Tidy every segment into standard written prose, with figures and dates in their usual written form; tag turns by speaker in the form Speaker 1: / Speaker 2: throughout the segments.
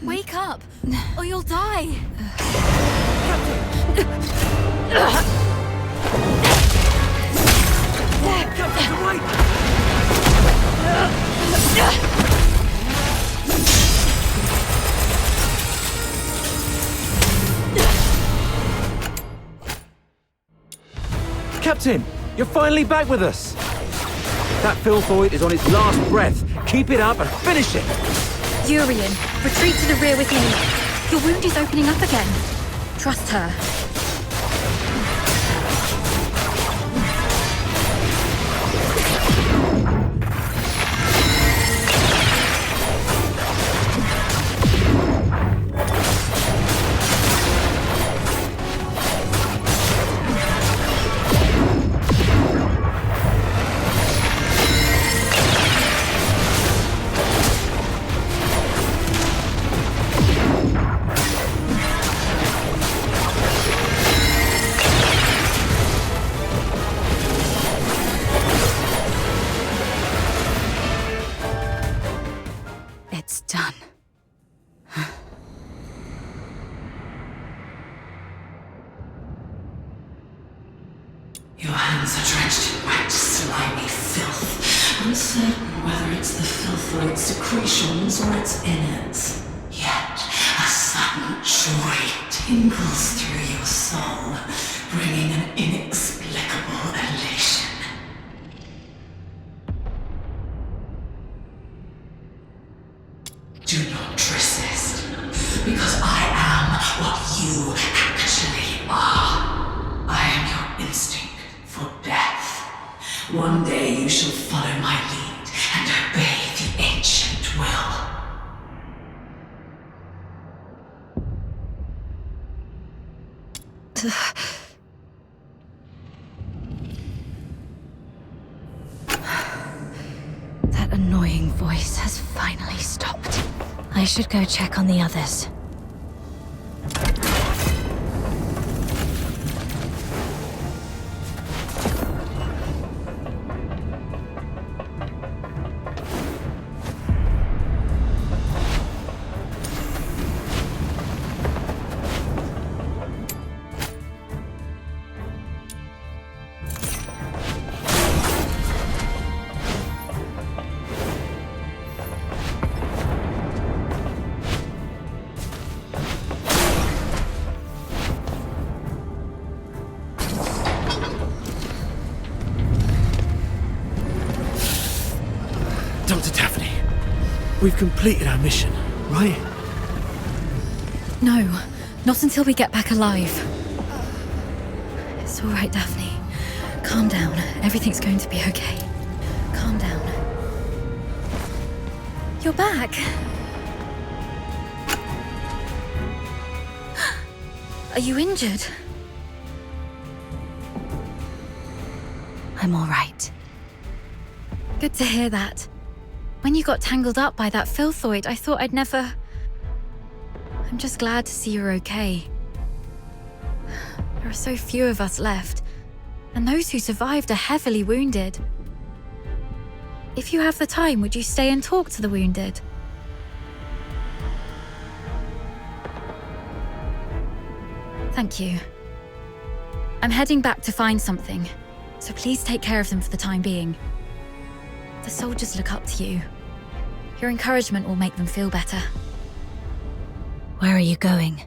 Speaker 1: Wake up, or you'll die!
Speaker 2: Captain, wait! Captain, you're finally back with us! That filthoid is on its last breath. Keep it up and finish it!
Speaker 1: Urian, retreat to the rear with me. Your wound is opening up again. Trust her. It's done.
Speaker 3: Your hands are drenched in wet, slimy filth. Uncertain whether it's the filthoid secretions or its innards. Yet, a sudden joy tingles through your soul, bringing an inexplicable elation. Do not resist, because I am what you actually are. I am your instinct for death. One day you shall follow my lead and obey the ancient will.
Speaker 1: That annoying voice has finally stopped. I should go check on the others.
Speaker 2: Dr. Daphne, we've completed our mission, right?
Speaker 1: No, not until we get back alive. It's all right, Daphne. Calm down. Everything's going to be okay. Calm down. You're back. Are you injured? I'm all right. Good to hear that. When you got tangled up by that filthoid, I thought I'd never... I'm just glad to see you're okay. There are so few of us left, and those who survived are heavily wounded. If you have the time, would you stay and talk to the wounded? Thank you. I'm heading back to find something, so please take care of them for the time being. The soldiers look up to you. Your encouragement will make them feel better. Where are you going?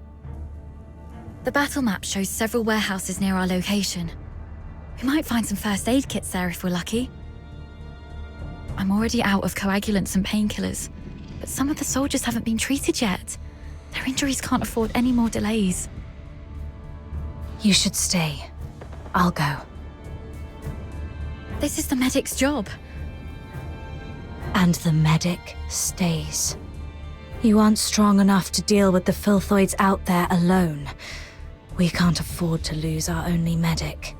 Speaker 1: The battle map shows several warehouses near our location. We might find some first aid kits there if we're lucky. I'm already out of coagulants and painkillers, but some of the soldiers haven't been treated yet. Their injuries can't afford any more delays. You should stay. I'll go. This is the medic's job. And the medic stays. You aren't strong enough to deal with the filthoids out there alone. We can't afford to lose our only medic.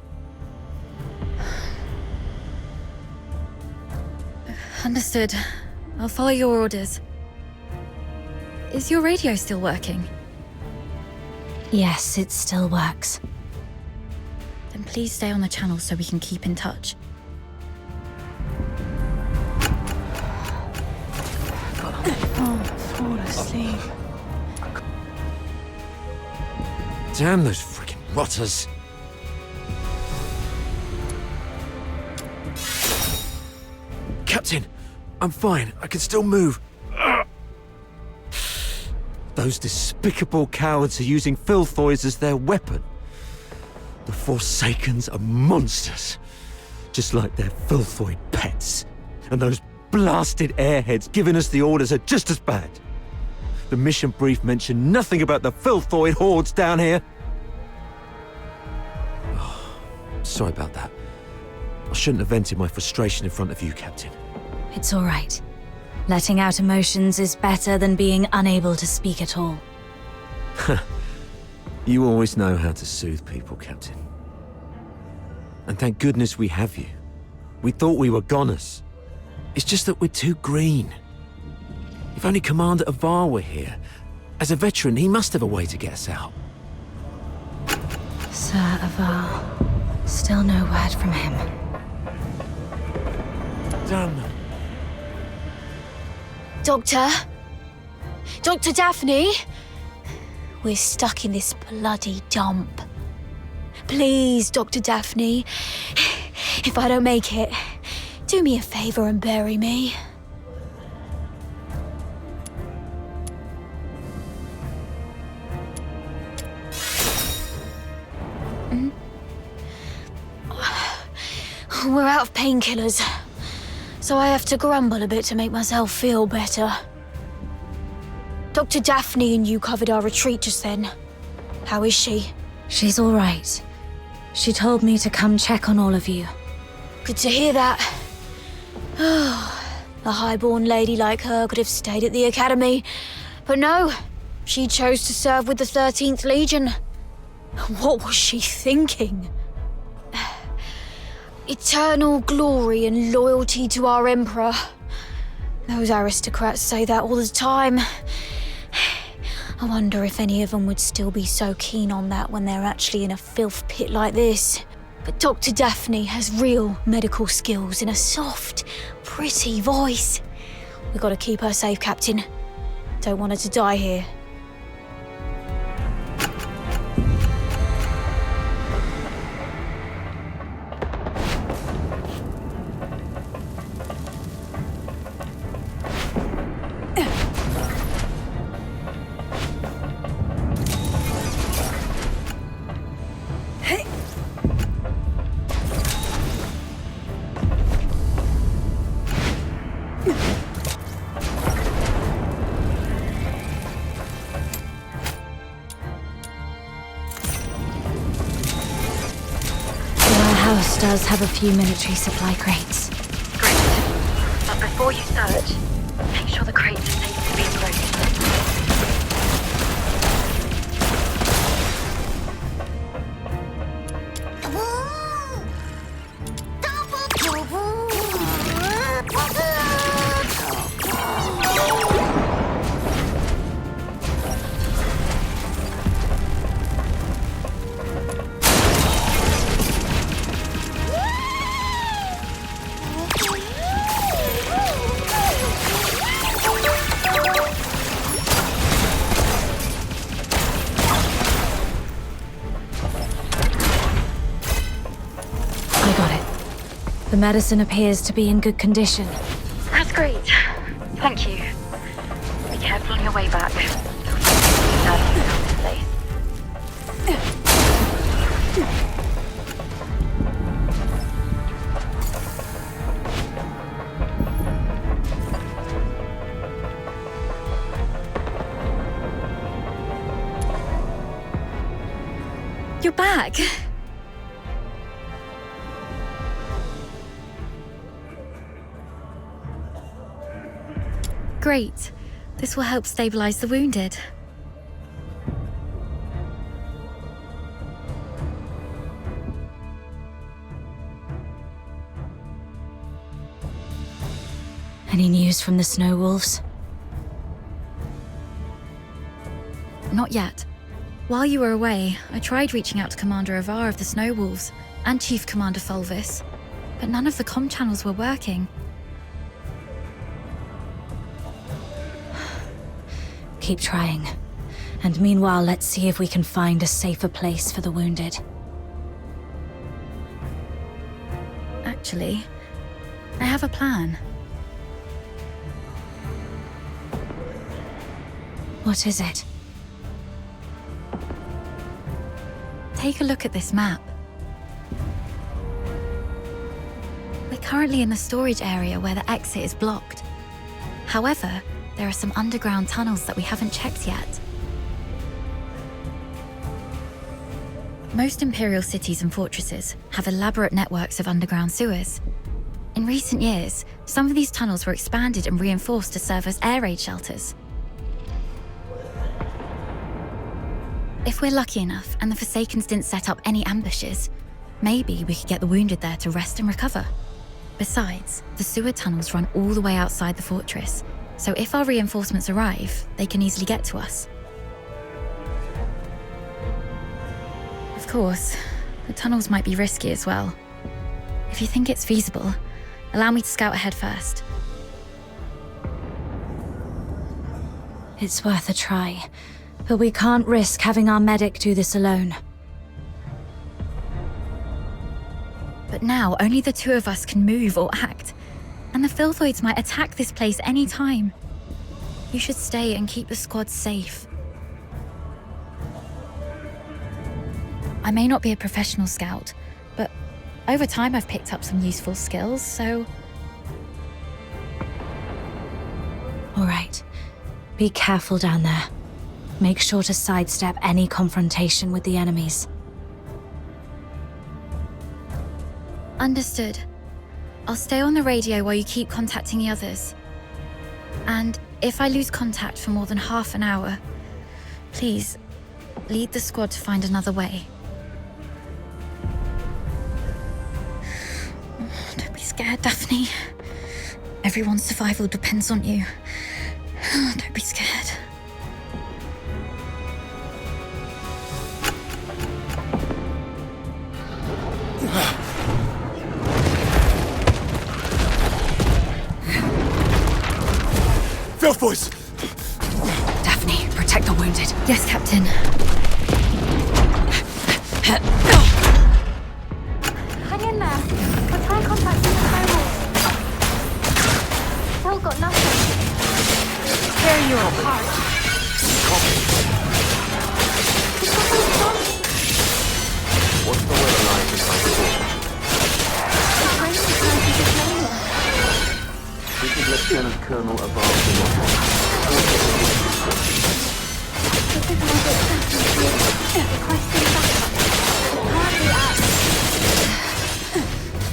Speaker 1: Understood. I'll follow your orders. Is your radio still working? Yes, it still works. Then please stay on the channel so we can keep in touch.
Speaker 4: Oh, fall asleep.
Speaker 2: Damn those freaking rotters. Captain, I'm fine. I can still move. Ugh. Those despicable cowards are using Filthoids as their weapon. The Forsakens are monsters. Just like their Filthoid pets. And those blasted airheads giving us the orders are just as bad. The mission brief mentioned nothing about the Filthoid hordes down here. Oh, sorry about that. I shouldn't have vented my frustration in front of you, Captain.
Speaker 4: It's all right. Letting out emotions is better than being unable to speak at all.
Speaker 2: You always know how to soothe people, Captain. And thank goodness we have you. We thought we were goners. It's just that we're too green. If only Commander Avar were here. As a veteran, he must have a way to get us out.
Speaker 4: Sir Avar. Still no word from him.
Speaker 2: Damn.
Speaker 5: Doctor? Dr. Daphne? We're stuck in this bloody dump. Please, Dr. Daphne. If I don't make it, do me a favor and bury me. We're out of painkillers, so I have to grumble a bit to make myself feel better. Dr. Daphne and you covered our retreat just then. How is she?
Speaker 4: She's all right. She told me to come check on all of you.
Speaker 5: Good to hear that. A highborn lady like her could have stayed at the academy, but no, she chose to serve with the 13th Legion. What was she thinking? Eternal glory and loyalty to our Emperor. Those aristocrats say that all the time. I wonder if any of them would still be so keen on that when they're actually in a filth pit like this. But Dr. Daphne has real medical skills and a soft, pretty voice. We've got to keep her safe, Captain. Don't want her to die here.
Speaker 4: Our house does have a few military supply crates.
Speaker 1: Great. But before you search, make sure the crates are safe to be approached.
Speaker 4: I got it. The medicine appears to be in good condition.
Speaker 1: That's great. Thank you. Be careful on your way back. You're back. Great. This will help stabilize the wounded.
Speaker 4: Any news from the Snow Wolves?
Speaker 1: Not yet. While you were away, I tried reaching out to Commander Avar of the Snow Wolves and Chief Commander Fulvis, but none of the comm channels were working.
Speaker 4: Keep trying. And meanwhile, let's see if we can find a safer place for the wounded.
Speaker 1: Actually, I have a plan.
Speaker 4: What is it?
Speaker 1: Take a look at this map. We're currently in the storage area where the exit is blocked. However, there are some underground tunnels that we haven't checked yet. Most Imperial cities and fortresses have elaborate networks of underground sewers. In recent years, some of these tunnels were expanded and reinforced to serve as air raid shelters. If we're lucky enough and the Forsakens didn't set up any ambushes, maybe we could get the wounded there to rest and recover. Besides, the sewer tunnels run all the way outside the fortress, so if our reinforcements arrive, they can easily get to us. Of course, the tunnels might be risky as well. If you think it's feasible, allow me to scout ahead first.
Speaker 4: It's worth a try. But we can't risk having our medic do this alone.
Speaker 1: But now, only the two of us can move or act. And the Filthoids might attack this place any time. You should stay and keep the squad safe. I may not be a professional scout, but over time I've picked up some useful skills, so...
Speaker 4: All right. Be careful down there. Make sure to sidestep any confrontation with the enemies.
Speaker 1: Understood. I'll stay on the radio while you keep contacting the others. And if I lose contact for more than half an hour, please, lead the squad to find another way. Don't be scared, Daphne. Everyone's survival depends on you. Don't be scared.
Speaker 2: Filthboys!
Speaker 4: Daphne, protect the wounded.
Speaker 1: Yes, Captain.
Speaker 5: Hang in there. We'll try contacting the terminals. Still got nothing. Tearing you apart.
Speaker 2: What's the weather like inside the door?
Speaker 5: It's raining tonight in Tasmania.
Speaker 2: This is Lieutenant Colonel Above the
Speaker 5: This is Major Captain requesting backup. Apparently at...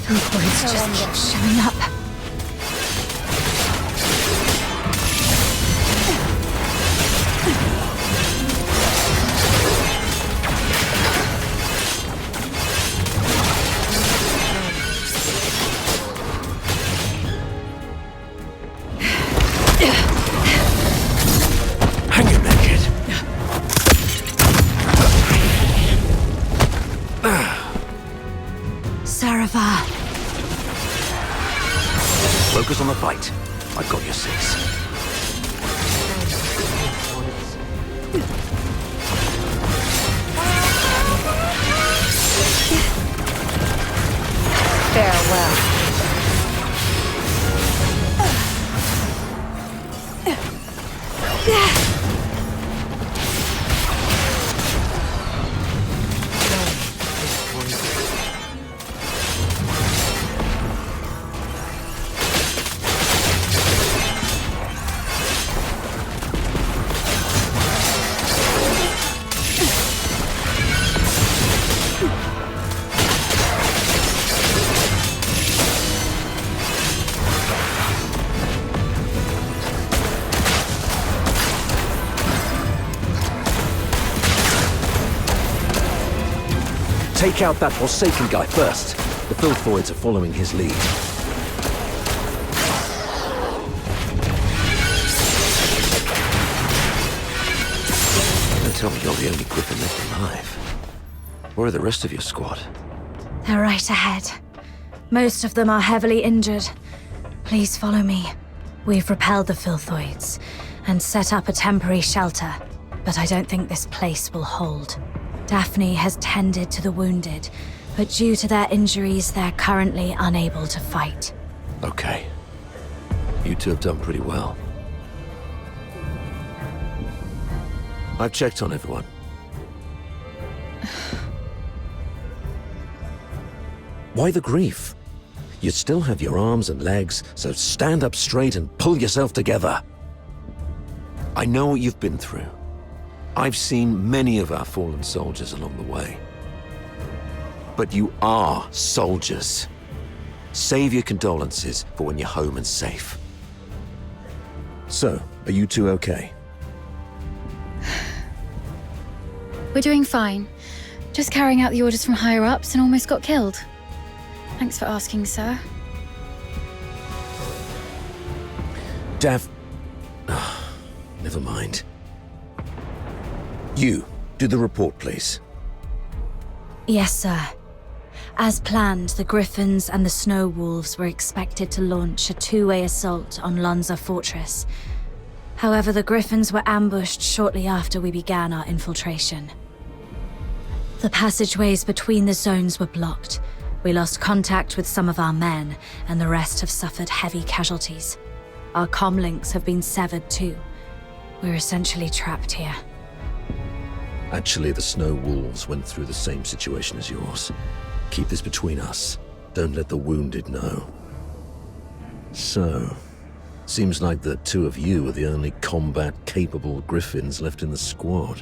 Speaker 4: Filthoids just keep showing up.
Speaker 2: Hang in there, kid.
Speaker 4: Sarava.
Speaker 2: Focus on the fight. I've got your six.
Speaker 5: Farewell.
Speaker 2: Take out that Forsaken guy first. The Filthoids are following his lead. Don't tell me you're the only Griffin left alive. Where are the rest of your squad?
Speaker 4: They're right ahead. Most of them are heavily injured. Please follow me. We've repelled the Filthoids and set up a temporary shelter. but I don't think this place will hold. Daphne has tended to the wounded, but due to their injuries, they're currently unable to fight.
Speaker 2: Okay. You two have done pretty well. I've checked on everyone. Why the grief? You still have your arms and legs, so stand up straight and pull yourself together. I know what you've been through. I've seen many of our fallen soldiers along the way. But you are soldiers. Save your condolences for when you're home and safe. So, are you two okay?
Speaker 1: We're doing fine. Just carrying out the orders from higher-ups and almost got killed. Thanks for asking, sir.
Speaker 2: Never mind. You, do the report, please.
Speaker 4: Yes, sir. As planned, the Griffins and the Snow Wolves were expected to launch a two-way assault on Lonza Fortress. However, the Griffins were ambushed shortly after we began our infiltration. The passageways between the zones were blocked. We lost contact with some of our men, and the rest have suffered heavy casualties. Our comlinks have been severed too. We're essentially trapped here.
Speaker 2: Actually, the Snow Wolves went through the same situation as yours. Keep this between us. Don't let the wounded know. So, seems like the two of you are the only combat-capable Griffins left in the squad.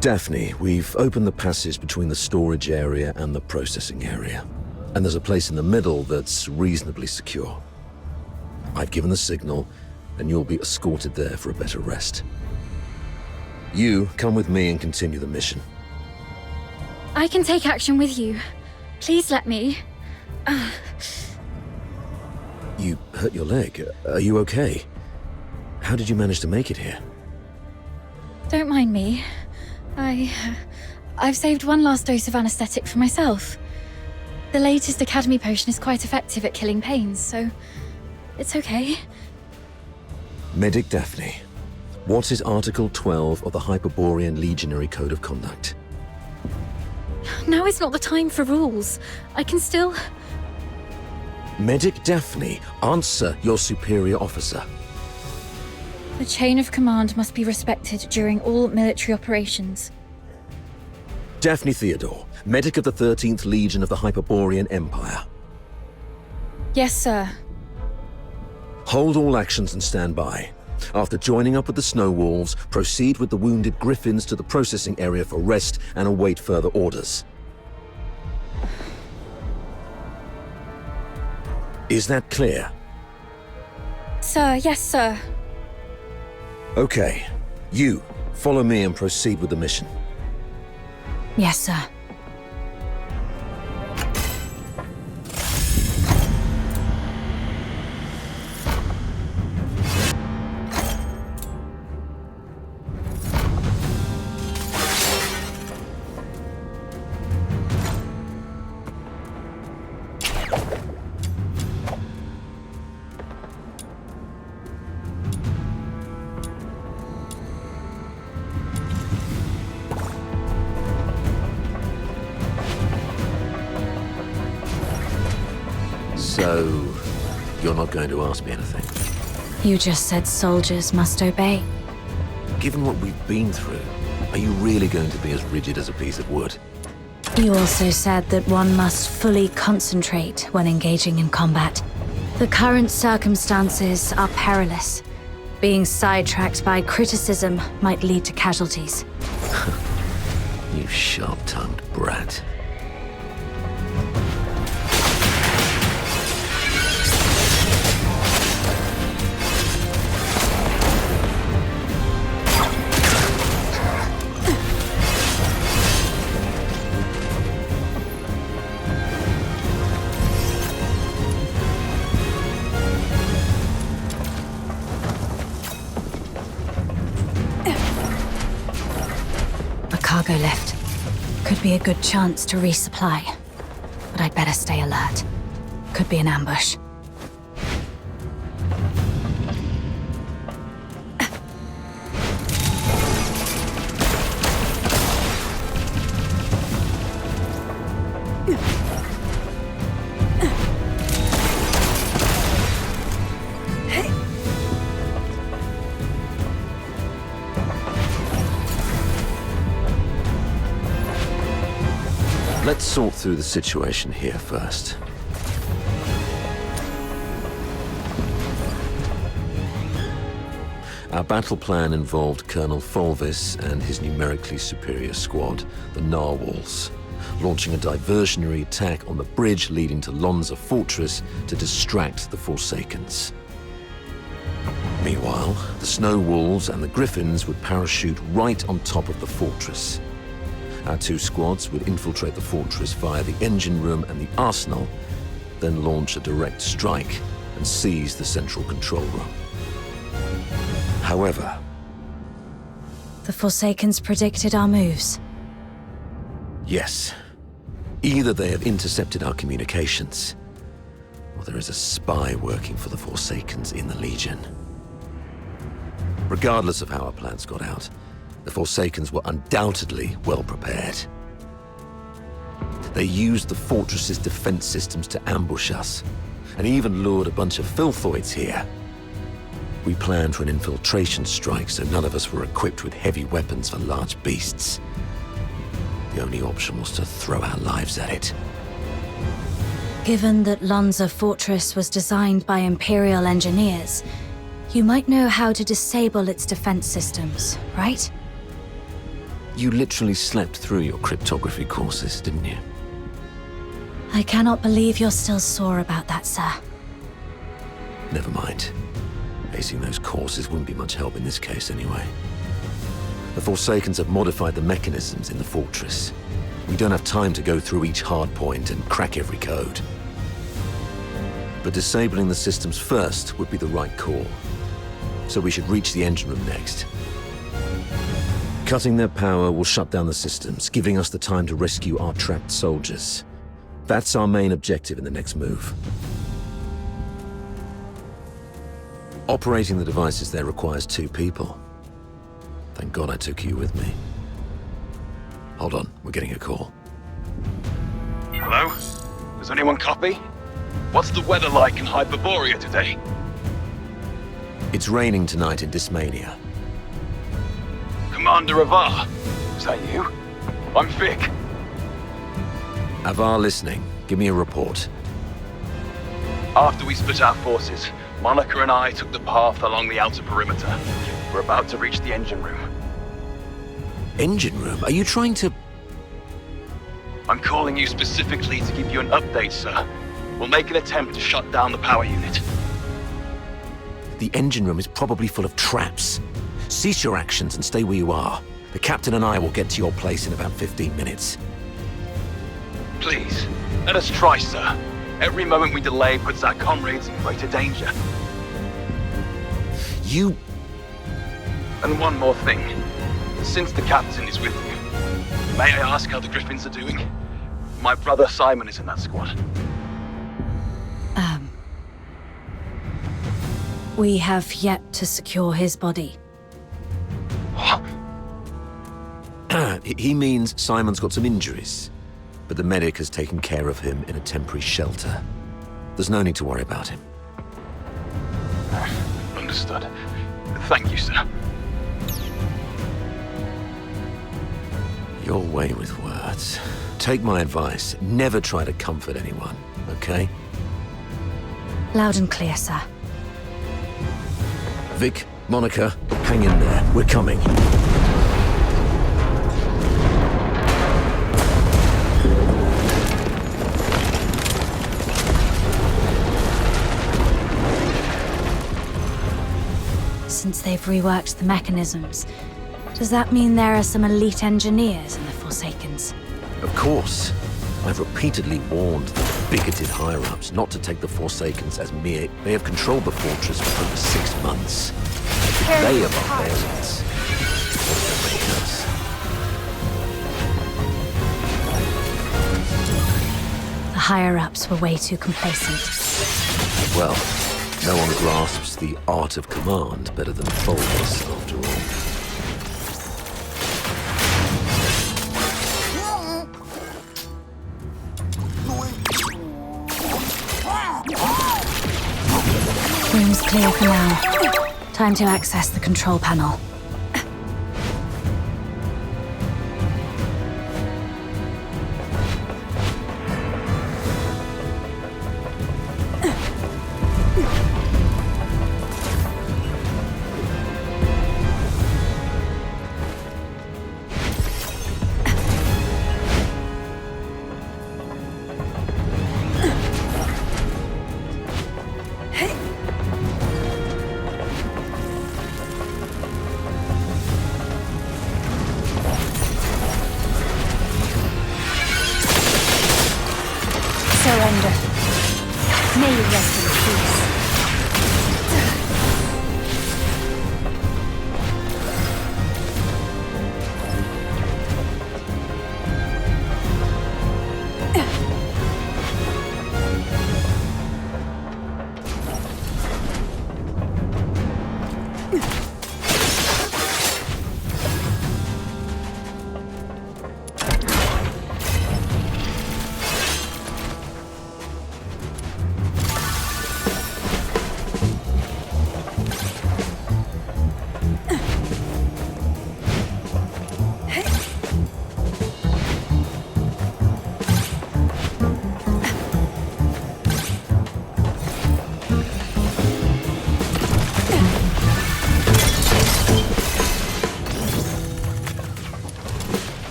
Speaker 2: Daphne, we've opened the passage between the storage area and the processing area. And there's a place in the middle that's reasonably secure. I've given the signal, and you'll be escorted there for a better rest. You, come with me and continue the mission.
Speaker 1: I can take action with you. Please let me.
Speaker 2: You hurt your leg. Are you okay? How did you manage to make it here?
Speaker 1: Don't mind me. I've saved one last dose of anesthetic for myself. The latest Academy potion is quite effective at killing pains, so it's okay.
Speaker 2: Medic Daphne, what is Article 12 of the Hyperborean Legionary Code of Conduct?
Speaker 1: Now is not the time for rules. I can still...
Speaker 2: Medic Daphne, answer your superior officer.
Speaker 1: The chain of command must be respected during all military operations.
Speaker 2: Daphne Theodore, medic of the 13th Legion of the Hyperborean Empire.
Speaker 1: Yes, sir.
Speaker 2: Hold all actions and stand by. After joining up with the Snow Wolves, proceed with the wounded Griffins to the processing area for rest and await further orders. Is that clear?
Speaker 1: Sir, yes, sir.
Speaker 2: Okay. You, follow me and proceed with the mission.
Speaker 4: Yes, sir.
Speaker 2: So, you're not going to ask me anything?
Speaker 4: You just said soldiers must obey.
Speaker 2: Given what we've been through, are you really going to be as rigid as a piece of wood?
Speaker 4: You also said that one must fully concentrate when engaging in combat. The current circumstances are perilous. Being sidetracked by criticism might lead to casualties.
Speaker 2: You sharp-tongued brat.
Speaker 4: Cargo lift. Could be a good chance to resupply. But I'd better stay alert. Could be an ambush.
Speaker 2: Let's sort through the situation here first. Our battle plan involved Colonel Fulvis and his numerically superior squad, the Narwhals, launching a diversionary attack on the bridge leading to Lonza Fortress to distract the Forsakens. Meanwhile, the Snow Wolves and the Griffins would parachute right on top of the fortress. Our two squads would infiltrate the fortress via the engine room and the arsenal, then launch a direct strike and seize the central control room. However,
Speaker 4: The Forsakens predicted our moves.
Speaker 2: yes, either they have intercepted our communications, or there is a spy working for the Forsakens in the Legion. Regardless of how our plans got out, the Forsakens were undoubtedly well prepared. They used the fortress's defense systems to ambush us, and even lured a bunch of filthoids here. We planned for an infiltration strike, so none of us were equipped with heavy weapons for large beasts. The only option was to throw our lives at it.
Speaker 4: Given that Lonza Fortress was designed by Imperial engineers, you might know how to disable its defense systems, right?
Speaker 2: You literally slept through your cryptography courses, didn't you?
Speaker 4: I cannot believe you're still sore about that, sir.
Speaker 2: Never mind. Acing those courses wouldn't be much help in this case anyway. The Forsakens have modified the mechanisms in the fortress. We don't have time to go through each hardpoint and crack every code. But disabling the systems first would be the right call. So we should reach the engine room next. Cutting their power will shut down the systems, giving us the time to rescue our trapped soldiers. That's our main objective in the next move. Operating the devices there requires 2 people. Thank God I took you with me. Hold on, we're getting a call.
Speaker 6: Hello? Does anyone copy? What's the weather like in Hyperborea today?
Speaker 2: It's raining tonight in Dismania.
Speaker 6: Commander Avar, is that you? I'm Vic.
Speaker 2: Avar listening. Give me a report.
Speaker 6: After we split our forces, Monica and I took the path along the outer perimeter. We're about to reach the engine room.
Speaker 2: Engine room? Are you trying to...
Speaker 6: I'm calling you specifically to give you an update, sir. We'll make an attempt to shut down the power unit.
Speaker 2: The engine room is probably full of traps. Cease your actions and stay where you are. The captain and I will get to your place in about 15 minutes.
Speaker 6: Please, let us try, sir. Every moment we delay puts our comrades in greater danger.
Speaker 2: You...
Speaker 6: And one more thing. Since the captain is with you, may I ask how the Griffins are doing? My brother Simon is in that squad.
Speaker 4: We have yet to secure his body.
Speaker 6: What?
Speaker 2: He means Simon's got some injuries, but the medic has taken care of him in a temporary shelter. There's no need to worry about him.
Speaker 6: Understood. Thank you, sir.
Speaker 2: Your way with words. Take my advice. Never try to comfort anyone, okay?
Speaker 4: Loud and clear, sir.
Speaker 2: Vic, Monica, hang in there. We're coming.
Speaker 4: Since they've reworked the mechanisms, does that mean there are some elite engineers in the Forsakens?
Speaker 2: Of course. I've repeatedly warned the bigoted higher-ups not to take the Forsakens as mere... They have controlled the fortress for over 6 months. If they are barbarians, what does that make us?
Speaker 4: The higher-ups were way too complacent.
Speaker 2: Well, no one grasps the art of command better than Fulvis, after all.
Speaker 4: Room's clear for now. Time to access the control panel.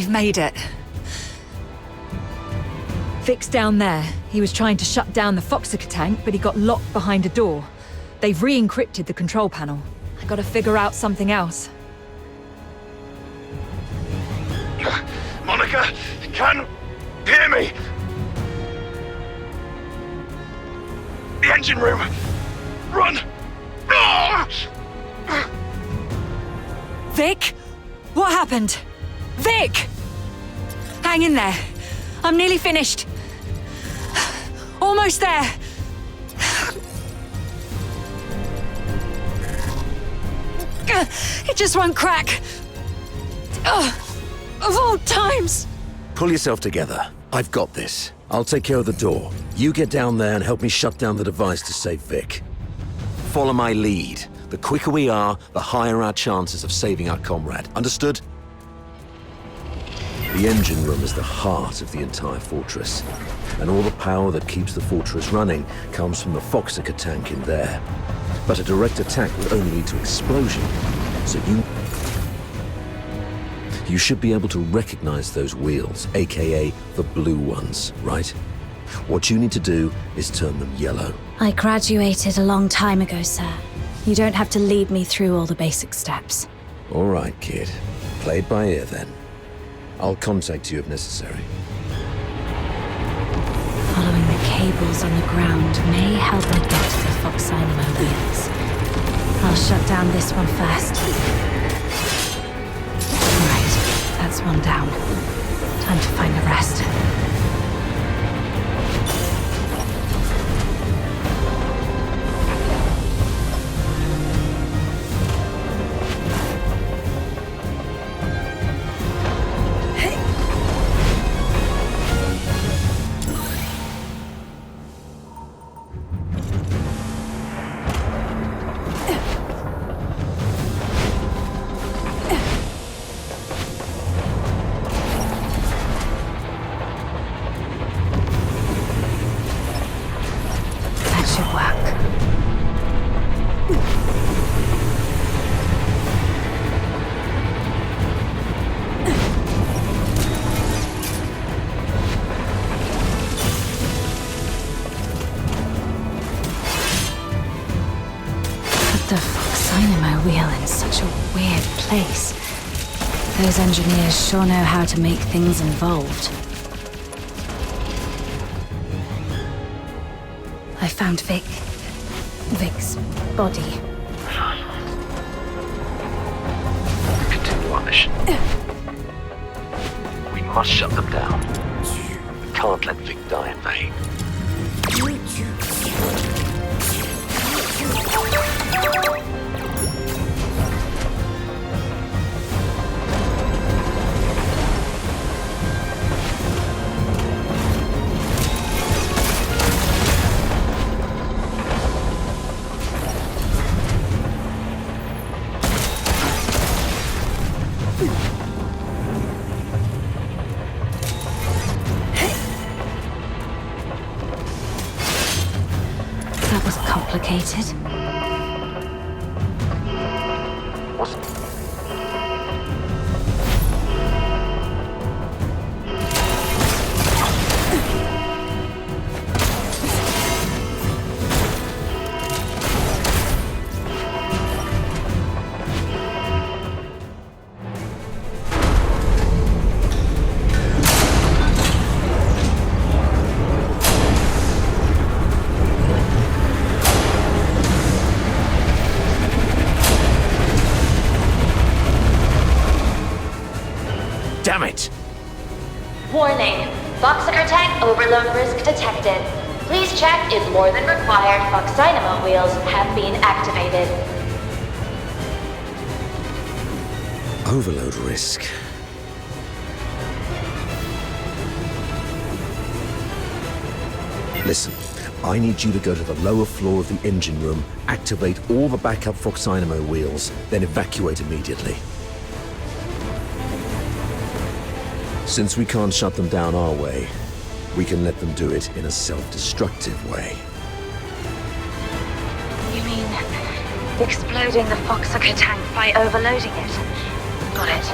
Speaker 7: We've made it. Vic's down there. He was trying to shut down the Foxica tank, but he got locked behind a door. They've re-encrypted the control panel. I gotta figure out something else.
Speaker 6: Monica, can you hear me? The engine room! Run! Ah!
Speaker 7: Vic? What happened? Vic! Hang in there. I'm nearly finished. Almost there. It just won't crack. Of all times.
Speaker 2: Pull yourself together. I've got this. I'll take care of the door. You get down there and help me shut down the device to save Vic. Follow my lead. The quicker we are, the higher our chances of saving our comrade. Understood? The engine room is the heart of the entire fortress, and all the power that keeps the fortress running comes from the Foxica tank in there. But a direct attack would only lead to explosion, so you should be able to recognize those wheels, aka the blue ones, right? What you need to do is turn them yellow.
Speaker 4: I graduated a long time ago, sir. You don't have to lead me through all the basic steps.
Speaker 2: All right, kid. Play it by ear then. I'll contact you if necessary.
Speaker 4: Following the cables on the ground may help me get to the Fox Dynamo wheels. I'll shut down this one first. Right, that's one down. Time to find the rest. The Fox Dynamo wheel in such a weird place. Those engineers sure know how to make things involved. I found Vic. Vic's body.
Speaker 2: Continue our mission. We must shut them down. We can't let Vic die in vain.
Speaker 4: That was complicated.
Speaker 2: Damn it!
Speaker 8: Warning. Foxica tank overload risk detected. Please check if more than required Fox Dynamo wheels have been activated.
Speaker 2: Overload risk. Listen, I need you to go to the lower floor of the engine room, activate all the backup Fox Dynamo wheels, then evacuate immediately. Since we can't shut them down our way, we can let them do it in a self-destructive way.
Speaker 4: You mean exploding the Foxica tank by overloading it? Got it.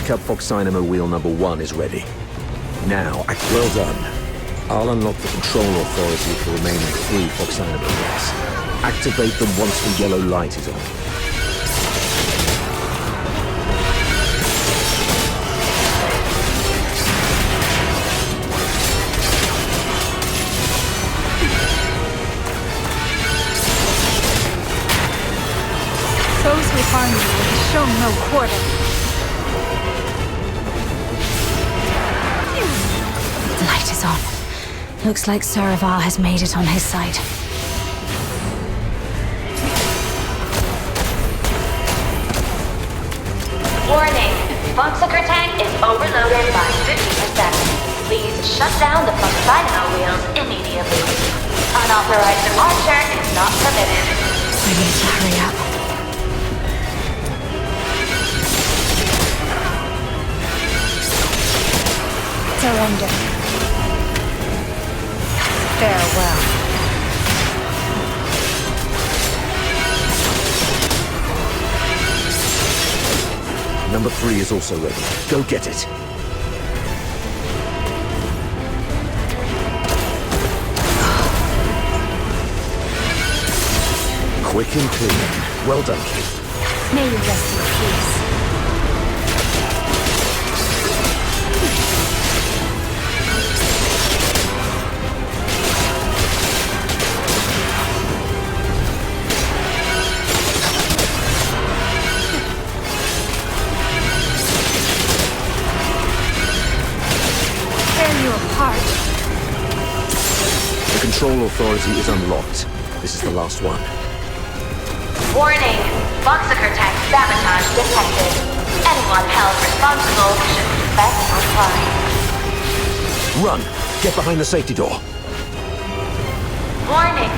Speaker 2: Backup Fox Dynamo Wheel number 1 is ready. Now, act well done. I'll unlock the control authority for the remaining 3 Fox Dynamo Wheels. Activate them once the yellow light is on.
Speaker 5: Those who harm you will be shown no quarter.
Speaker 4: The light is on. Looks like Saravar has made it on his side.
Speaker 8: Warning, Foxiker tank is overloaded by 50%. Please shut down the Fox Dynamo wheels immediately. Unauthorized departure is not permitted.
Speaker 4: We need to hurry up.
Speaker 5: Surrender. Farewell.
Speaker 2: Number 3 is also ready. Go get it. Quick and clean. Well done, kid.
Speaker 5: May you rest in peace. Tear you apart.
Speaker 2: The control authority is unlocked. This is the last one.
Speaker 8: Warning, Foxiker tank sabotage detected. Anyone held responsible should be set on fire.
Speaker 2: Run! Get behind the safety door.
Speaker 8: Warning,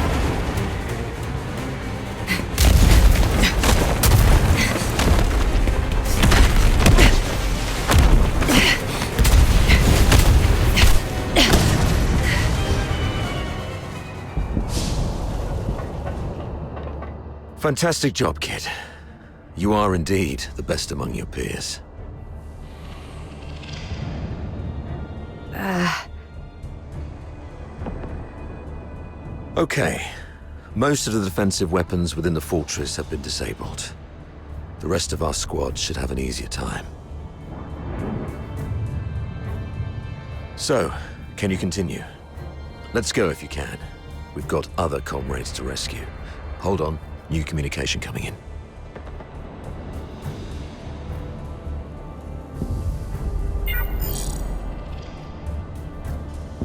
Speaker 2: Fantastic job, kid. You are indeed the best among your peers. Okay. Most of the defensive weapons within the fortress have been disabled. The rest of our squad should have an easier time. So, can you continue? Let's go if you can. We've got other comrades to rescue. Hold on. New communication coming in.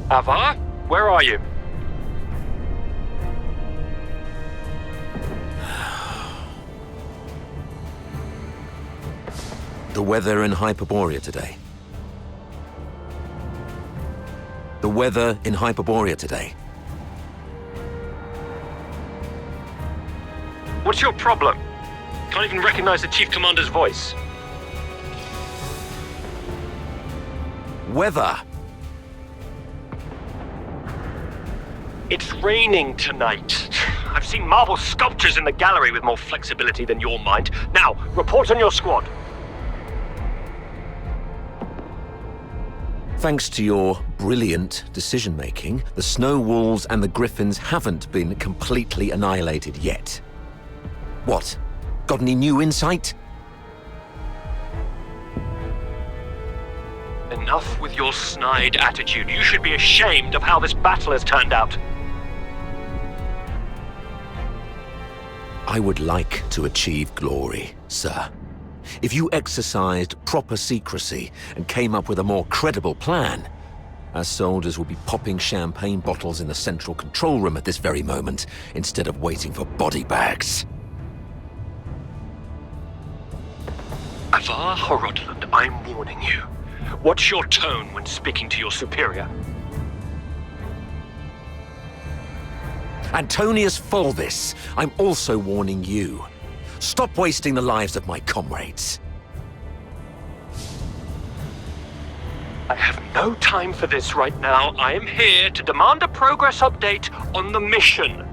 Speaker 9: Avar? Where are you?
Speaker 2: The weather in Hyperborea today. The weather in Hyperborea today.
Speaker 9: What's your problem? Can't even recognize the Chief Commander's voice.
Speaker 2: Weather!
Speaker 9: It's raining tonight. I've seen marble sculptures in the gallery with more flexibility than your mind. Now, report on your squad.
Speaker 2: Thanks to your brilliant decision-making, the Snow Wolves and the Griffins haven't been completely annihilated yet. What? Got any new insight?
Speaker 9: Enough with your snide attitude. You should be ashamed of how this battle has turned out.
Speaker 2: I would like to achieve glory, sir. If you exercised proper secrecy and came up with a more credible plan, our soldiers would be popping champagne bottles in the central control room at this very moment, instead of waiting for body bags.
Speaker 9: Avar Horodland, I'm warning you. What's your tone when speaking to your superior?
Speaker 2: Antonius Fulvis, I'm also warning you. Stop wasting the lives of my comrades.
Speaker 9: I have no time for this right now. I am here to demand a progress update on the mission.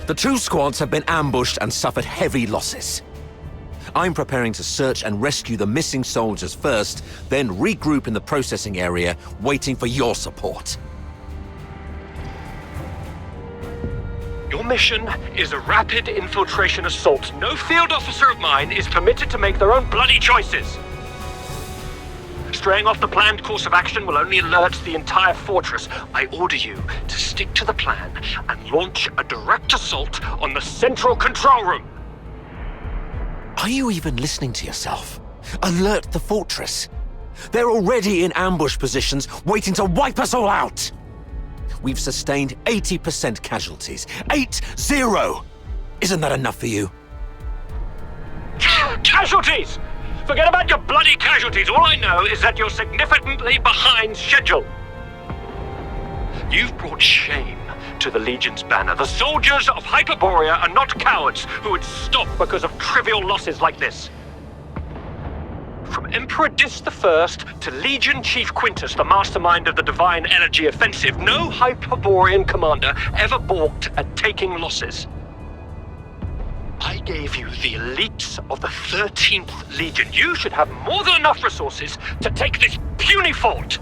Speaker 2: The two squads have been ambushed and suffered heavy losses. I'm preparing to search and rescue the missing soldiers first, then regroup in the processing area, waiting for your support.
Speaker 9: Your mission is a rapid infiltration assault. No field officer of mine is permitted to make their own bloody choices. Straying off the planned course of action will only alert the entire fortress. I order you to stick to the plan and launch a direct assault on the central control room.
Speaker 2: Are you even listening to yourself? Alert the fortress. They're already in ambush positions, waiting to wipe us all out. We've sustained 80% casualties. 8-0! Isn't that enough for you?
Speaker 9: Casualties! Forget about your bloody casualties. All I know is that you're significantly behind schedule. You've brought shame to the Legion's banner. The soldiers of Hyperborea are not cowards who would stop because of trivial losses like this. From Emperor Dis I to Legion Chief Quintus, the mastermind of the Divine Energy Offensive, no Hyperborean commander ever balked at taking losses. I gave you the elites of the 13th Legion. You should have more than enough resources to take this puny fort.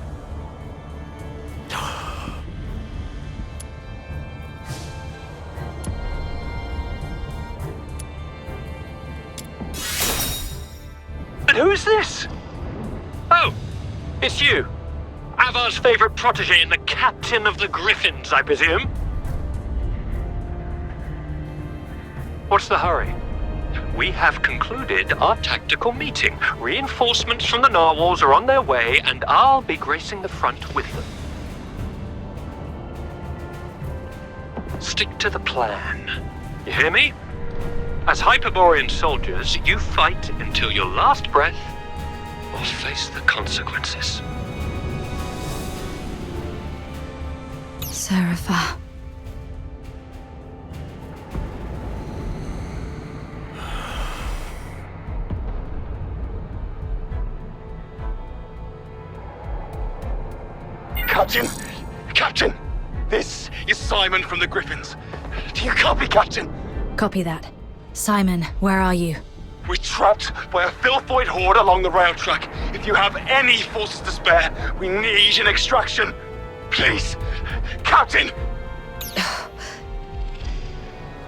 Speaker 9: And who's this? Oh, it's you. Avar's favorite protege and the captain of the Griffins, I presume? What's the hurry? We have concluded our tactical meeting. Reinforcements from the narwhals are on their way, and I'll be gracing the front with them. Stick to the plan. You hear me? As Hyperborean soldiers, you fight until your last breath, or face the consequences.
Speaker 4: Serapha.
Speaker 6: Captain! Captain! This is Simon from the Griffins. Do you copy, Captain?
Speaker 4: Copy that. Simon, where are you?
Speaker 6: We're trapped by a filthoid horde along the rail track. If you have any forces to spare, we need an extraction. Please, Captain!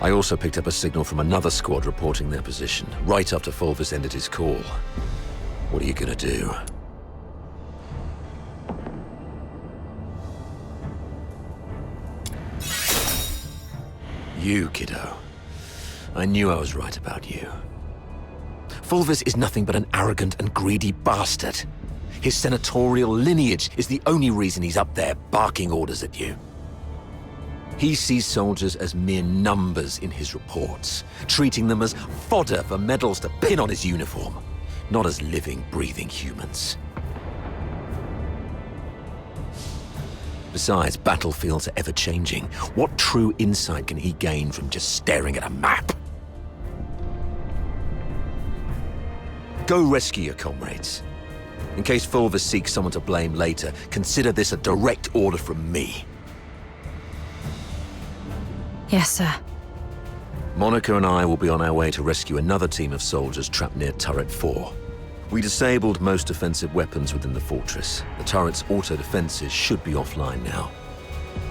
Speaker 2: I also picked up a signal from another squad reporting their position, right after Fulvis ended his call. What are you gonna do? You, kiddo. I knew I was right about you. Fulvis is nothing but an arrogant and greedy bastard. His senatorial lineage is the only reason he's up there barking orders at you. He sees soldiers as mere numbers in his reports, treating them as fodder for medals to pin on his uniform, not as living, breathing humans. Besides, battlefields are ever-changing. What true insight can he gain from just staring at a map? Go rescue your comrades. In case Fulvis seeks someone to blame later, consider this a direct order from me.
Speaker 4: Yes, sir.
Speaker 2: Monica and I will be on our way to rescue another team of soldiers trapped near Turret 4. We disabled most offensive weapons within the fortress. The turret's auto-defenses should be offline now.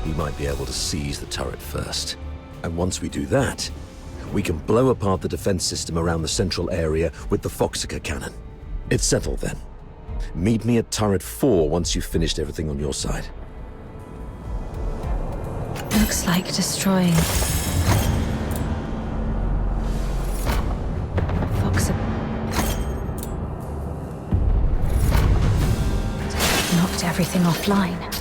Speaker 2: We might be able to seize the turret first. And once we do that, we can blow apart the defense system around the central area with the Foxica cannon. It's settled then. Meet me at Turret 4 once you've finished everything on your side.
Speaker 4: Looks like destroying... knocked everything offline.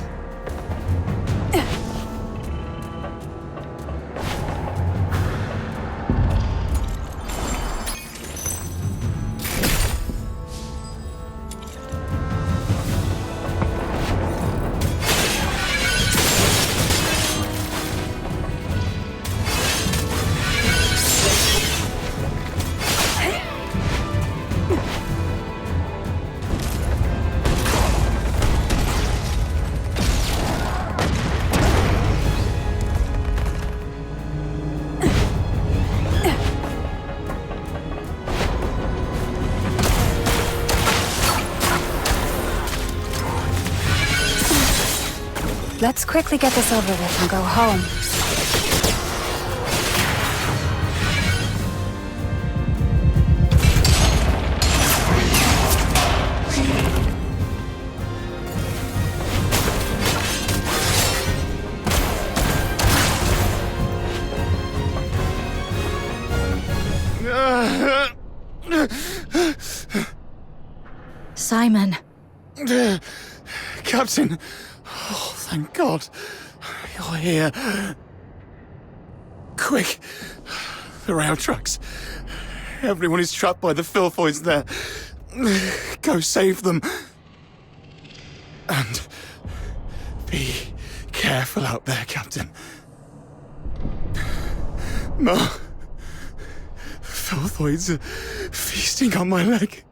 Speaker 4: Let's quickly get this over with and go home. Simon.
Speaker 10: Captain! Oh, thank God. You're here. Quick! The rail tracks. Everyone is trapped by the filthoids there. Go save them. And be careful out there, Captain. Ma, filthoids are feasting on my leg.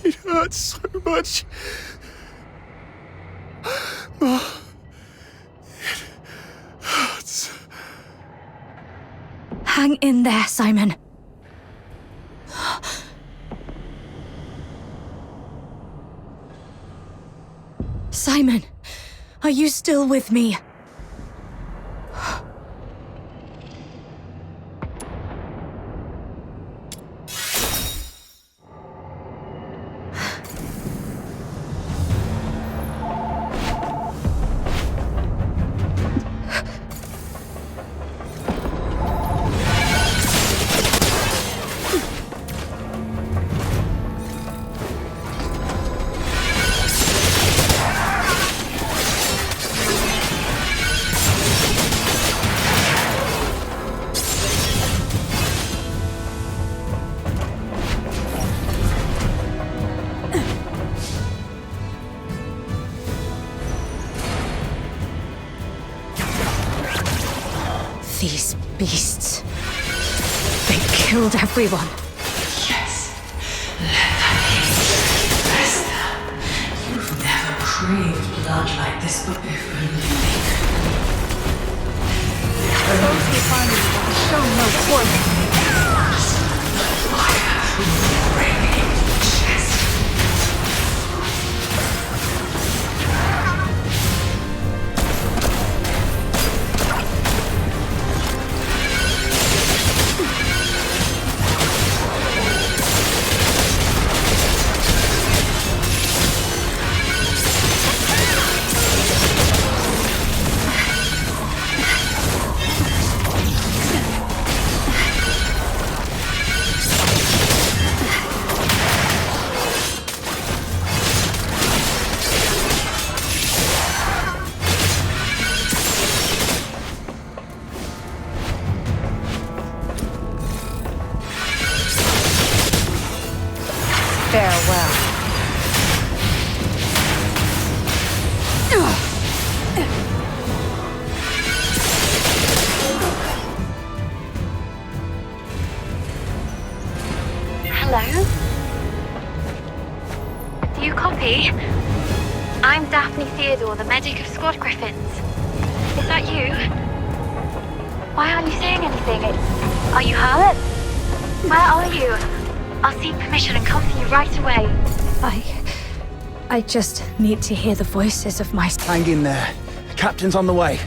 Speaker 10: It hurts so much. Ma, it hurts.
Speaker 4: Hang in there, Simon. Simon, are you still with me? These beasts. They killed everyone.
Speaker 3: Yes. Let that hate rest them. You've never craved blood like this before.
Speaker 4: Those who find me will show no quarter.
Speaker 3: Fire raining in the chest.
Speaker 4: Farewell.
Speaker 1: Hello? Do you copy? I'm Daphne Theodore, the medic of Squad Griffins. Is that you? Why aren't you saying anything? Are you hurt? Where are you? I'll seek permission and come to you right away.
Speaker 4: I just need to hear the voices of my...
Speaker 10: Hang in there. The captain's on the way.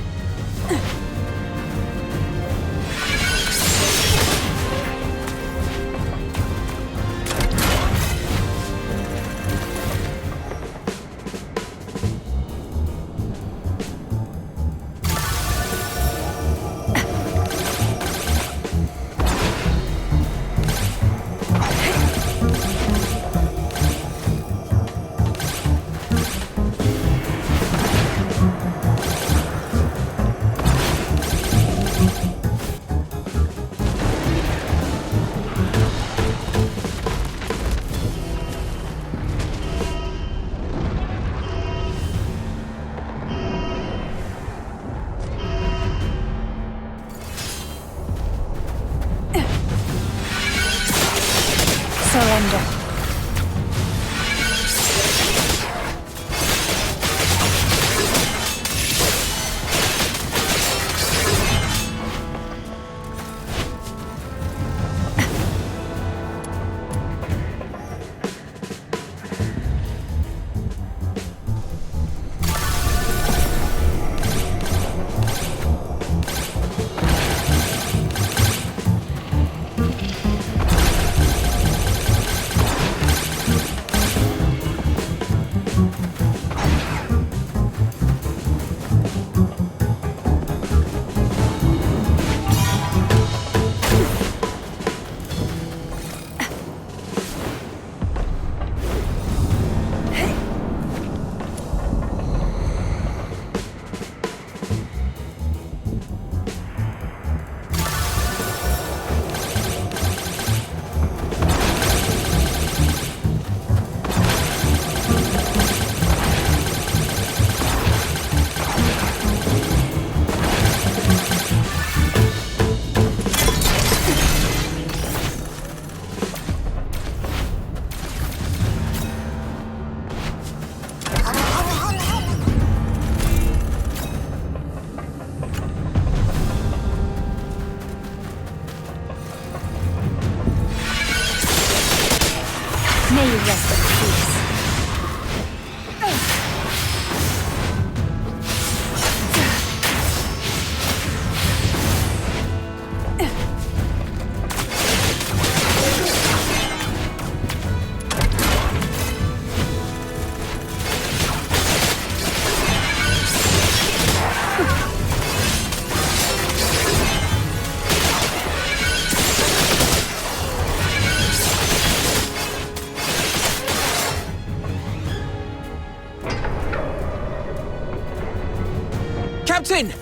Speaker 11: Captain!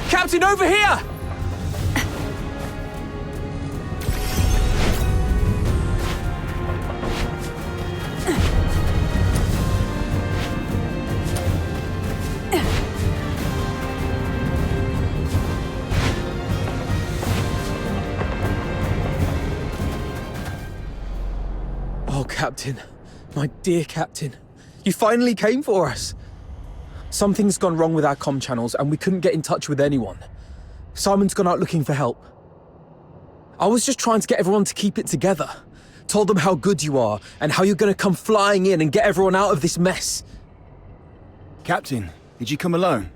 Speaker 11: Captain, over here! Oh, Captain. My dear Captain. You finally came for us. Something's gone wrong with our comm channels and we couldn't get in touch with anyone. Simon's gone out looking for help. I was just trying to get everyone to keep it together. Told them how good you are and how you're going to come flying in and get everyone out of this mess.
Speaker 10: Captain, did you come alone?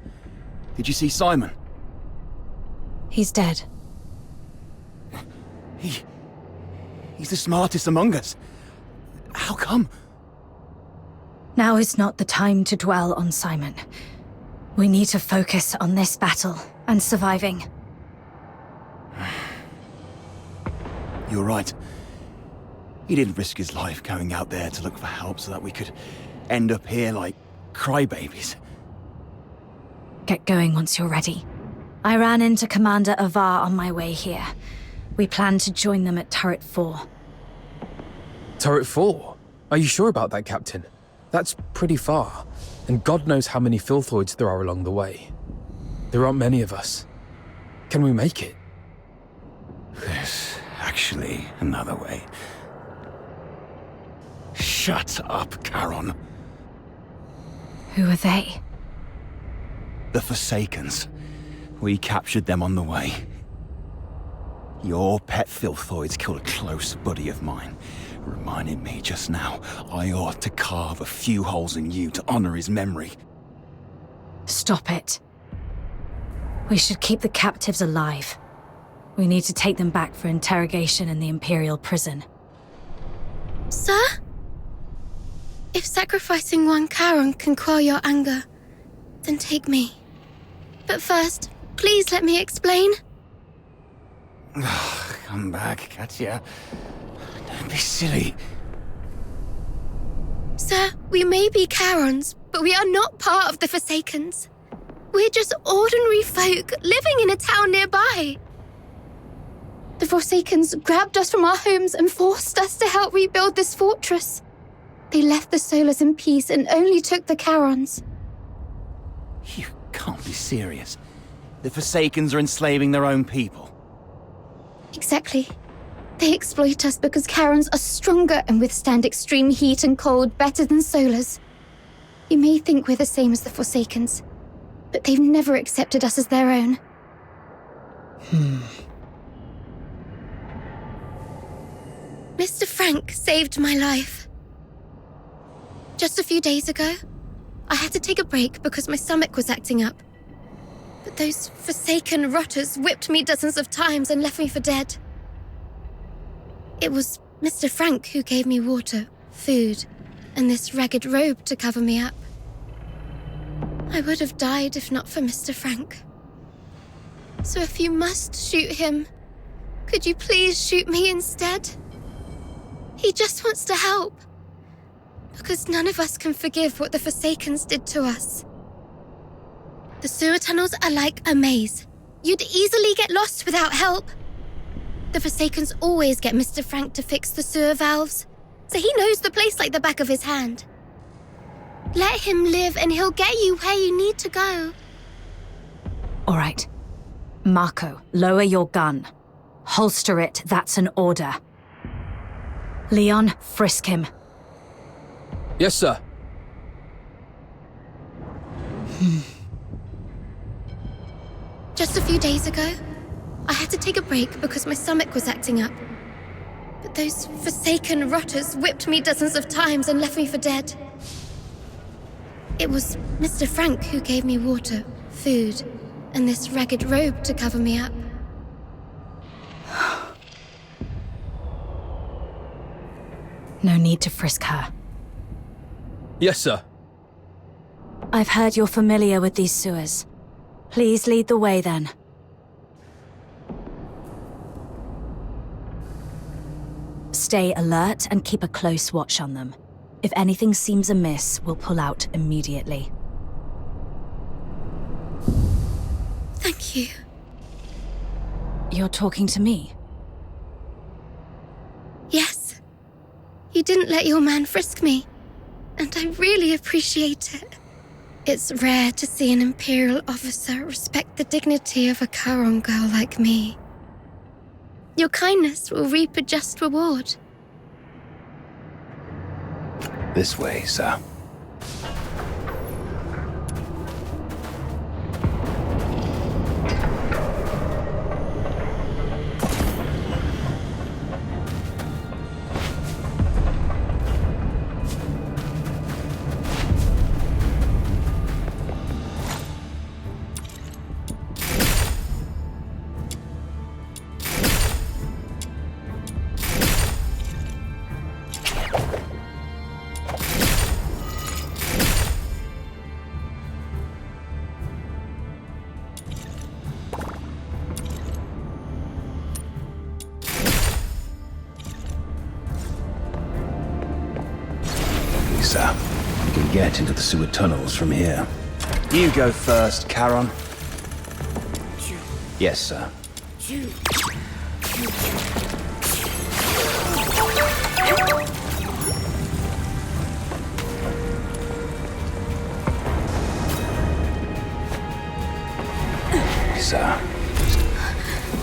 Speaker 10: Did you see Simon?
Speaker 4: He's dead.
Speaker 10: He's the smartest among us. How come?
Speaker 4: Now is not the time to dwell on Simon. We need to focus on this battle and surviving.
Speaker 10: You're right. He didn't risk his life going out there to look for help so that we could end up here like crybabies.
Speaker 4: Get going once you're ready. I ran into Commander Avar on my way here. We plan to join them at Turret 4.
Speaker 11: Turret 4? Are you sure about that, Captain? That's pretty far, and God knows how many filthoids there are along the way. There aren't many of us. Can we make it?
Speaker 10: There's actually another way. Shut up, Charon.
Speaker 4: Who are they?
Speaker 10: The Forsakens. We captured them on the way. Your pet filthoids killed a close buddy of mine. Reminded me just now, I ought to carve a few holes in you to honor his memory.
Speaker 4: Stop it. We should keep the captives alive. We need to take them back for interrogation in the Imperial prison.
Speaker 12: Sir? If sacrificing one Charon can quell your anger, then take me. But first, please let me explain.
Speaker 10: Come back, Katya. Don't be silly.
Speaker 12: Sir, we may be Charons, but we are not part of the Forsakens. We're just ordinary folk living in a town nearby. The Forsakens grabbed us from our homes and forced us to help rebuild this fortress. They left the Solars in peace and only took the Charons.
Speaker 10: You can't be serious. The Forsakens are enslaving their own people.
Speaker 12: Exactly. They exploit us because Charons are stronger and withstand extreme heat and cold better than Solars. You may think we're the same as the Forsakens, but they've never accepted us as their own. Mr. Frank saved my life. Just a few days ago, I had to take a break because my stomach was acting up. But those Forsaken rotters whipped me dozens of times and left me for dead. It was Mr. Frank who gave me water, food, and this ragged robe to cover me up. I would have died if not for Mr. Frank. So if you must shoot him, could you please shoot me instead? He just wants to help. Because none of us can forgive what the Forsakens did to us. The sewer tunnels are like a maze. You'd easily get lost without help. The Forsakens always get Mr. Frank to fix the sewer valves, so he knows the place like the back of his hand. Let him live and he'll get you where you need to go.
Speaker 4: All right. Marco, lower your gun. Holster it, that's an order. Leon, frisk him.
Speaker 11: Yes, sir.
Speaker 12: Just a few days ago, I had to take a break because my stomach was acting up. But those Forsaken rotters whipped me dozens of times and left me for dead. It was Mr. Frank who gave me water, food, and this ragged robe to cover me up.
Speaker 4: No need to frisk her.
Speaker 11: Yes, sir.
Speaker 4: I've heard you're familiar with these sewers. Please lead the way then. Stay alert and keep a close watch on them. If anything seems amiss, we'll pull out immediately.
Speaker 12: Thank you.
Speaker 4: You're talking to me?
Speaker 12: Yes. You didn't let your man frisk me, and I really appreciate it. It's rare to see an Imperial officer respect the dignity of a Charon girl like me. Your kindness will reap a just reward.
Speaker 10: This way, sir. Sir, you can get into the sewer tunnels from here. You go first, Charon. Yes, sir. Sir.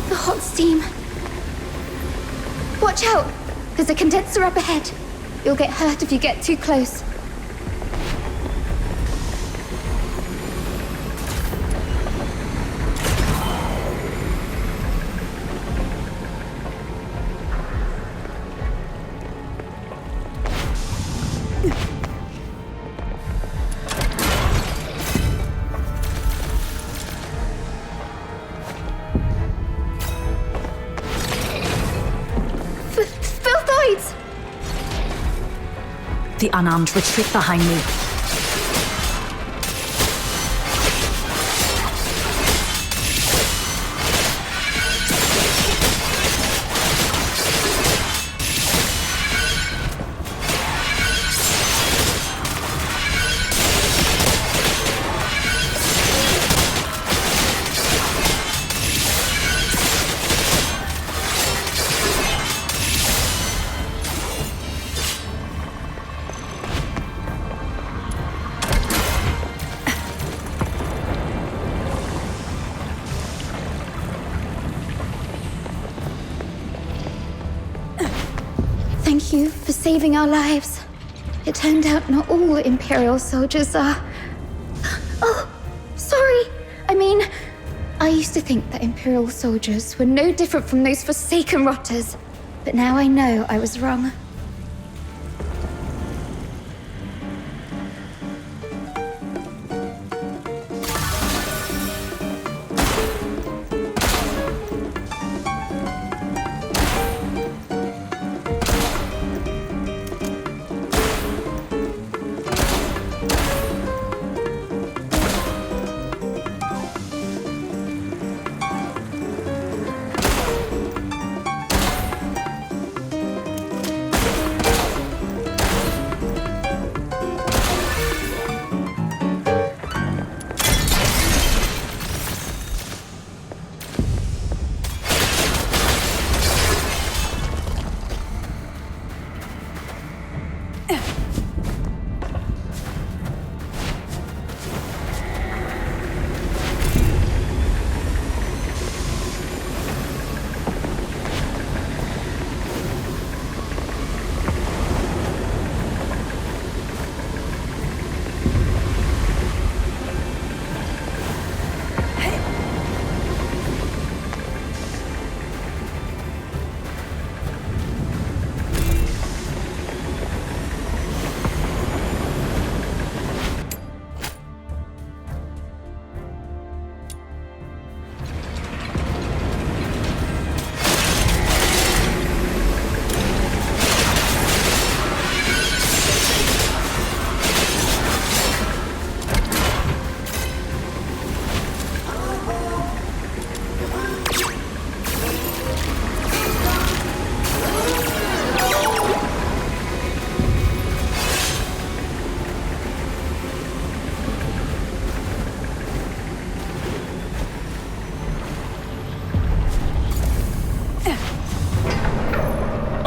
Speaker 12: The hot steam. Watch out! There's a condenser up ahead. You'll get hurt if you get too close. Filthoids!
Speaker 4: The unarmed retreat behind me.
Speaker 12: Thank you for saving our lives. It turned out not all Imperial soldiers are... Oh, sorry. I used to think that Imperial soldiers were no different from those forsaken rotters. But now I know I was wrong.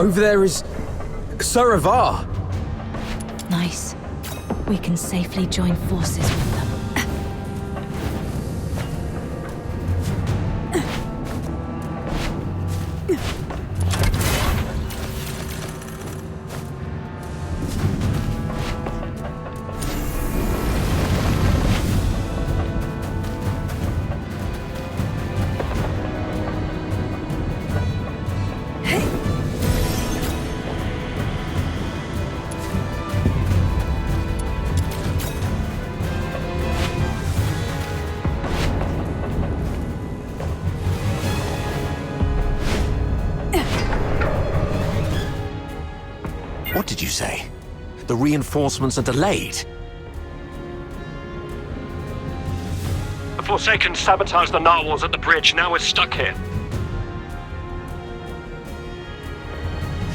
Speaker 11: Over there is Sir Avar.
Speaker 4: Nice. We can safely join forces with them.
Speaker 2: What did you say? The reinforcements are delayed?
Speaker 9: The Forsaken sabotaged the narwhals at the bridge. Now we're stuck here.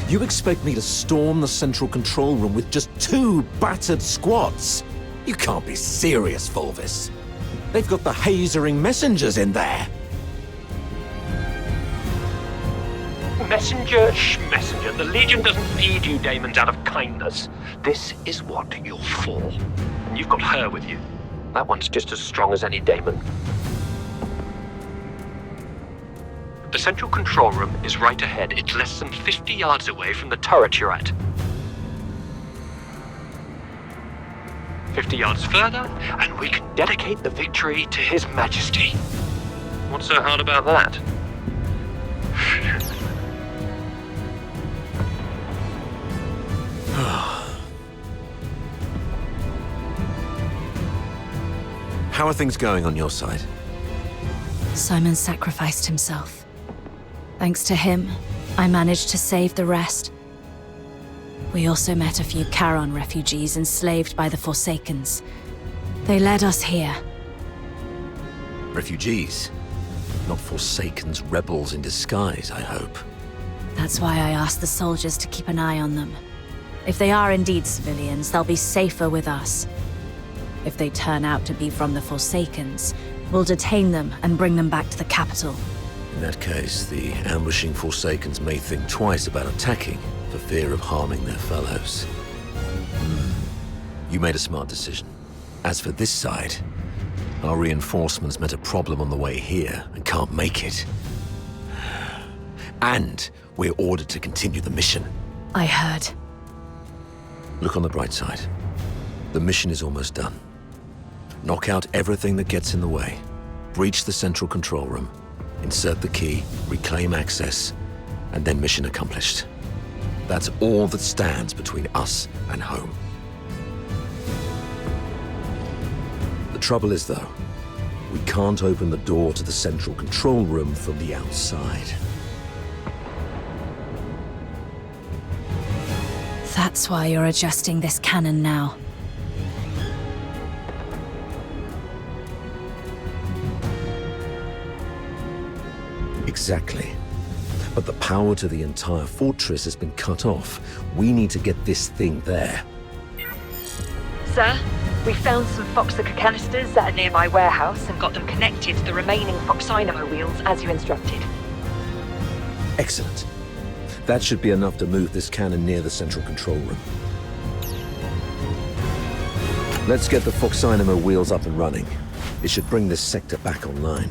Speaker 2: You expect me to storm the central control room with just 2 battered squads? You can't be serious, Fulvis. They've got the hazering messengers in there.
Speaker 9: Messenger, messenger. The Legion doesn't feed you daemons out of kindness. This is what you're for. And you've got her with you. That one's just as strong as any daemon. The central control room is right ahead. It's less than 50 yards away from the turret you're at. 50 yards further, and we can dedicate the victory to His Majesty. What's so hard about that?
Speaker 2: How are things going on your side?
Speaker 4: Simon sacrificed himself. Thanks to him, I managed to save the rest. We also met a few Charon refugees enslaved by the Forsakens. They led us here.
Speaker 2: Refugees? Not Forsakens rebels in disguise, I hope.
Speaker 4: That's why I asked the soldiers to keep an eye on them. If they are indeed civilians, they'll be safer with us. If they turn out to be from the Forsakens, we'll detain them and bring them back to the capital.
Speaker 2: In that case, the ambushing Forsakens may think twice about attacking for fear of harming their fellows. You made a smart decision. As for this side, our reinforcements met a problem on the way here and can't make it. And we're ordered to continue the mission.
Speaker 4: I heard.
Speaker 2: Look on the bright side. The mission is almost done. Knock out everything that gets in the way. Breach the central control room. Insert the key, reclaim access, and then mission accomplished. That's all that stands between us and home. The trouble is, though, we can't open the door to the central control room from the outside.
Speaker 4: That's why you're adjusting this cannon now.
Speaker 2: Exactly. But the power to the entire fortress has been cut off. We need to get this thing there.
Speaker 7: Sir, we found some Foxica canisters at a nearby warehouse and got them connected to the remaining Foxynamo wheels as you instructed.
Speaker 2: Excellent. That should be enough to move this cannon near the central control room. Let's get the Foxynamo wheels up and running. It should bring this sector back online.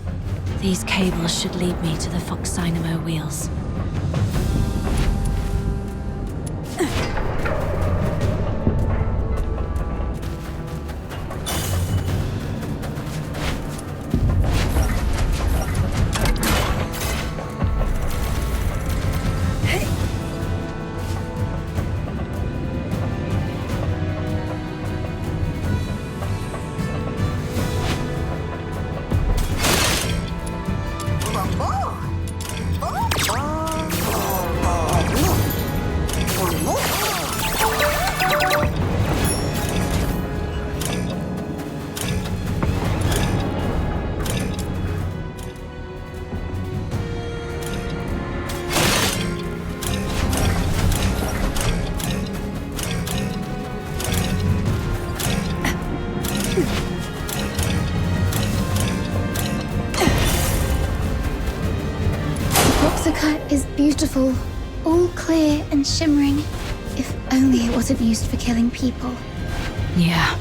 Speaker 4: These cables should lead me to the Foxynamo wheels.
Speaker 12: Foxica is beautiful, all clear and shimmering. If only it wasn't used for killing people.
Speaker 4: Yeah.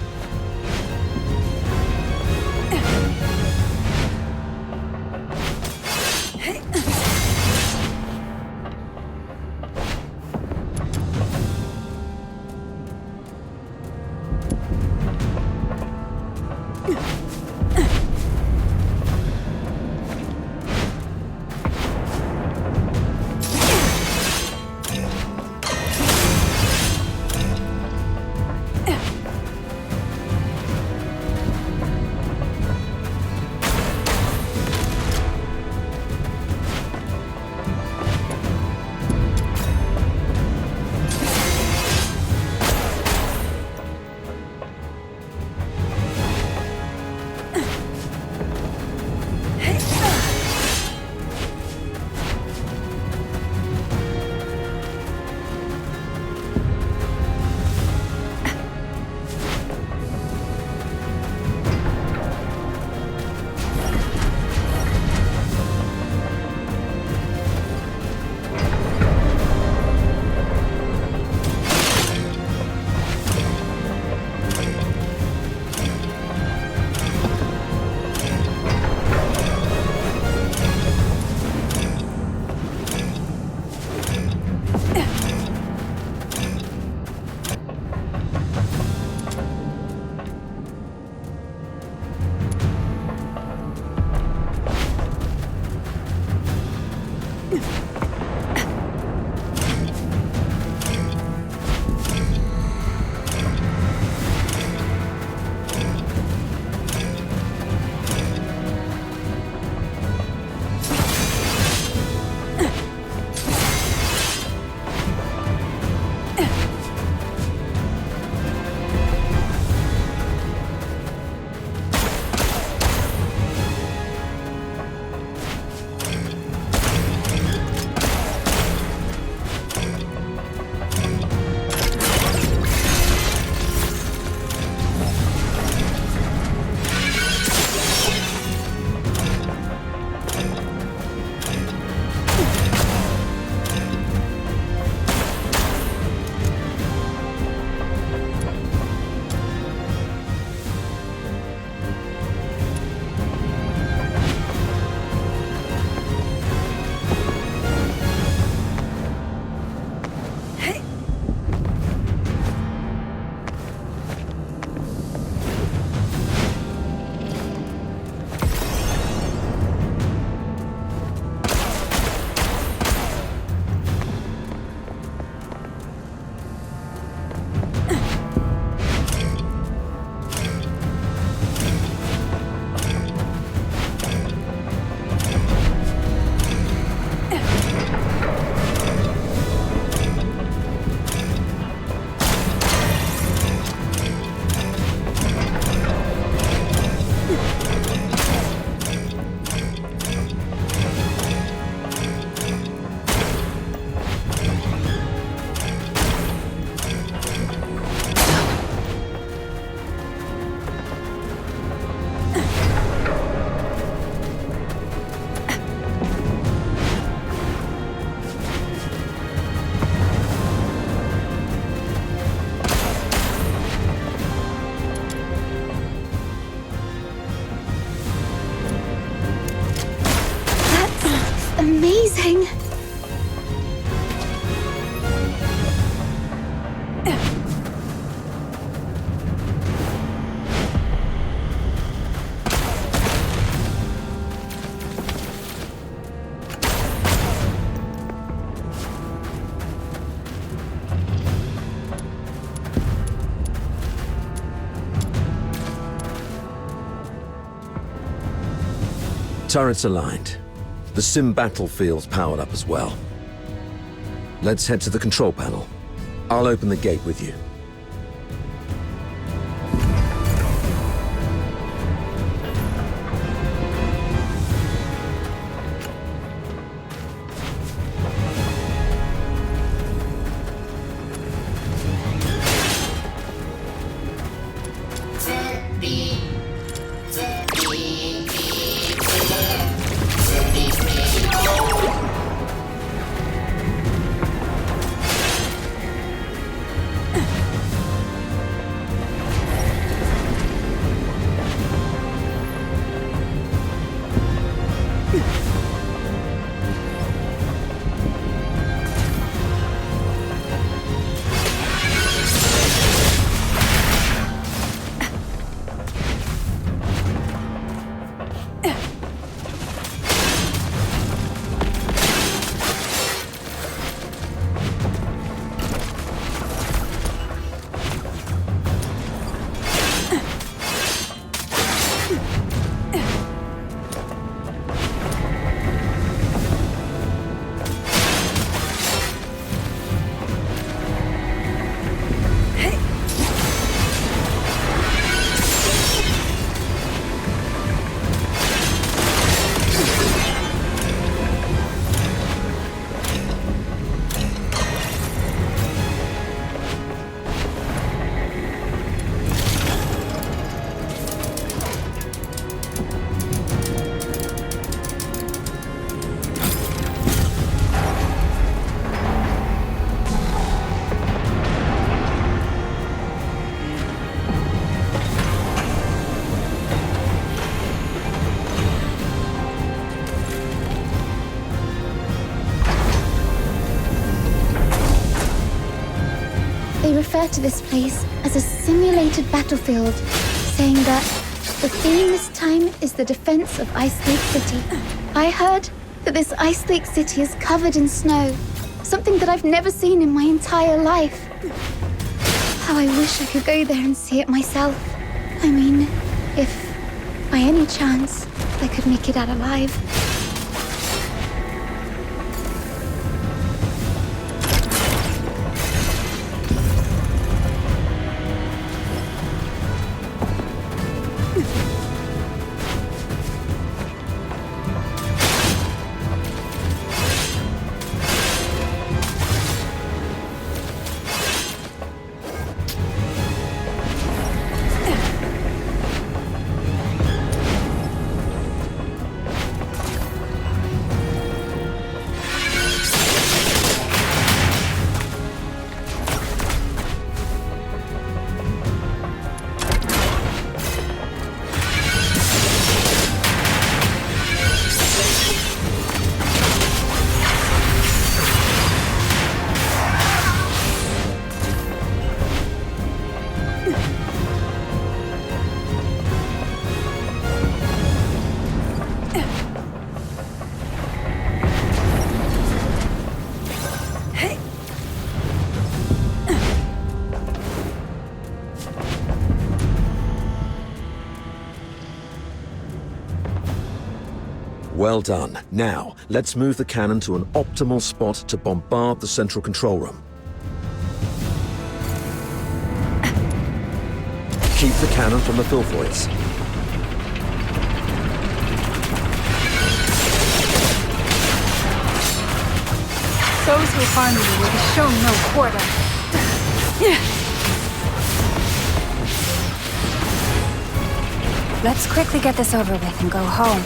Speaker 12: Amazing!
Speaker 2: Turrets aligned. The sim battlefield's powered up as well. Let's head to the control panel. I'll open the gate with you.
Speaker 12: refer to this place as a simulated battlefield, saying that the theme this time is the defense of Ice Lake City. I heard that this Ice Lake City is covered in snow, something that I've never seen in my entire life. How I wish I could go there and see it myself. I mean, if by any chance I could make it out alive.
Speaker 2: Well done. Now, let's move the cannon to an optimal spot to bombard the central control room. Keep the cannon from the Filthoids.
Speaker 13: Those who harm you will be shown no quarter.
Speaker 4: Let's quickly get this over with and go home.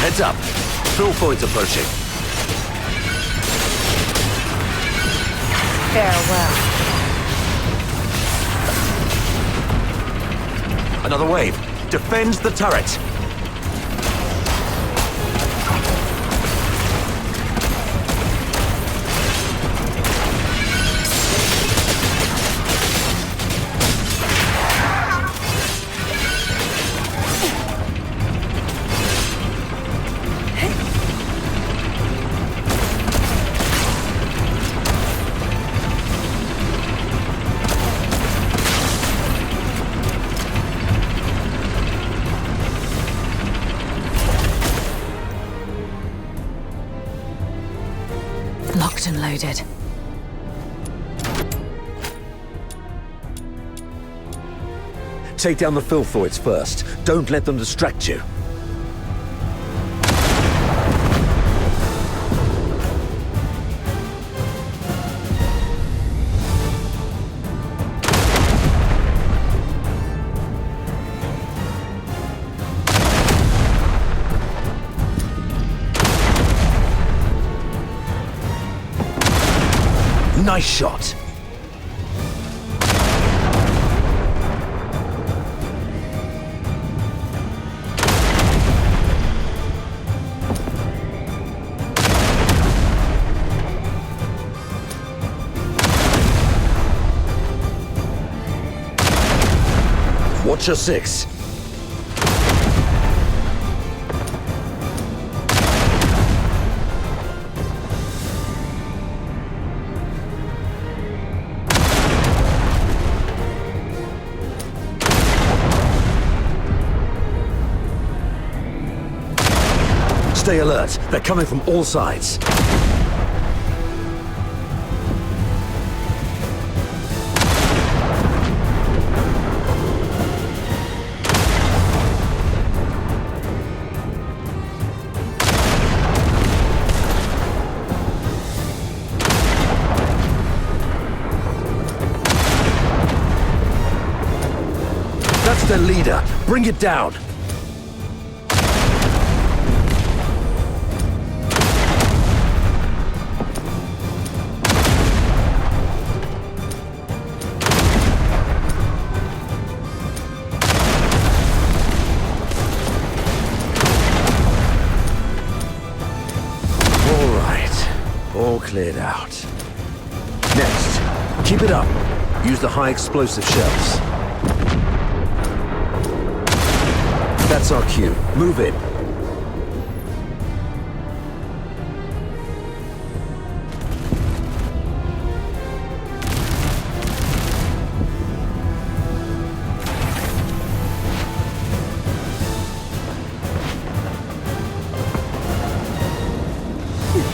Speaker 2: Heads up! Filthoids approaching.
Speaker 13: Farewell.
Speaker 2: Another wave. Defends the turret.
Speaker 4: Locked and loaded.
Speaker 2: Take down the Filthoids first. Don't let them distract you. Nice shot. Watch your six. Stay alert. They're coming from all sides. That's their leader. Bring it down. All right. All cleared out. Next, keep it up. Use the high explosive shells. That's our cue. Move in.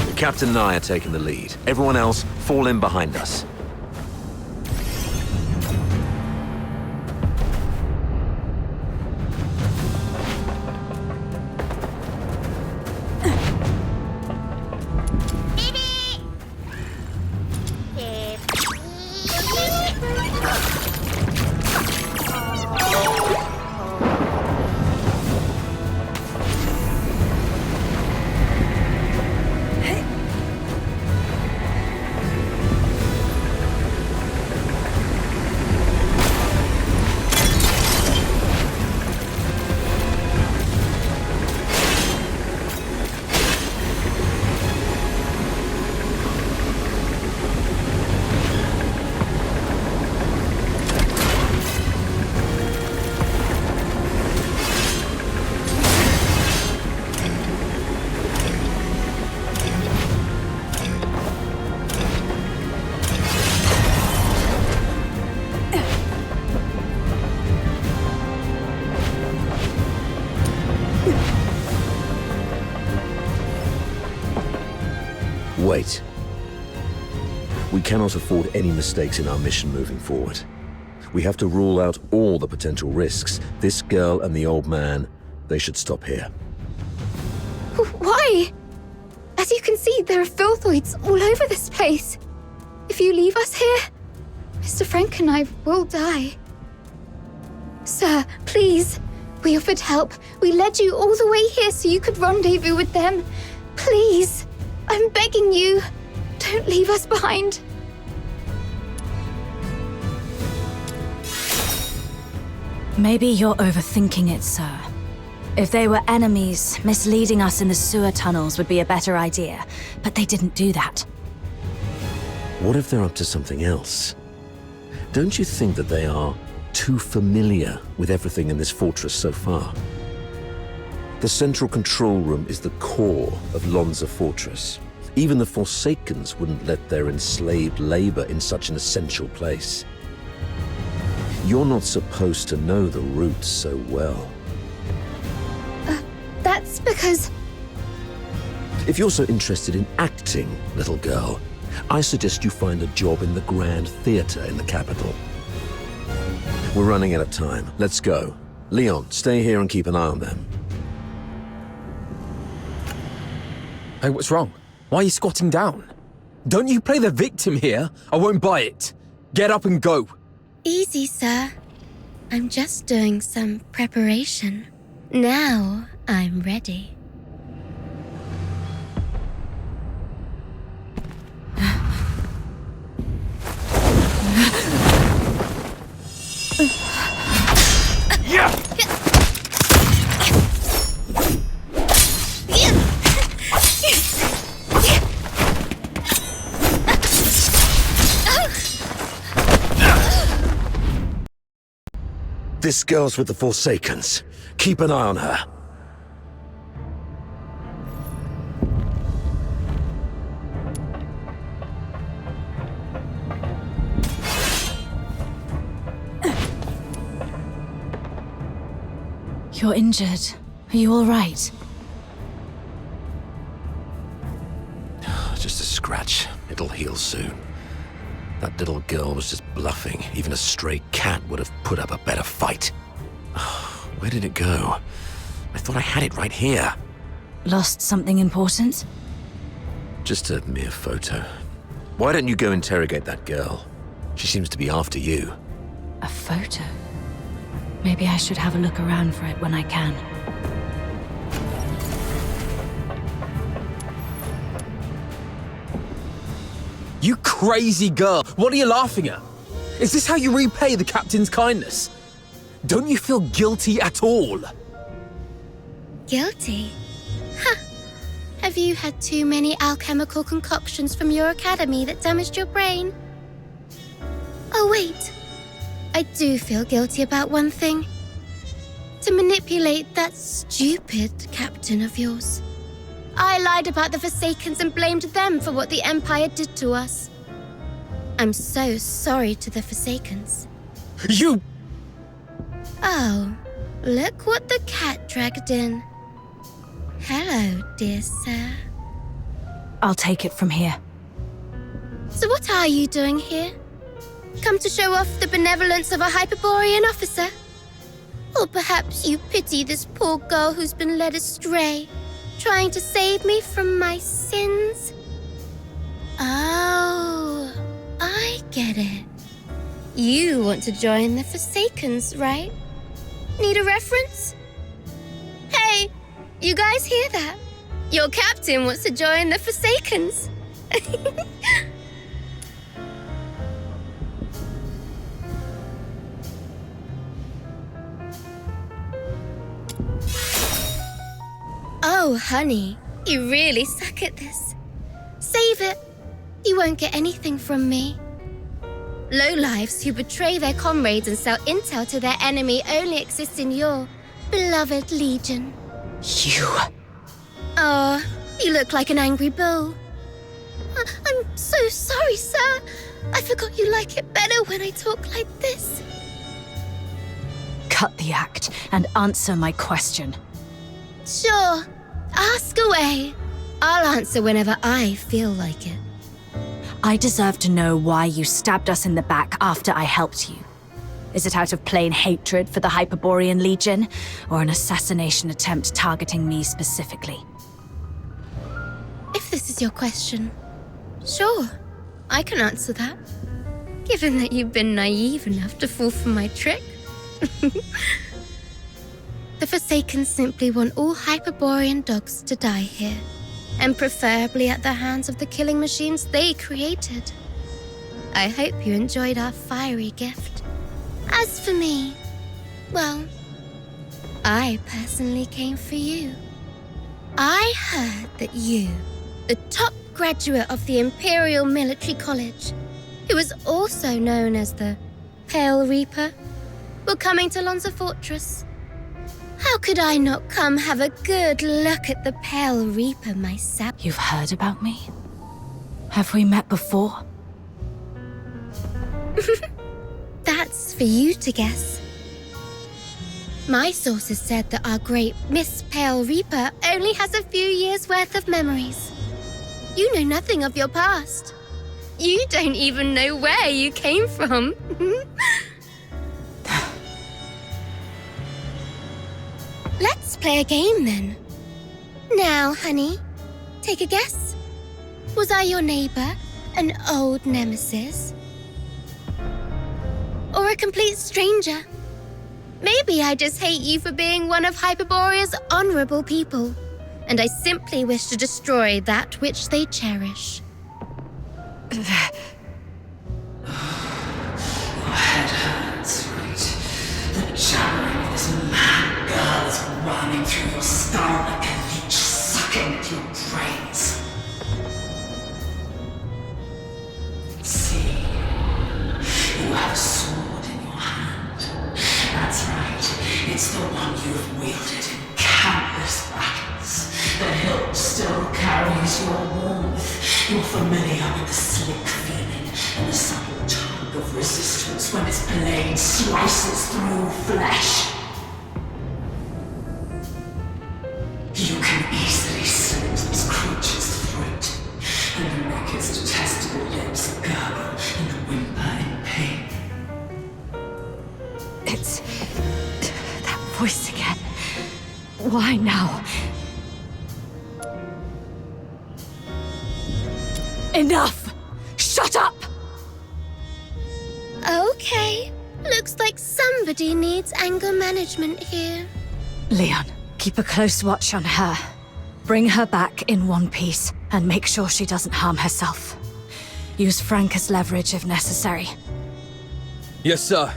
Speaker 2: The captain and I are taking the lead. Everyone else, fall in behind us. Wait. We cannot afford any mistakes in our mission moving forward. We have to rule out all the potential risks. This girl and the old man, they should stop here.
Speaker 12: Why? As you can see, there are filthoids all over this place. If you leave us here, Mr. Frank and I will die. Sir, please. We offered help. We led you all the way here so you could rendezvous with them. Please. I'm begging you. Don't leave us behind.
Speaker 4: Maybe you're overthinking it, sir. If they were enemies, misleading us in the sewer tunnels would be a better idea. But they didn't do that.
Speaker 2: What if they're up to something else? Don't you think that they are too familiar with everything in this fortress so far? The central control room is the core of Lonza Fortress. Even the Forsakens wouldn't let their enslaved labor in such an essential place. You're not supposed to know the routes so well.
Speaker 12: That's because...
Speaker 2: If you're so interested in acting, little girl, I suggest you find a job in the Grand Theatre in the capital. We're running out of time. Let's go. Leon, stay here and keep an eye on them.
Speaker 11: Hey, what's wrong? Why are you squatting down? Don't you play the victim here? I won't buy it. Get up and go.
Speaker 12: Easy, sir. I'm just doing some preparation. Now I'm ready.
Speaker 2: Yeah! This girl's with the Forsakens. Keep an eye on her.
Speaker 4: You're injured. Are you all right?
Speaker 2: Just a scratch. It'll heal soon. That little girl was just bluffing. Even a stray cat would have put up a better fight. Where did it go? I thought I had it right here.
Speaker 4: Lost something important?
Speaker 2: Just a mere photo. Why don't you go interrogate that girl? She seems to be after you.
Speaker 4: A photo? Maybe I should have a look around for it when I can.
Speaker 11: You crazy girl! What are you laughing at? Is this how you repay the captain's kindness? Don't you feel guilty at all?
Speaker 12: Guilty? Huh. Have you had too many alchemical concoctions from your academy that damaged your brain? Oh, wait. I do feel guilty about one thing. To manipulate that stupid captain of yours. I lied about the Forsakens and blamed them for what the Empire did to us. I'm so sorry to the Forsakens.
Speaker 11: You...
Speaker 12: Oh, look what the cat dragged in. Hello, dear sir.
Speaker 4: I'll take it from here.
Speaker 12: So what are you doing here? Come to show off the benevolence of a Hyperborean officer? Or perhaps you pity this poor girl who's been led astray, trying to save me from my sins? Oh, I get it. You want to join the Forsakens, right? Need a reference? Hey, you guys hear that? Your captain wants to join the Forsakens. Oh, honey, you really suck at this. Save it. You won't get anything from me. Lowlifes who betray their comrades and sell intel to their enemy only exist in your beloved legion.
Speaker 4: You...
Speaker 12: Oh, you look like an angry bull. I'm so sorry, sir. I forgot you like it better when I talk like this.
Speaker 4: Cut the act and answer my question.
Speaker 12: Sure, ask away. I'll answer whenever I feel like it.
Speaker 4: I deserve to know why you stabbed us in the back after I helped you. Is it out of plain hatred for the Hyperborean Legion, or an assassination attempt targeting me specifically?
Speaker 12: If this is your question, sure, I can answer that. Given that you've been naive enough to fall for my trick. The Forsakens simply want all Hyperborean dogs to die here, and preferably at the hands of the killing machines they created. I hope you enjoyed our fiery gift. As for me, well, I personally came for you. I heard that you, the top graduate of the Imperial Military College, who was also known as the Pale Reaper, were coming to Lonza Fortress. How could I not come have a good look at the Pale Reaper myself?
Speaker 4: You've heard about me? Have we met before?
Speaker 12: That's for you to guess. My sources said that our great Miss Pale Reaper only has a few years' worth of memories. You know nothing of your past. You don't even know where you came from. Let's play a game then. Now, honey, take a guess. Was I your neighbor, an old nemesis? Or a complete stranger? Maybe I just hate you for being one of Hyperborea's honorable people, and I simply wish to destroy that which they cherish.
Speaker 3: Your head hurts, right? The jabbering of this mad girl is running through your skull like a leech sucking at your brains. See, you have a sword in your hand. That's right, it's the one you've wielded in countless battles. The hilt still carries your warmth. You're familiar with the slick feeling and the subtle tug of resistance when its blade slices through flesh. You can easily slit this creature's throat and make its detestable lips gurgle and whimper in pain.
Speaker 4: It's... that voice again. Why now? Enough! Shut up!
Speaker 12: Okay, looks like some Somebody needs anger management here.
Speaker 4: Leon, keep a close watch on her. Bring her back in one piece, and make sure she doesn't harm herself. Use Frank as leverage if necessary.
Speaker 11: Yes, sir.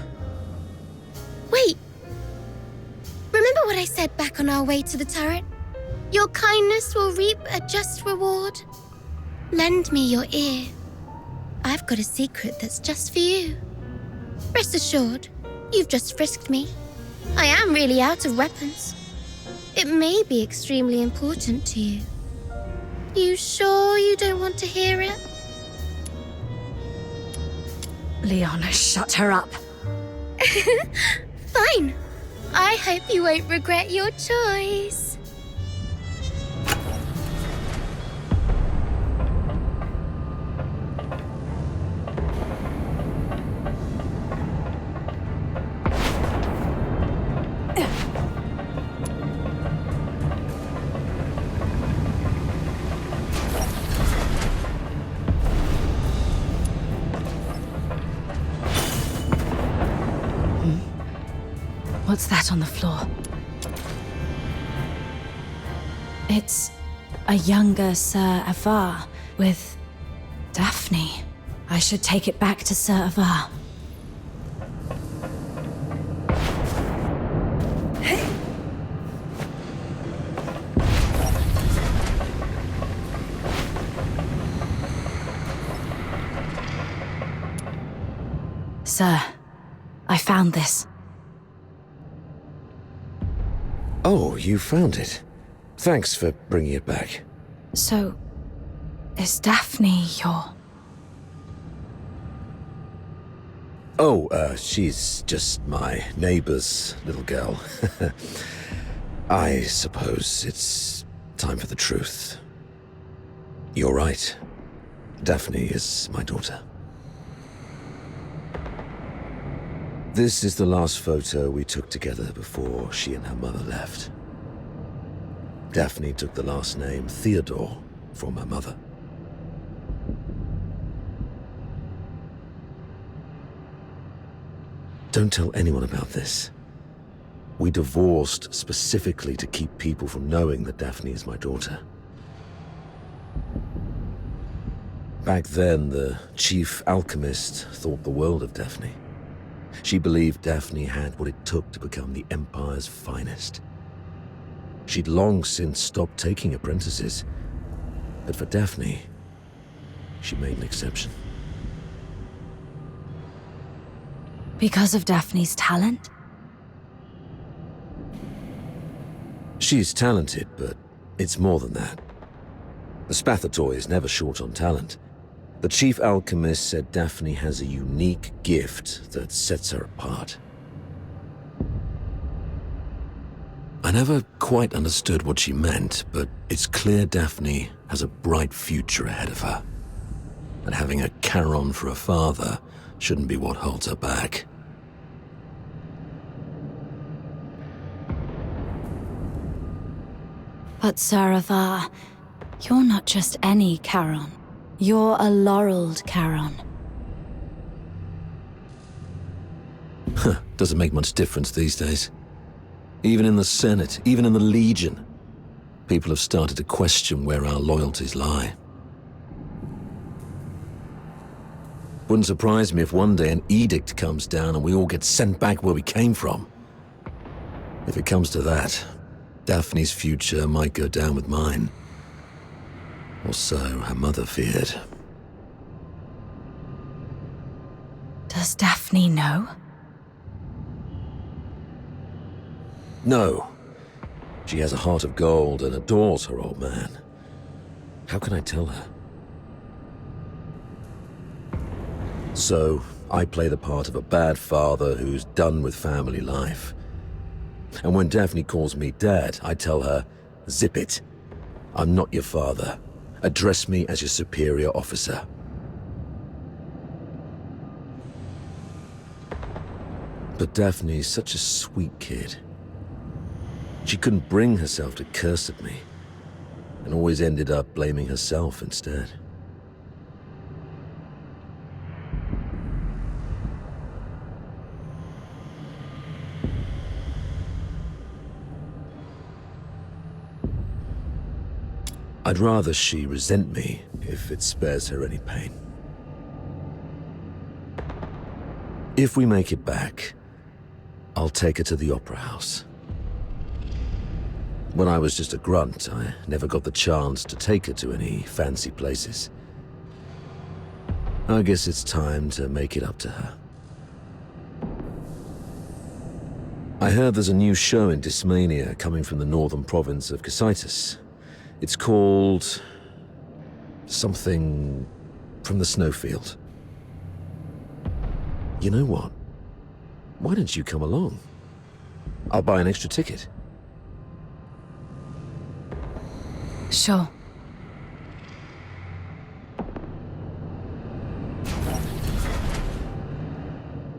Speaker 12: Wait! Remember what I said back on our way to the turret? Your kindness will reap a just reward. Lend me your ear. I've got a secret that's just for you. Rest assured, you've just frisked me. I am really out of weapons. It may be extremely important to you. You sure you don't want to hear it?
Speaker 4: Leon, shut her up.
Speaker 12: Fine. I hope you won't regret your choice.
Speaker 4: What's that on the floor? It's a younger Sir Avar with Daphne. I should take it back to Sir Avar. Sir, I found this.
Speaker 2: Oh, you found it. Thanks for bringing it back.
Speaker 4: So, is Daphne your...
Speaker 2: Oh, she's just my neighbor's little girl. I suppose it's time for the truth. You're right. Daphne is my daughter. This is the last photo we took together before she and her mother left. Daphne took the last name Theodore from her mother. Don't tell anyone about this. We divorced specifically to keep people from knowing that Daphne is my daughter. Back then, the chief alchemist thought the world of Daphne. She believed Daphne had what it took to become the Empire's finest. She'd long since stopped taking apprentices, but for Daphne, she made an exception.
Speaker 4: Because of Daphne's talent?
Speaker 2: She's talented, but it's more than that. The Spathatoy is never short on talent. The chief alchemist said Daphne has a unique gift that sets her apart. I never quite understood what she meant, but it's clear Daphne has a bright future ahead of her. And having a Charon for a father shouldn't be what holds her back.
Speaker 4: But Sir Avar, you're not just any Charon. You're a laureled Charon.
Speaker 2: Doesn't make much difference these days. Even in the Senate, even in the Legion, people have started to question where our loyalties lie. Wouldn't surprise me if one day an edict comes down and we all get sent back where we came from. If it comes to that, Daphne's future might go down with mine. Or so her mother feared.
Speaker 4: Does Daphne know?
Speaker 2: No. She has a heart of gold and adores her old man. How can I tell her? So, I play the part of a bad father who's done with family life. And when Daphne calls me Dad, I tell her, zip it. I'm not your father. Address me as your superior officer. But Daphne's such a sweet kid. She couldn't bring herself to curse at me, and always ended up blaming herself instead. I'd rather she resent me if it spares her any pain. If we make it back, I'll take her to the Opera House. When I was just a grunt, I never got the chance to take her to any fancy places. I guess it's time to make it up to her. I heard there's a new show in Dysmania coming from the northern province of Cocytus. It's called... something from the snowfield. You know what? Why don't you come along? I'll buy an extra ticket.
Speaker 4: Sure.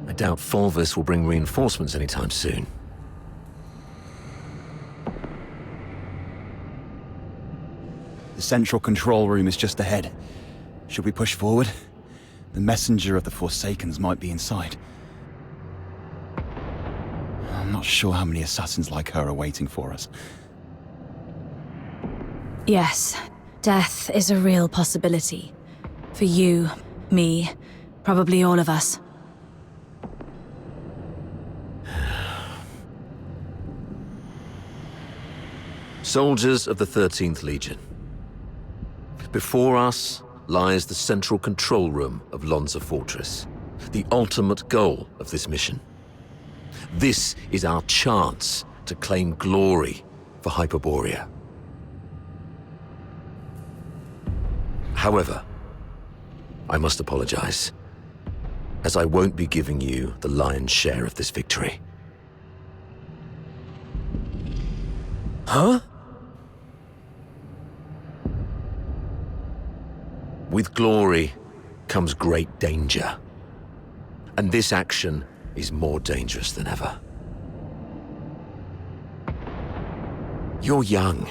Speaker 2: I doubt Fulvis will bring reinforcements anytime soon.
Speaker 10: The central control room is just ahead. Should we push forward? The messenger of the Forsakens might be inside. I'm not sure how many assassins like her are waiting for us.
Speaker 4: Yes, death is a real possibility. For you, me, probably all of us.
Speaker 2: Soldiers of the 13th Legion. Before us lies the central control room of Lonza Fortress, the ultimate goal of this mission. This is our chance to claim glory for Hyperborea. However, I must apologize, as I won't be giving you the lion's share of this victory.
Speaker 11: Huh?
Speaker 2: With glory comes great danger. And this action is more dangerous than ever. You're young,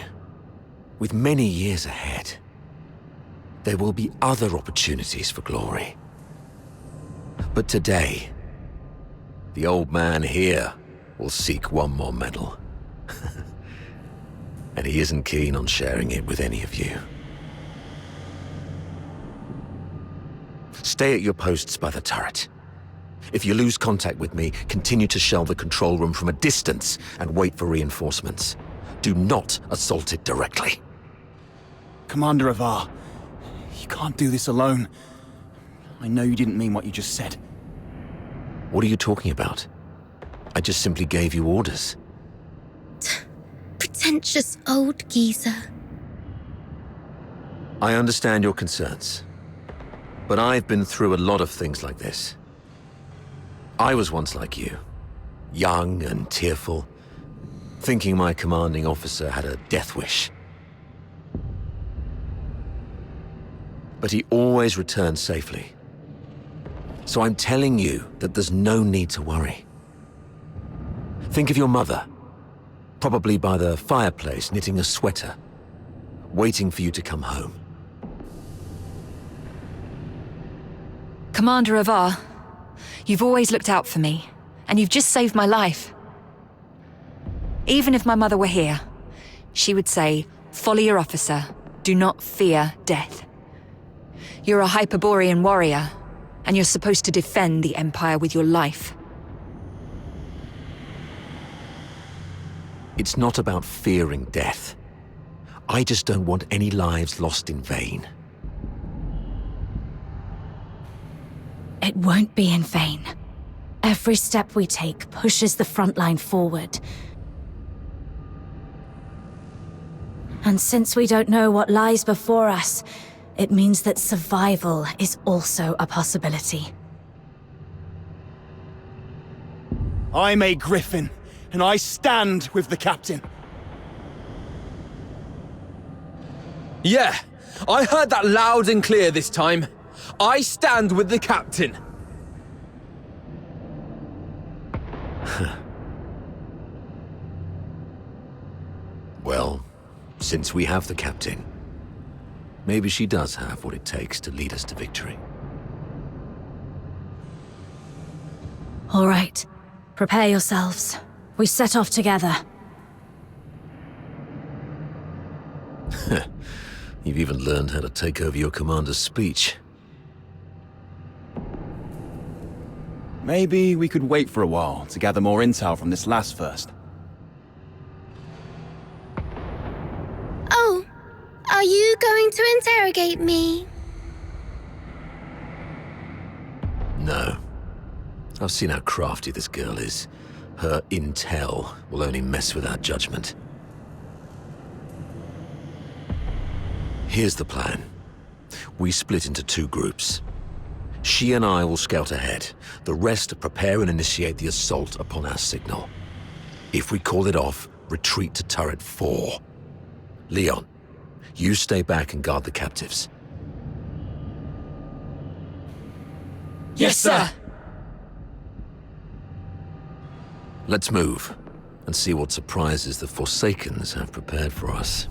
Speaker 2: with many years ahead. There will be other opportunities for glory. But today, the old man here will seek one more medal. And he isn't keen on sharing it with any of you. Stay at your posts by the turret. If you lose contact with me, continue to shell the control room from a distance and wait for reinforcements. Do not assault it directly.
Speaker 10: Commander Avar, you can't do this alone. I know you didn't mean what you just said.
Speaker 2: What are you talking about? I just simply gave you orders.
Speaker 12: Pretentious old geezer.
Speaker 2: I understand your concerns, but I've been through a lot of things like this. I was once like you, young and tearful, thinking my commanding officer had a death wish. But he always returned safely. So I'm telling you that there's no need to worry. Think of your mother, probably by the fireplace knitting a sweater, waiting for you to come home.
Speaker 7: Commander Avar, you've always looked out for me, and you've just saved my life. Even if my mother were here, she would say, "Follow your officer, do not fear death." You're a Hyperborean warrior, and you're supposed to defend the Empire with your life.
Speaker 2: It's not about fearing death. I just don't want any lives lost in vain.
Speaker 4: It won't be in vain. Every step we take pushes the front line forward. And since we don't know what lies before us, it means that survival is also a possibility.
Speaker 10: I'm a Griffin, and I stand with the captain.
Speaker 11: Yeah, I heard that loud and clear this time. I stand with the captain.
Speaker 2: Well, since we have the captain, maybe she does have what it takes to lead us to victory.
Speaker 4: All right, prepare yourselves. We set off together.
Speaker 14: You've even learned how to take over your commander's speech.
Speaker 10: Maybe we could wait for a while to gather more intel from this last first.
Speaker 12: Oh, are you going to interrogate me?
Speaker 14: No. I've seen how crafty this girl is. Her intel will only mess with our judgment. Here's the plan. We split into 2 groups. She and I will scout ahead. The rest prepare and initiate the assault upon our signal. If we call it off, retreat to turret 4. Leon, you stay back and guard the captives.
Speaker 7: Yes, sir!
Speaker 14: Let's move, and see what surprises the Forsakens have prepared for us.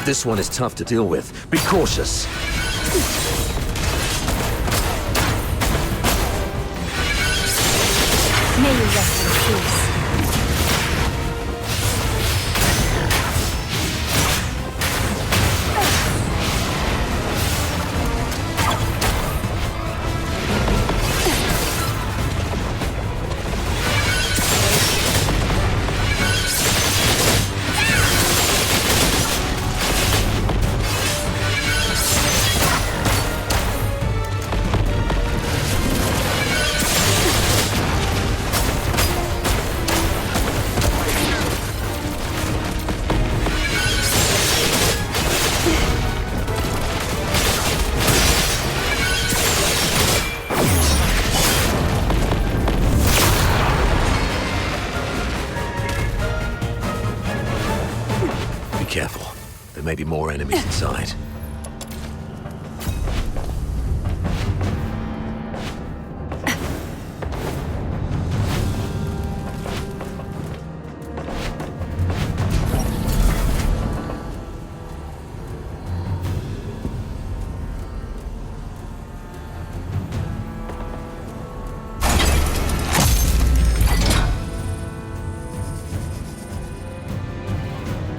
Speaker 14: This one is tough to deal with. Be cautious.
Speaker 4: May you rest in peace.
Speaker 14: Careful. There may be more enemies inside.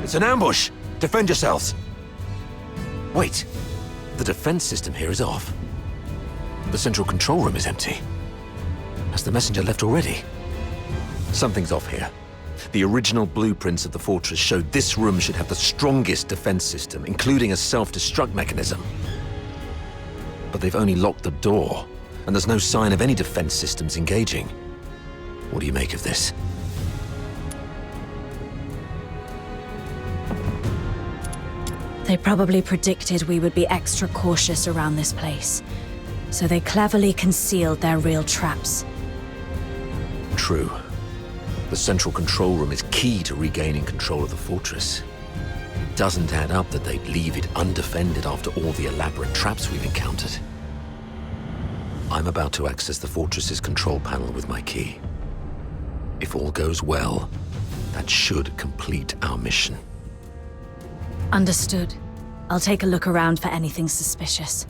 Speaker 14: It's an ambush! Defend yourselves! Wait. The defense system here is off. The central control room is empty. Has the messenger left already? Something's off here. The original blueprints of the fortress showed this room should have the strongest defense system, including a self-destruct mechanism. But they've only locked the door, and there's no sign of any defense systems engaging. What do you make of this?
Speaker 4: They probably predicted we would be extra cautious around this place, so they cleverly concealed their real traps.
Speaker 14: True. The central control room is key to regaining control of the fortress. Doesn't add up that they'd leave it undefended after all the elaborate traps we've encountered. I'm about to access the fortress's control panel with my key. If all goes well, that should complete our mission.
Speaker 4: Understood. I'll take a look around for anything suspicious.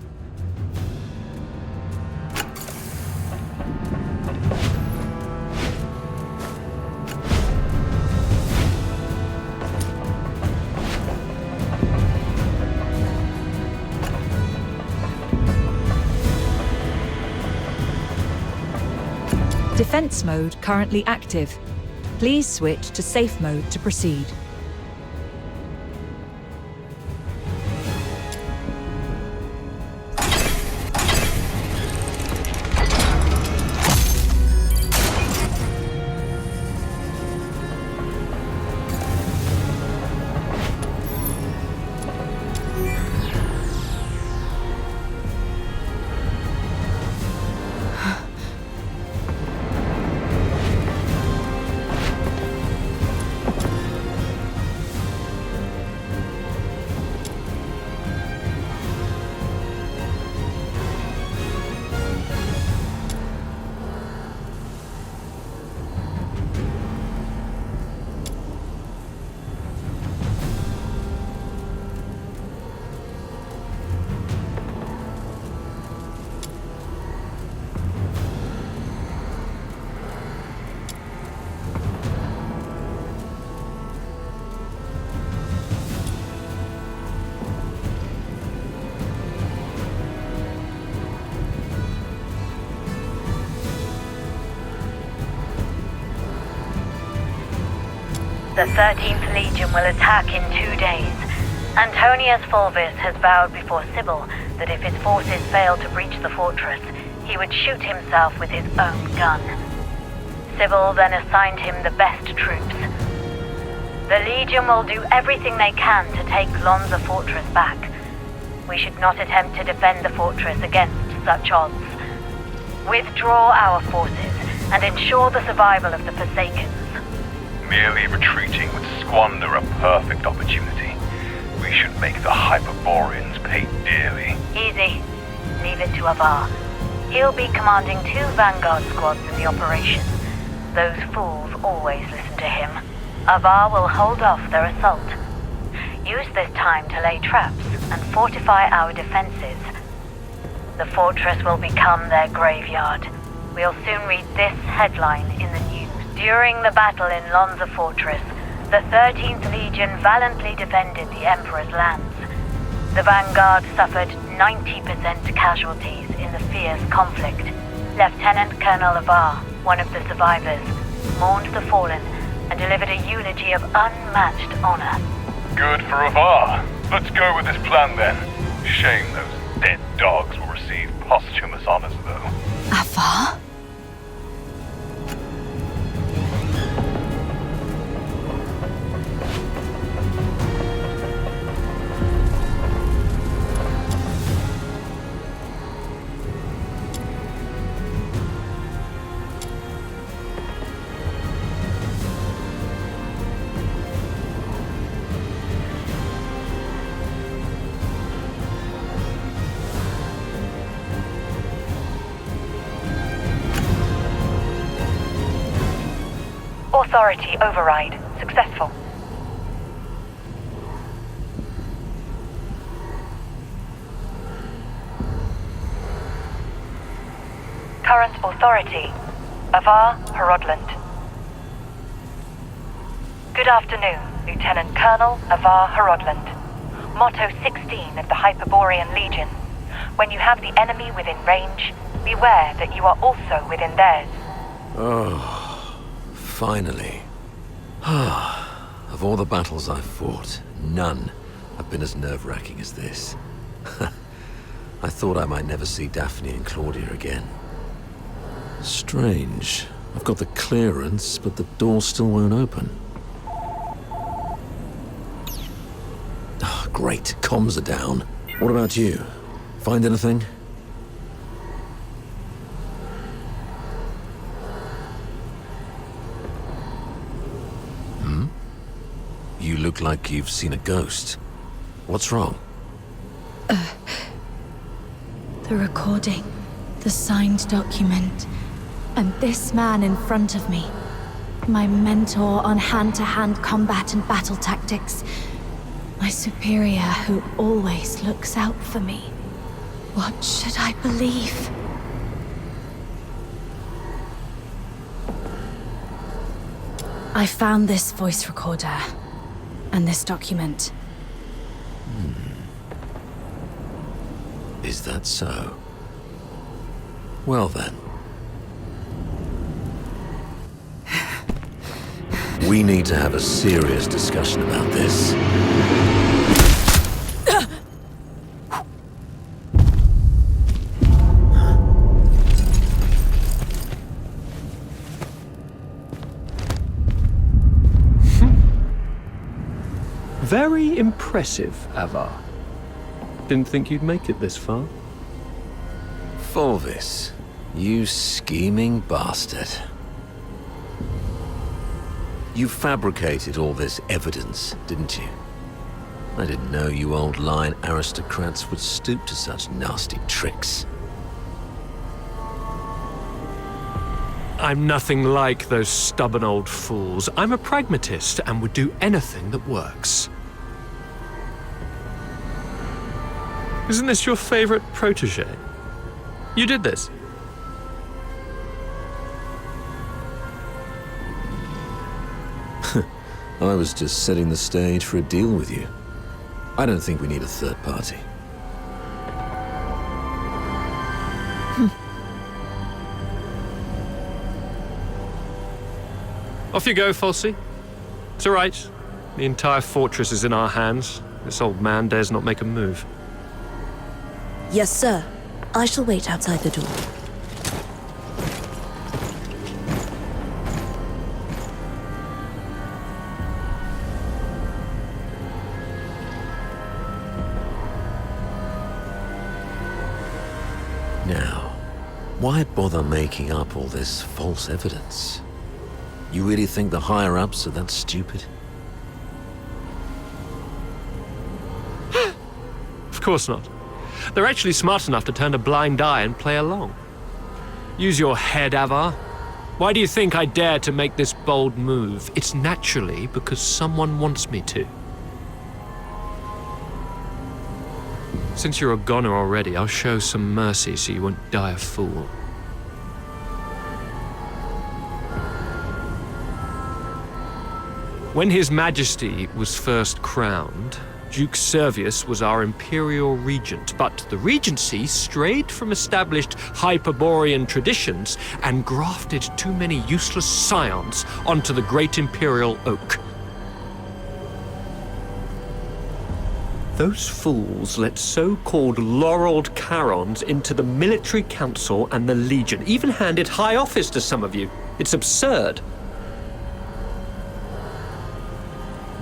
Speaker 7: Defense mode currently active. Please switch to safe mode to proceed.
Speaker 8: The 13th Legion will attack in 2 days. Antonius Fulvis has vowed before Sybil that if his forces fail to breach the fortress, he would shoot himself with his own gun. Sybil then assigned him the best troops. The Legion will do everything they can to take Lonza Fortress back. We should not attempt to defend the fortress against such odds. Withdraw our forces and ensure the survival of the Forsakens.
Speaker 6: Merely retreating would squander a perfect opportunity. We should make the Hyperboreans pay dearly.
Speaker 8: Easy. Leave it to Avar. He'll be commanding 2 Vanguard squads in the operation. Those fools always listen to him. Avar will hold off their assault. Use this time to lay traps and fortify our defenses. The fortress will become their graveyard. We'll soon read this headline in the news. During the battle in Lonza Fortress, the 13th Legion valiantly defended the Emperor's lands. The Vanguard suffered 90% casualties in the fierce conflict. Lieutenant Colonel Avar, one of the survivors, mourned the fallen and delivered a eulogy of unmatched honor.
Speaker 6: Good for Avar. Let's go with this plan then. Shame those dead dogs will receive posthumous honors though.
Speaker 4: Avar?
Speaker 8: Authority override successful. Current authority, Avar Harodland. Good afternoon, Lieutenant Colonel Avar Harodland. Motto 16 of the Hyperborean Legion. When you have the enemy within range, beware that you are also within theirs.
Speaker 14: Oh, finally. Of all the battles I've fought, none have been as nerve-wracking as this. I thought I might never see Daphne and Claudia again. Strange. I've got the clearance, but the door still won't open. Great, comms are down. What about you? Find anything? You look like you've seen a ghost. What's wrong?
Speaker 4: The recording, the signed document, and this man in front of me. My mentor on hand-to-hand combat and battle tactics. My superior who always looks out for me. What should I believe? I found this voice recorder. And this document.
Speaker 14: Is that so? Well then. We need to have a serious discussion about this.
Speaker 9: Very impressive, Avar. Didn't think you'd make it this far.
Speaker 14: Fulvis, you scheming bastard. You fabricated all this evidence, didn't you? I didn't know you old lion aristocrats would stoop to such nasty tricks.
Speaker 9: I'm nothing like those stubborn old fools. I'm a pragmatist and would do anything that works. Isn't this your favorite protege? You did this.
Speaker 14: I was just setting the stage for a deal with you. I don't think we need a third party.
Speaker 9: Off you go, Falsey. It's all right. The entire fortress is in our hands. This old man dares not make a move.
Speaker 15: Yes, sir. I shall wait outside the door.
Speaker 14: Now, why bother making up all this false evidence? You really think the higher-ups are that stupid?
Speaker 9: Of course not. They're actually smart enough to turn a blind eye and play along. Use your head, Avar. Why do you think I dare to make this bold move? It's naturally because someone wants me to. Since you're a goner already, I'll show some mercy so you won't die a fool. When His Majesty was first crowned, Duke Servius was our imperial regent, but the regency strayed from established Hyperborean traditions and grafted too many useless scions onto the great imperial oak. Those fools let so-called laureled Charons into the military council and the Legion, even handed high office to some of you. It's absurd.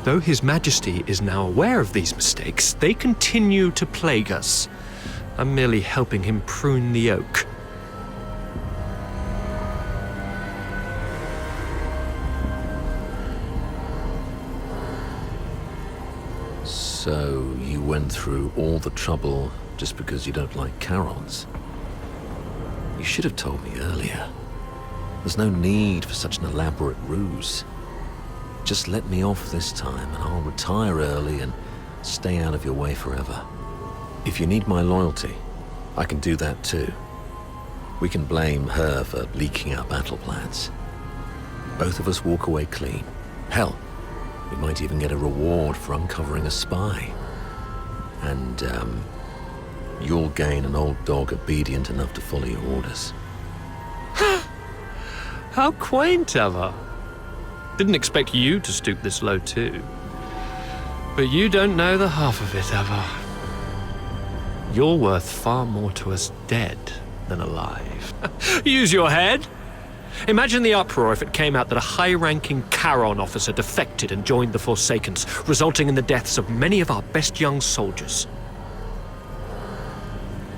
Speaker 9: Though His Majesty is now aware of these mistakes, they continue to plague us. I'm merely helping him prune the oak.
Speaker 14: So, you went through all the trouble just because you don't like Charons? You should have told me earlier. There's no need for such an elaborate ruse. Just let me off this time and I'll retire early and stay out of your way forever. If you need my loyalty, I can do that too. We can blame her for leaking our battle plans. Both of us walk away clean. Hell, we might even get a reward for uncovering a spy. And, you'll gain an old dog obedient enough to follow your orders.
Speaker 9: How quaint, Avar. Didn't expect you to stoop this low too. But you don't know the half of it, Avar. You're worth far more to us dead than alive. Use your head. Imagine the uproar if it came out that a high-ranking Charon officer defected and joined the Forsakens, resulting in the deaths of many of our best young soldiers.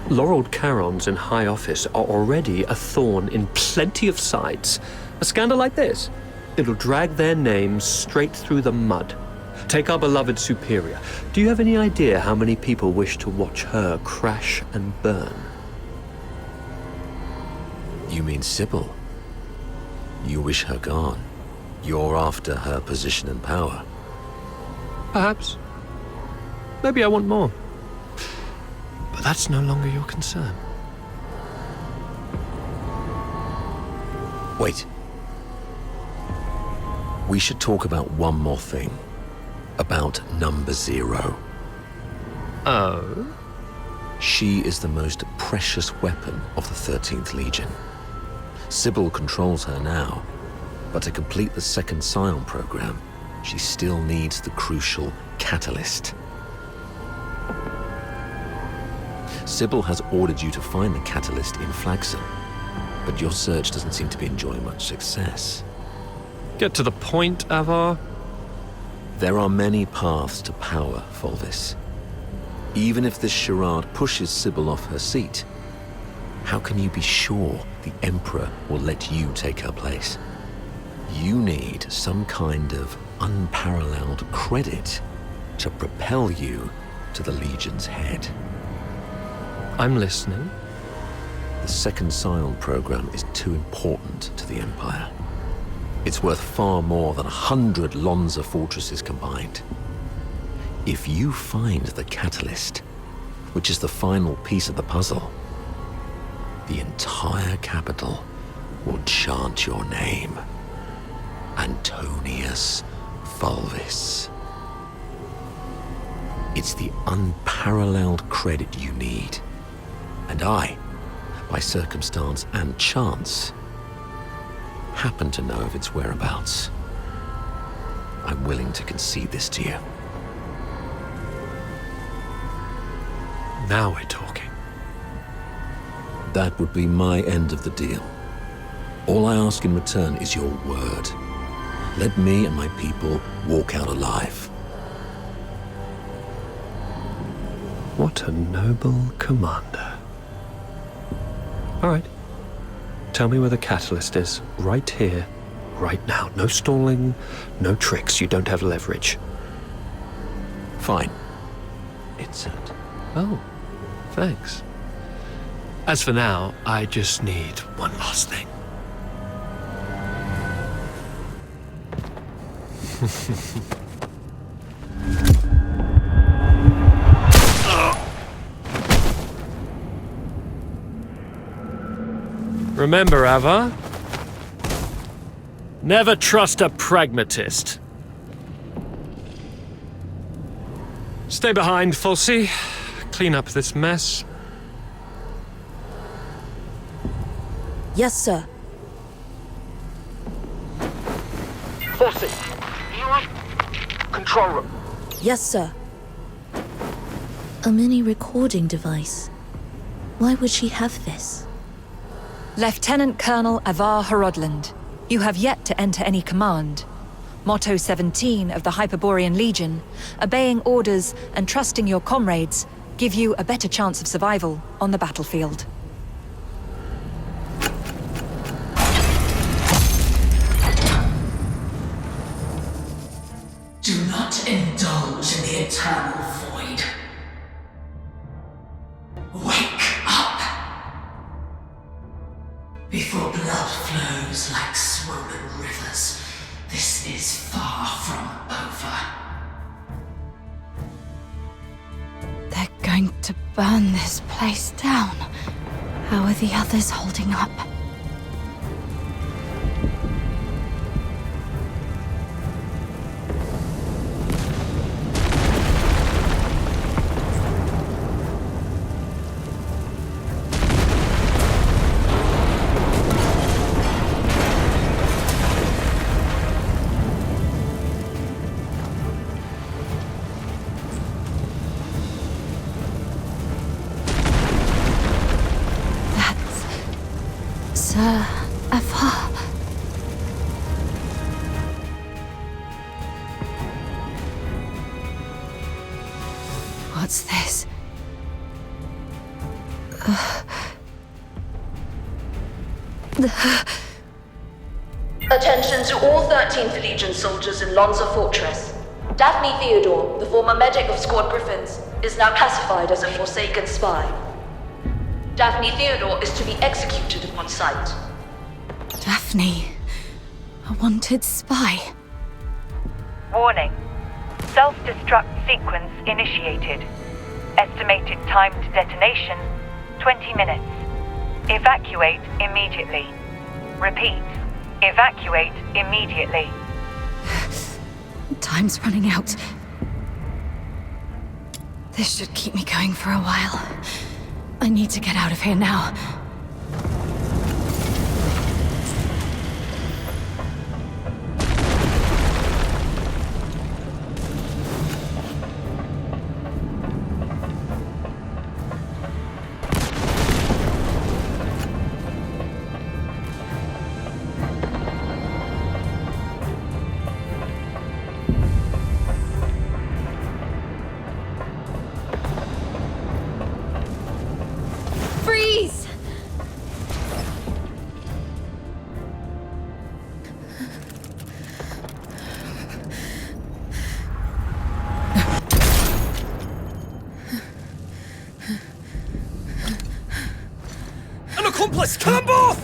Speaker 9: Laureled Charons in high office are already a thorn in plenty of sides. A scandal like this, it'll drag their names straight through the mud. Take our beloved Superior. Do you have any idea how many people wish to watch her crash and burn?
Speaker 14: You mean Sybil? You wish her gone. You're after her position and power.
Speaker 9: Perhaps. Maybe I want more. But that's no longer your concern.
Speaker 14: Wait. We should talk about one more thing. About Number 0.
Speaker 9: Oh?
Speaker 14: She is the most precious weapon of the 13th Legion. Sybil controls her now, but to complete the second Scion program, she still needs the crucial catalyst. Sybil has ordered you to find the catalyst in Flagson, but your search doesn't seem to be enjoying much success.
Speaker 9: Get to the point, Avar.
Speaker 14: There are many paths to power, Fulvis. Even if this charade pushes Sybil off her seat, how can you be sure the Emperor will let you take her place? You need some kind of unparalleled credit to propel you to the Legion's head.
Speaker 9: I'm listening.
Speaker 14: The second Scion program is too important to the Empire. It's worth far more than 100 Lonza fortresses combined. If you find the catalyst, which is the final piece of the puzzle, the entire capital will chant your name. Antonius Fulvis. It's the unparalleled credit you need. And I, by circumstance and chance, happen to know of its whereabouts. I'm willing to concede this to you.
Speaker 9: Now we're talking.
Speaker 14: That would be my end of the deal. All I ask in return is your word. Let me and my people walk out alive.
Speaker 9: What a noble commander. All right. Tell me where the catalyst is. Right here, right now. No stalling, no tricks. You don't have leverage.
Speaker 14: Fine. It's at...
Speaker 9: Oh, thanks. As for now, I just need one last thing. Remember, Ava? Never trust a pragmatist. Stay behind, Fulci. Clean up this mess.
Speaker 15: Yes, sir.
Speaker 9: Fulci! Control room.
Speaker 15: Yes, sir. A mini recording device. Why would she have this?
Speaker 7: Lieutenant Colonel Avar Horodland, you have yet to enter any command. Motto 17 of the Hyperborean Legion, obeying orders and trusting your comrades give you a better chance of survival on the battlefield.
Speaker 3: Do not indulge in the eternal void. Wake up! Before blood flows like swollen rivers, this is far from over.
Speaker 4: They're going to burn this place down. How are the others holding up? Sir Avar. What's this?
Speaker 16: Attention to all 13th Legion soldiers in Lonza Fortress. Daphne Theodore, the former medic of Squad Griffins, is now classified as a Forsaken spy. Daphne Theodore is to be executed upon sight.
Speaker 4: Daphne, a wanted spy.
Speaker 8: Warning. Self-destruct sequence initiated. Estimated time to detonation, 20 minutes. Evacuate immediately. Repeat. Evacuate immediately.
Speaker 4: Time's running out. This should keep me going for a while. I need to get out of here now. Freeze!
Speaker 11: An accomplice! Kill them both!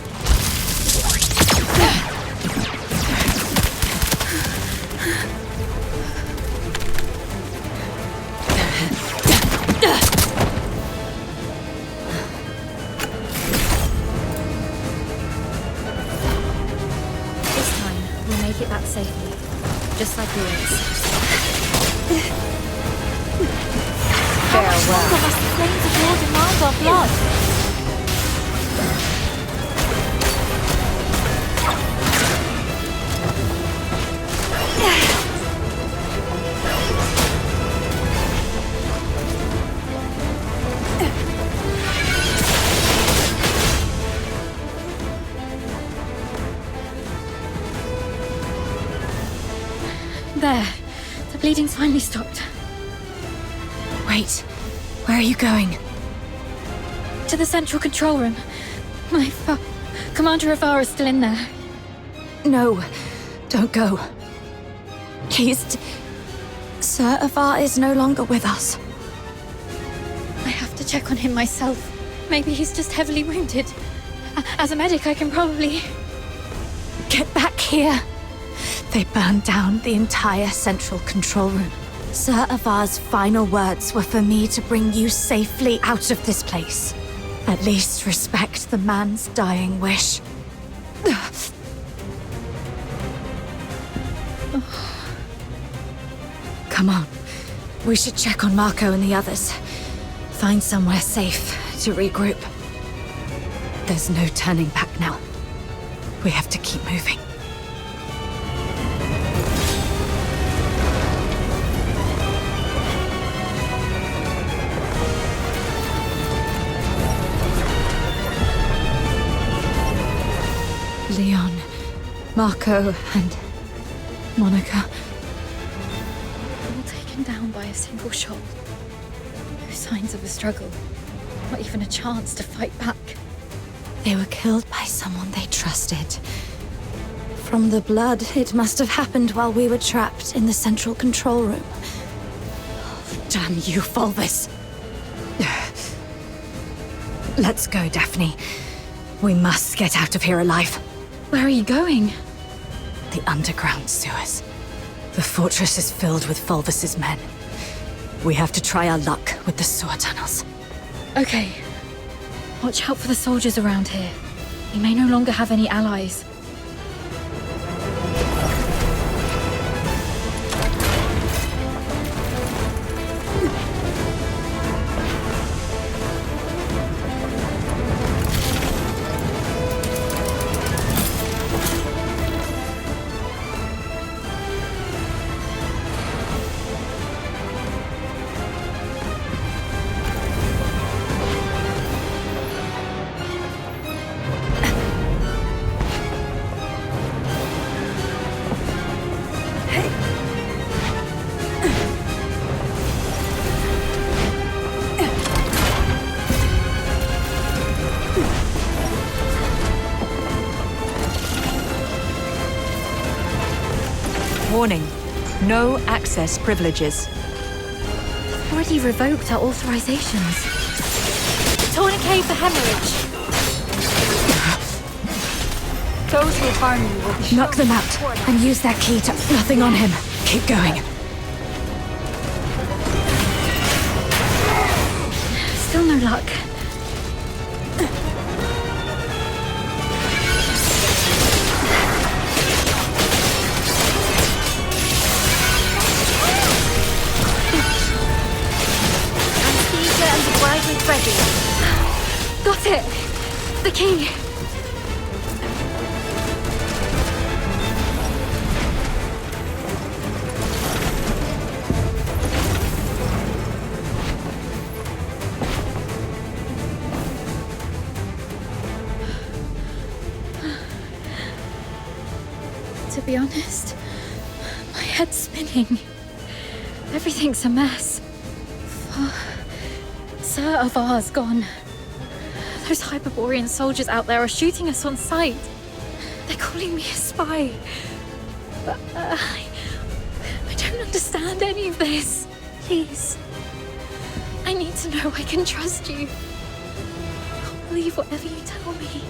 Speaker 1: This time, we'll make it back safely. Just like always.
Speaker 5: How much longer must the flames of war demand our blood?
Speaker 1: bleeding's finally stopped.
Speaker 4: Wait, where are you going?
Speaker 1: To the central control room. Commander Avar is still in there.
Speaker 4: No, don't go. Sir Avar is no longer with us.
Speaker 1: I have to check on him myself. Maybe he's just heavily wounded. As a medic, I can probably...
Speaker 4: Get back here. They burned down the entire central control room. Sir Avar's final words were for me to bring you safely out of this place. At least respect the man's dying wish. Come on. We should check on Marco and the others. Find somewhere safe to regroup. There's no turning back now. We have to keep moving. Leon, Marco, and Monica.
Speaker 1: All taken down by a single shot. No signs of a struggle. Not even a chance to fight back.
Speaker 4: They were killed by someone they trusted. From the blood, it must have happened while we were trapped in the central control room. Oh, damn you, Fulvis. Let's go, Daphne. We must get out of here alive.
Speaker 1: Where are you going?
Speaker 4: The underground sewers. The fortress is filled with Fulvis's men. We have to try our luck with the sewer tunnels.
Speaker 1: Okay. Watch out for the soldiers around here. We may no longer have any allies.
Speaker 7: Warning. No access privileges.
Speaker 1: Already revoked our authorizations. Tourniquet for hemorrhage.
Speaker 13: Those who harm you will be
Speaker 4: Knock them out and use that key to... Nothing on him. Keep going.
Speaker 1: Still no luck.
Speaker 12: Ready.
Speaker 1: Got it! The key! To be honest, my head's spinning. Everything's a mess. Sir Avar's gone. Those Hyperborean soldiers out there are shooting us on sight. They're calling me a spy. But I don't understand any of this. Please. I need to know I can trust you. I'll believe whatever you tell me.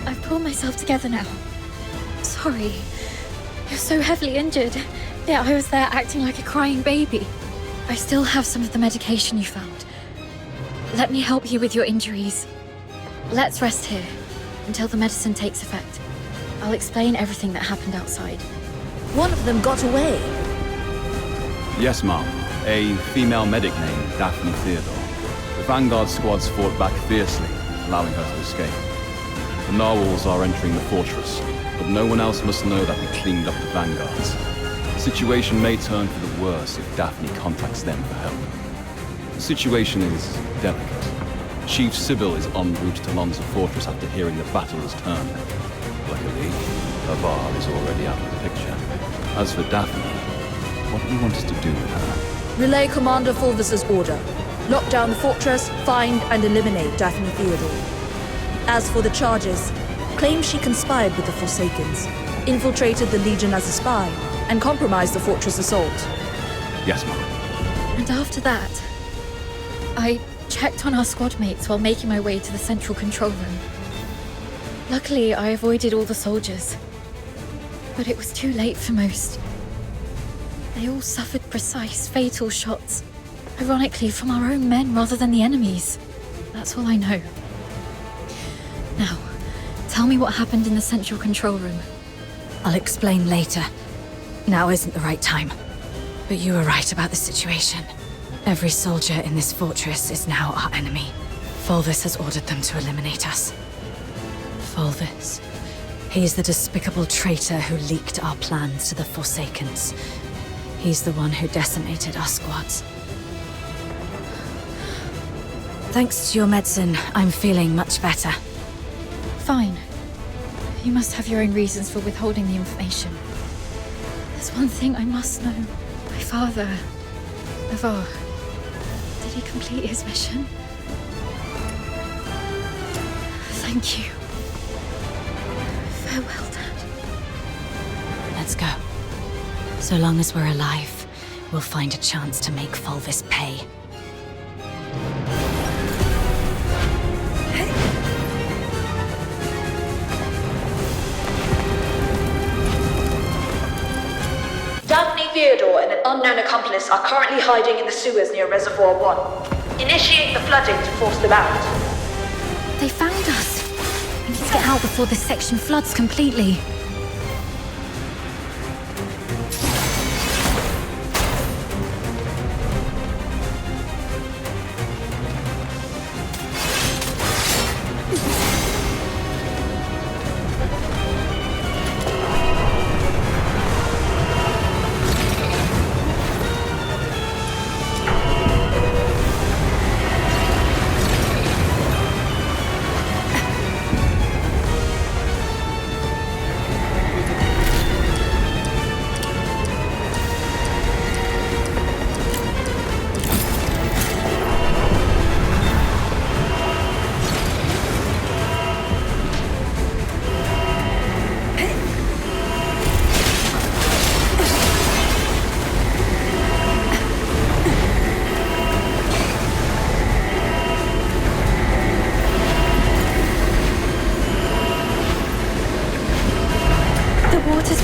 Speaker 1: I've pulled myself together now. Sorry. You're so heavily injured. Yeah, I was there acting like a crying baby. I still have some of the medication you found. Let me help you with your injuries. Let's rest here until the medicine takes effect. I'll explain everything that happened outside.
Speaker 15: One of them got away.
Speaker 10: Yes, ma'am. A female medic named Daphne Theodore. The Vanguard squads fought back fiercely, allowing her to escape. The narwhals are entering the fortress, but no one else must know that we cleaned up the Vanguards. situation may turn for the worse if Daphne contacts them for help. The situation is delicate. Chief Sybil is en route to Lonza Fortress after hearing the battle has turned. Luckily, Avar is already out of the picture. As for Daphne, what do you want us to do with her?
Speaker 16: Relay Commander Fulvis's order. Lock down the fortress, find and eliminate Daphne Theodore. As for the charges, claim she conspired with the Forsakens, infiltrated the Legion as a spy, and compromised the fortress assault.
Speaker 10: Yes, Mom.
Speaker 1: And after that, I checked on our squad mates while making my way to the central control room. Luckily, I avoided all the soldiers. But it was too late for most. They all suffered precise, fatal shots. Ironically, from our own men rather than the enemy's. That's all I know. Now, tell me what happened in the central control room.
Speaker 4: I'll explain later. Now isn't the right time. But you were right about the situation. Every soldier in this fortress is now our enemy. Fulvis has ordered them to eliminate us. Fulvis. He's the despicable traitor who leaked our plans to the Forsakens. He's the one who decimated our squads. Thanks to your medicine, I'm feeling much better.
Speaker 1: Fine. You must have your own reasons for withholding the information. There's one thing I must know. My father, Avar, did he complete his mission? Thank you. Farewell, Dad.
Speaker 4: Let's go. So long as we're alive, we'll find a chance to make Fulvis pay.
Speaker 16: Daphne Theodore and an unknown accomplice are currently hiding in the sewers near Reservoir 1. Initiate the flooding to force them out.
Speaker 1: They found us. We need to get out before this section floods completely.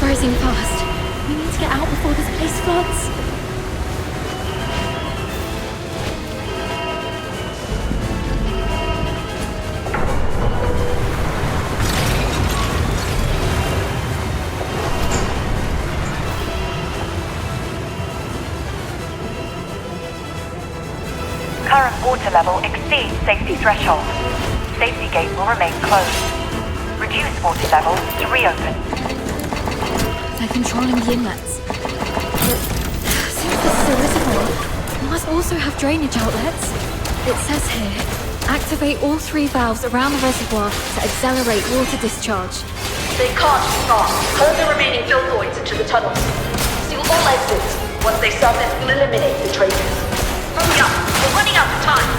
Speaker 1: Rising fast. We need to get out before this place floods.
Speaker 8: Current water level exceeds safety threshold. Safety gate will remain closed. Reduce water level to reopen.
Speaker 1: They're controlling the inlets. But since this is a reservoir, we must also have drainage outlets. It says here, activate all 3 valves around the reservoir to accelerate water discharge.
Speaker 16: They can't be fast. Herd the remaining filthoids into the tunnels. Seal all exits. Once they surface, we'll eliminate the traitors. Hurry up! We're running out of time!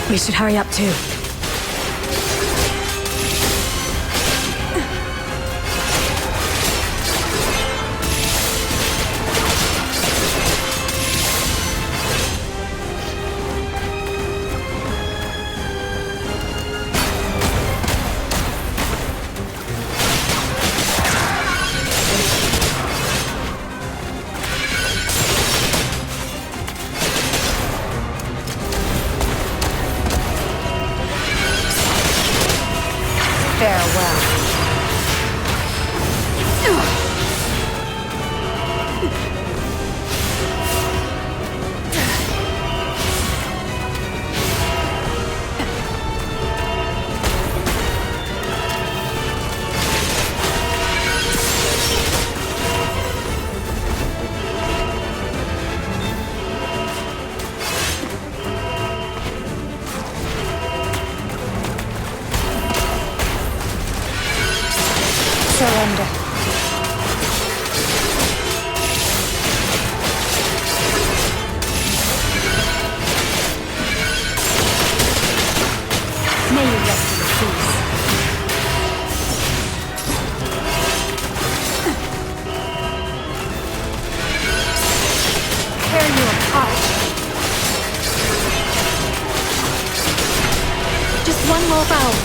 Speaker 4: We should hurry up too. May you rest in peace. Tear you apart.
Speaker 1: Just one more valve.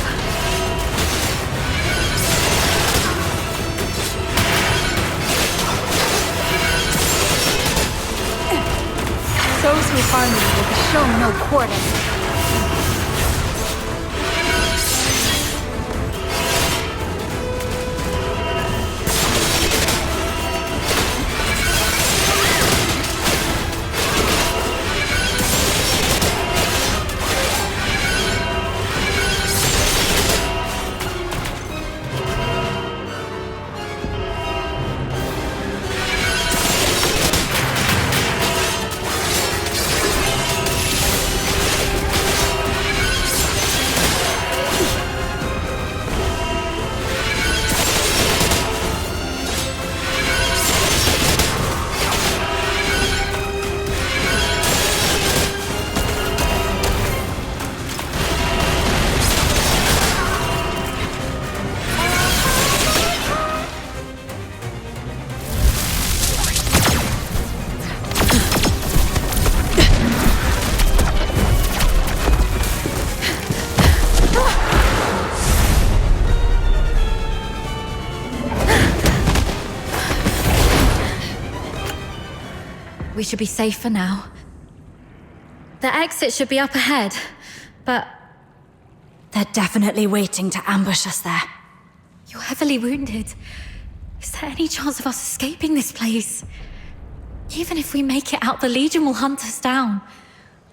Speaker 13: Those who harm you will be shown no quarter.
Speaker 1: We should be safe for now. The exit should be up ahead, but
Speaker 4: They're definitely waiting to ambush us there.
Speaker 1: you're heavily wounded. Is there any chance of us escaping this place? Even if we make it out, the Legion will hunt us down.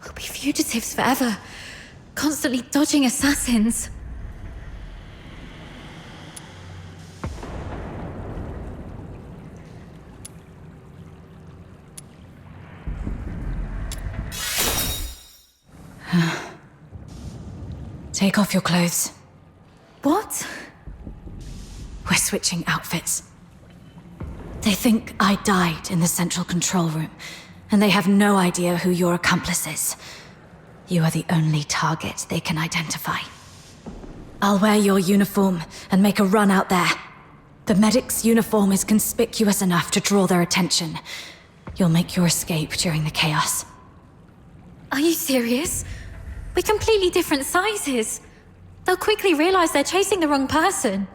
Speaker 1: We'll be fugitives forever, constantly dodging assassins.
Speaker 4: Take off your clothes.
Speaker 1: What?
Speaker 4: We're switching outfits. They think I died in the central control room, and they have no idea who your accomplice is. You are the only target they can identify. I'll wear your uniform and make a run out there. The medic's uniform is conspicuous enough to draw their attention. You'll make your escape during the chaos.
Speaker 1: Are you serious? We're completely different sizes. They'll quickly realize they're chasing the wrong person.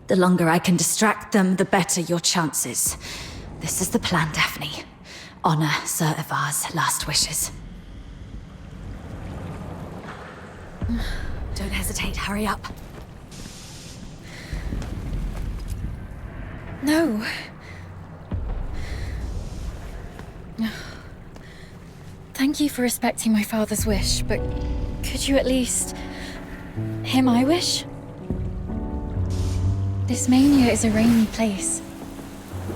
Speaker 4: The longer I can distract them, the better your chances. This is the plan, Daphne. Honor Sir Ivar's last wishes. Don't hesitate, hurry up.
Speaker 1: No. Thank you for respecting my father's wish, but could you at least hear my wish? This mania is a rainy place.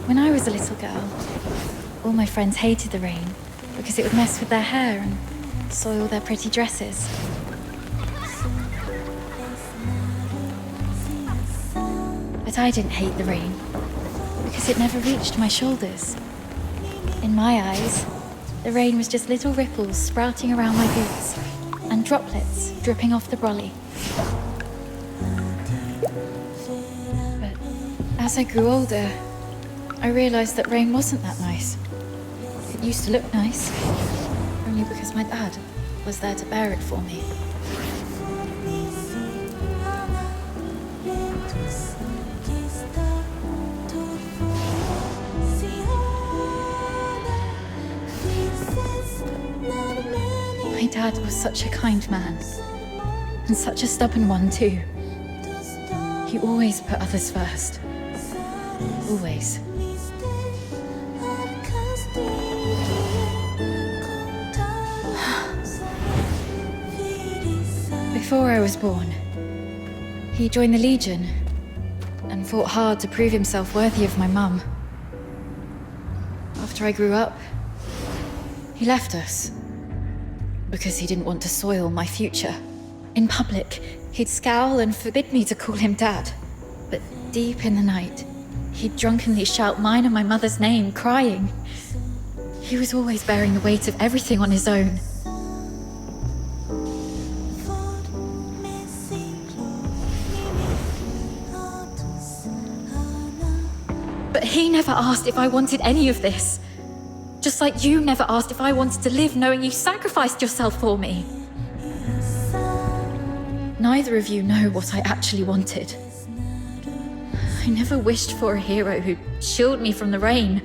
Speaker 1: When I was a little girl, all my friends hated the rain because it would mess with their hair and soil their pretty dresses. But I didn't hate the rain because it never reached my shoulders. In my eyes, the rain was just little ripples sprouting around my boots and droplets dripping off the brolly. But as I grew older, I realized that rain wasn't that nice. It used to look nice, only because my dad was there to bear it for me. My dad was such a kind man, and such a stubborn one too. He always put others first. Always. Before I was born, he joined the Legion and fought hard to prove himself worthy of my mum. After I grew up, he left us because he didn't want to soil my future. In public, he'd scowl and forbid me to call him Dad. But deep in the night, he'd drunkenly shout mine and my mother's name, crying. He was always bearing the weight of everything on his own. But he never asked if I wanted any of this. Just like you never asked if I wanted to live knowing you sacrificed yourself for me. Neither of you know what I actually wanted. I never wished for a hero who'd shield me from the rain.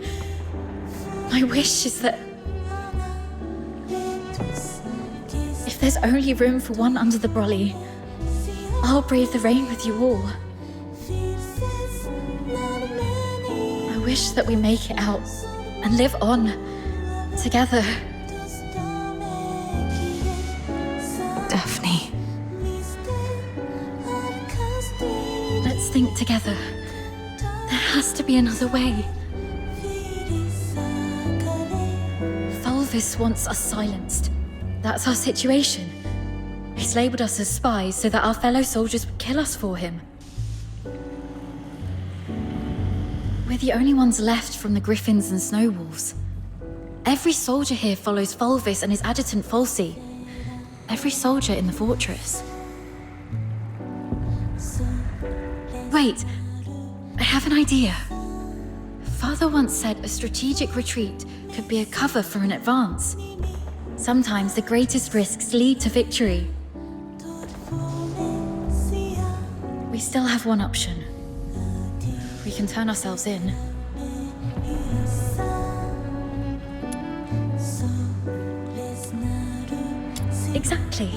Speaker 1: My wish is that if there's only room for one under the brolly, I'll brave the rain with you all. I wish that we make it out and live on together.
Speaker 4: Daphne.
Speaker 1: Let's think together. There has to be another way. Fulvis wants us silenced. That's our situation. He's labelled us as spies so that our fellow soldiers would kill us for him. We're the only ones left from the Griffins and Snow Wolves. Every soldier here follows Fulvis and his adjutant Falsey. Every soldier in the fortress. Wait, I have an idea. Father once said a strategic retreat could be a cover for an advance. Sometimes the greatest risks lead to victory. We still have one option. We can turn ourselves in. Exactly.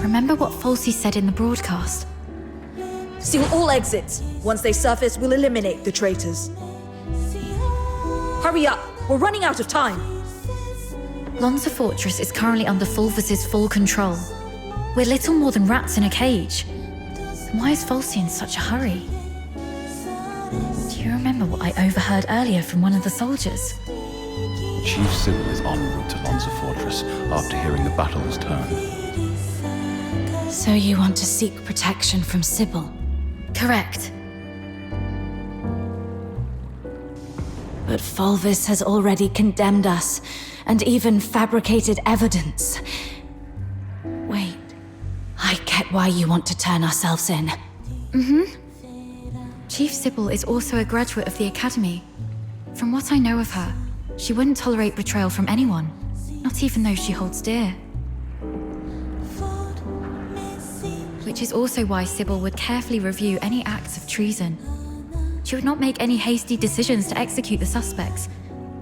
Speaker 1: Remember what Falsey said in the broadcast?
Speaker 17: Seal all exits. Once they surface, we'll eliminate the traitors. Hurry up! We're running out of time!
Speaker 1: Lonza Fortress is currently under Fulvis's full control. We're little more than rats in a cage. Then why is Falsey in such a hurry? Do you remember what I overheard earlier from one of the soldiers?
Speaker 10: Chief Sybil is en route to Lonza Fortress after hearing the battle has turned.
Speaker 4: So you want to seek protection from Sybil?
Speaker 1: Correct.
Speaker 4: But Fulvis has already condemned us, and even fabricated evidence. Wait, I get why you want to turn ourselves in.
Speaker 1: Chief Sybil is also a graduate of the Academy. From what I know of her, she wouldn't tolerate betrayal from anyone, not even those she holds dear. Which is also why Sybil would carefully review any acts of treason. She would not make any hasty decisions to execute the suspects,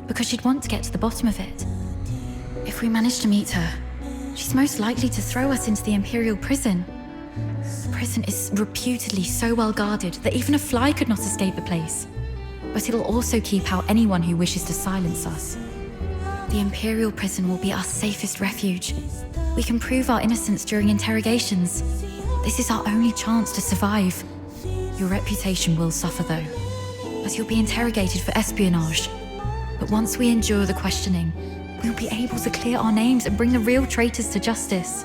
Speaker 1: because she'd want to get to the bottom of it. If we manage to meet her, she's most likely to throw us into the Imperial prison. The prison is reputedly so well guarded that even a fly could not escape the place. But it'll also keep out anyone who wishes to silence us. The Imperial prison will be our safest refuge. We can prove our innocence during interrogations. This is our only chance to survive. Your reputation will suffer though, as you'll be interrogated for espionage. But once we endure the questioning, we'll be able to clear our names and bring the real traitors to justice.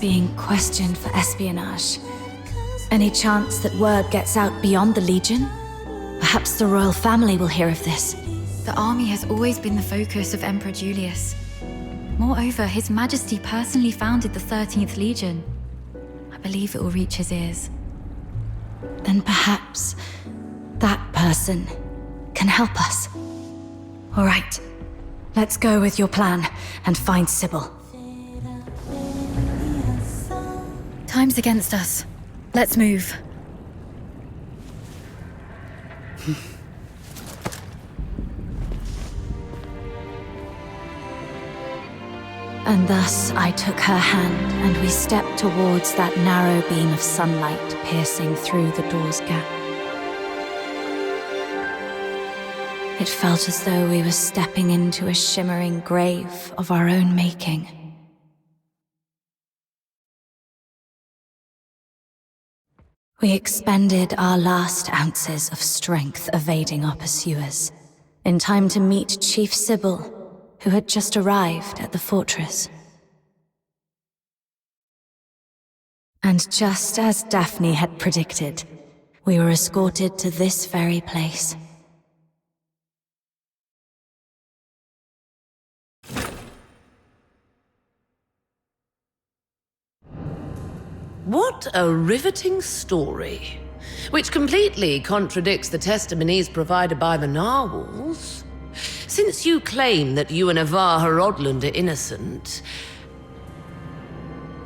Speaker 4: Being questioned for espionage. Any chance that word gets out beyond the Legion? Perhaps the royal family will hear of this.
Speaker 1: The army has always been the focus of Emperor Julius. Moreover, His Majesty personally founded the 13th Legion. I believe it will reach his ears.
Speaker 4: Then perhaps that person can help us. All right, let's go with your plan and find Sybil.
Speaker 1: Time's against us. Let's move.
Speaker 4: And thus I took her hand, and we stepped towards that narrow beam of sunlight piercing through the door's gap. It felt as though we were stepping into a shimmering grave of our own making. We expended our last ounces of strength evading our pursuers, in time to meet Chief Sybil, who had just arrived at the fortress. And just as Daphne had predicted, we were escorted to this very place.
Speaker 18: What a riveting story.
Speaker 3: which completely contradicts the testimonies provided by the narwhals. Since you claim that you and Avar Harodland are innocent,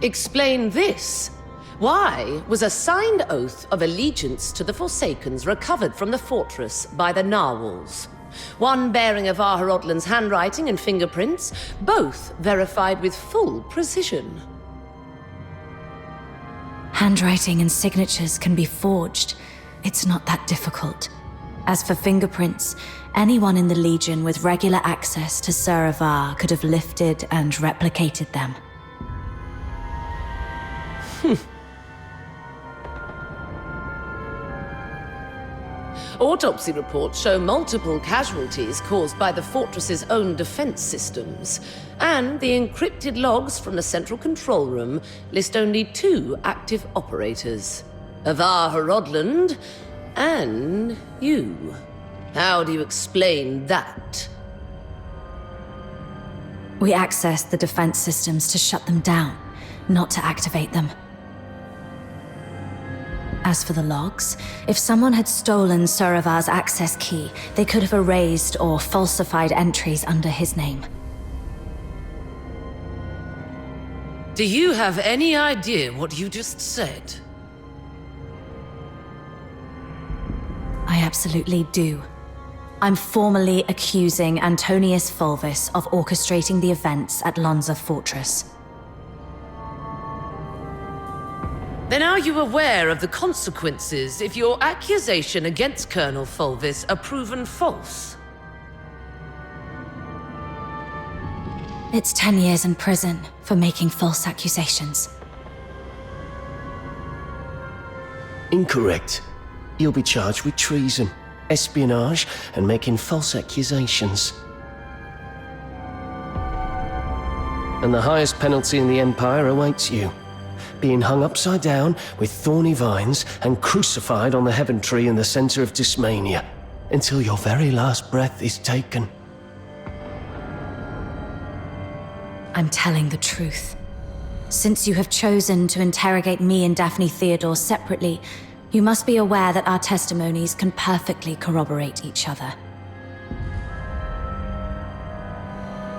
Speaker 3: explain this. Why was a signed oath of allegiance to the Forsakens recovered from the fortress by the narwhals? One bearing Avar Harodland's handwriting and fingerprints, both verified with full precision.
Speaker 4: Handwriting and signatures can be forged. It's not that difficult. As for fingerprints, anyone in the Legion with regular access to Sir Avar could have lifted and replicated them.
Speaker 3: Autopsy reports show multiple casualties caused by the fortress's own defense systems, and the encrypted logs from the central control room list only 2 active operators: Avar Harodland and you. How do you explain that?
Speaker 4: We accessed the defense systems to shut them down, not to activate them. As for the logs, if someone had stolen Sir Avar's access key, they could have erased or falsified entries under his name.
Speaker 3: Do you have any idea what you just said?
Speaker 4: I absolutely do. I'm formally accusing Antonius Fulvis of orchestrating the events at Lonza Fortress.
Speaker 3: Then are you aware of the consequences if your accusation against Colonel Fulvis are proven false?
Speaker 4: It's 10 years in prison for making false accusations.
Speaker 18: Incorrect. You'll be charged with treason, espionage, and making false accusations. And the highest penalty in the Empire awaits you. Being hung upside down with thorny vines and crucified on the heaven tree in the center of Dismania until your very last breath is taken.
Speaker 4: I'm telling the truth. Since you have chosen to interrogate me and Daphne Theodore separately, you must be aware that our testimonies can perfectly corroborate each other.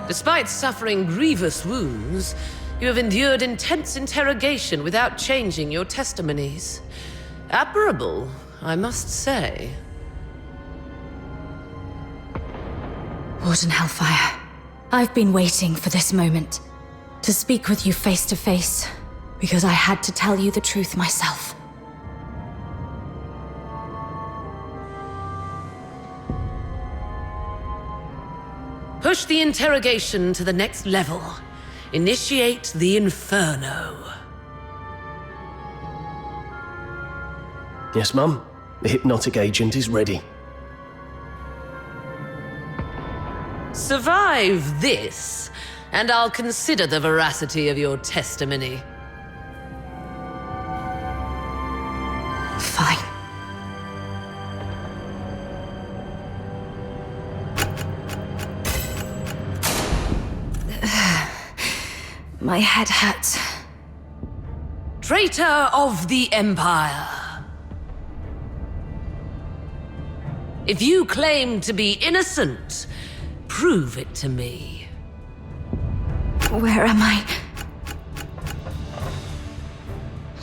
Speaker 3: Despite suffering grievous wounds, you have endured intense interrogation without changing your testimonies. Admirable, I must say.
Speaker 4: Warden Hellfire, I've been waiting for this moment. To speak with you face to face, because I had to tell you the truth myself.
Speaker 3: Push the interrogation to the next level. Initiate the Inferno.
Speaker 18: Yes, Mum? The hypnotic agent is ready.
Speaker 3: Survive this, and I'll consider the veracity of your testimony.
Speaker 4: Fine. My head hurts.
Speaker 3: Traitor of the Empire. If you claim to be innocent, prove it to me.
Speaker 4: Where am I?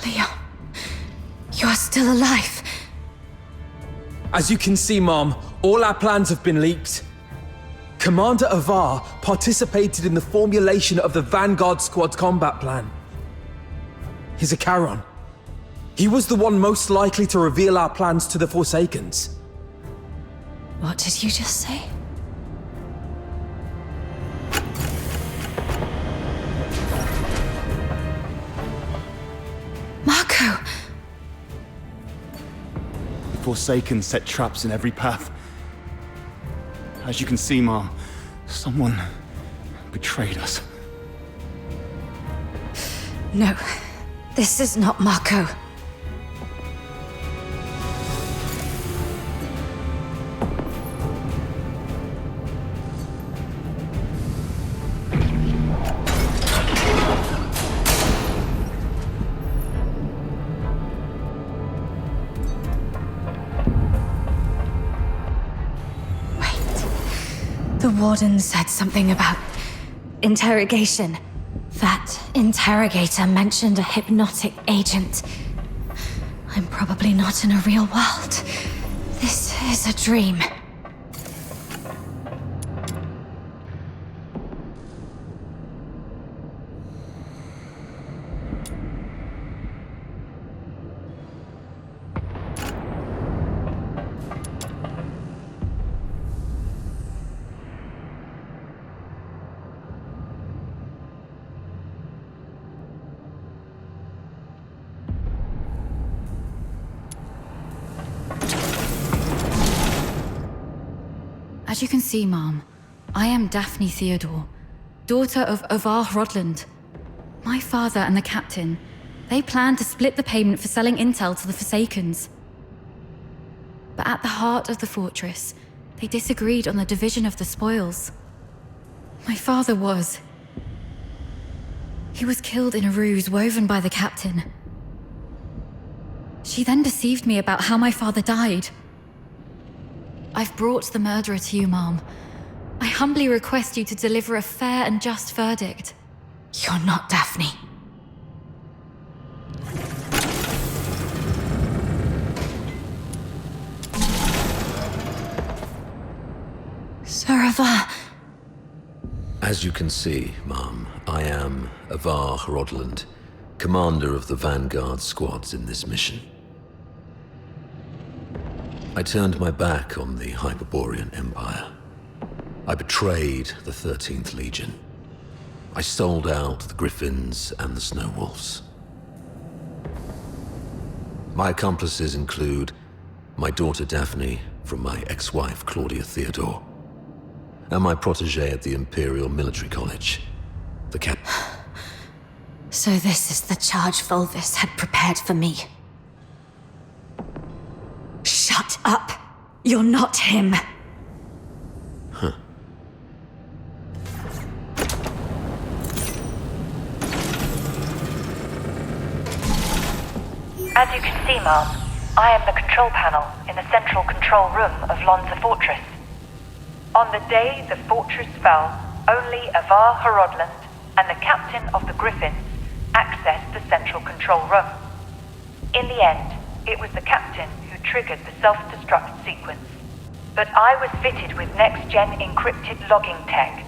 Speaker 4: Leon, you're still alive.
Speaker 11: As you can see, Mom, all our plans have been leaked. Commander Avar participated in the formulation of the Vanguard Squad's combat plan. He's a Charon. He was the one most likely to reveal our plans to the Forsakens.
Speaker 4: What did you just say? Marco!
Speaker 19: The Forsaken set traps in every path. As you can see, Mom, someone betrayed us.
Speaker 4: No, this is not Marco. warden said something about interrogation. That interrogator mentioned a hypnotic agent. I'm probably not in a real world. This is a dream.
Speaker 1: As you can see, Mom, I am Daphne Theodore, daughter of Ovar Rodland. My father and the captain, they planned to split the payment for selling intel to the Forsakens. But at the heart of the fortress, they disagreed on the division of the spoils. My father was. He was killed in a ruse woven by the captain. She then deceived me about how my father died. I've brought the murderer to you, Mom. I humbly request you to deliver a fair and just verdict.
Speaker 4: You're not Daphne. Sir Avar.
Speaker 14: As you can see, Mom, I am Avar Rodland, commander of the Vanguard squads in this mission. I turned my back on the Hyperborean Empire. I betrayed the 13th Legion. I sold out the Griffins and the Snow Wolves. My accomplices include my daughter Daphne from my ex-wife Claudia Theodore, and my protege at the Imperial Military College, the Cap.
Speaker 4: So this is the charge Volvis had prepared for me. Shut up! You're not him!
Speaker 14: Huh.
Speaker 8: As you can see, Mom, I am the control panel in the central control room of Lonza Fortress. On the day the fortress fell, only Avar Rodland and the captain of the Griffins accessed the central control room. In the end, it was the captain who triggered the self-destruct sequence. But I was fitted with next-gen encrypted logging tech,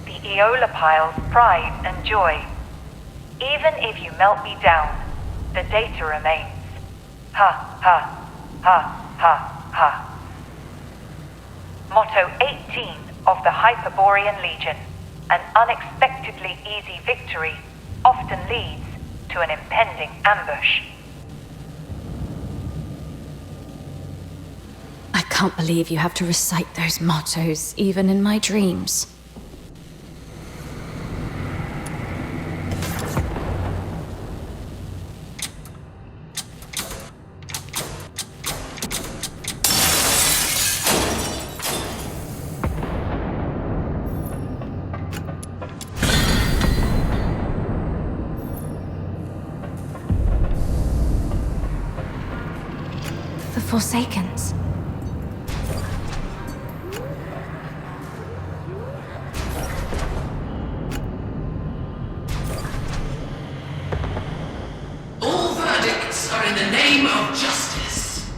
Speaker 8: the Eola Pile's pride and joy. Even if you melt me down, the data remains. Ha, ha, ha, ha, ha. Motto 18 of the Hyperborean Legion. An unexpectedly easy victory often leads to an impending ambush.
Speaker 4: I can't believe you have to recite those mottos, even in my dreams. The Forsakens.
Speaker 3: All verdicts are in the name of justice.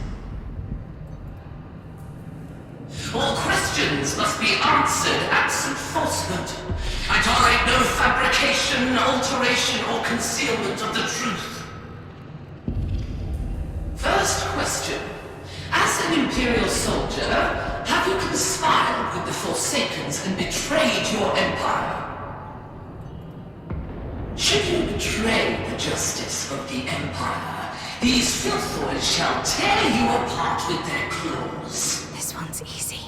Speaker 3: All questions must be answered absent falsehood. I tolerate no fabrication, alteration, or concealment of the truth. First question. As an Imperial soldier, have you conspired with the Forsakens and betrayed your empire? Should you betray the justice of the Empire, these filthoids shall tear you apart with their claws.
Speaker 4: This one's easy.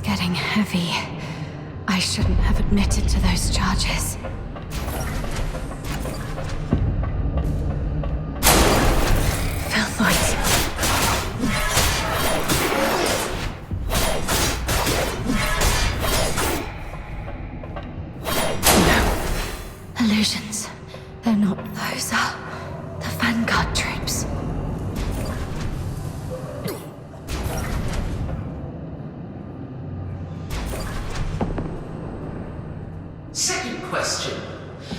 Speaker 4: getting heavy. I shouldn't have admitted to those charges. Filthoids. No. Illusions. They're not. Those are the Vanguard troops.
Speaker 3: Second question.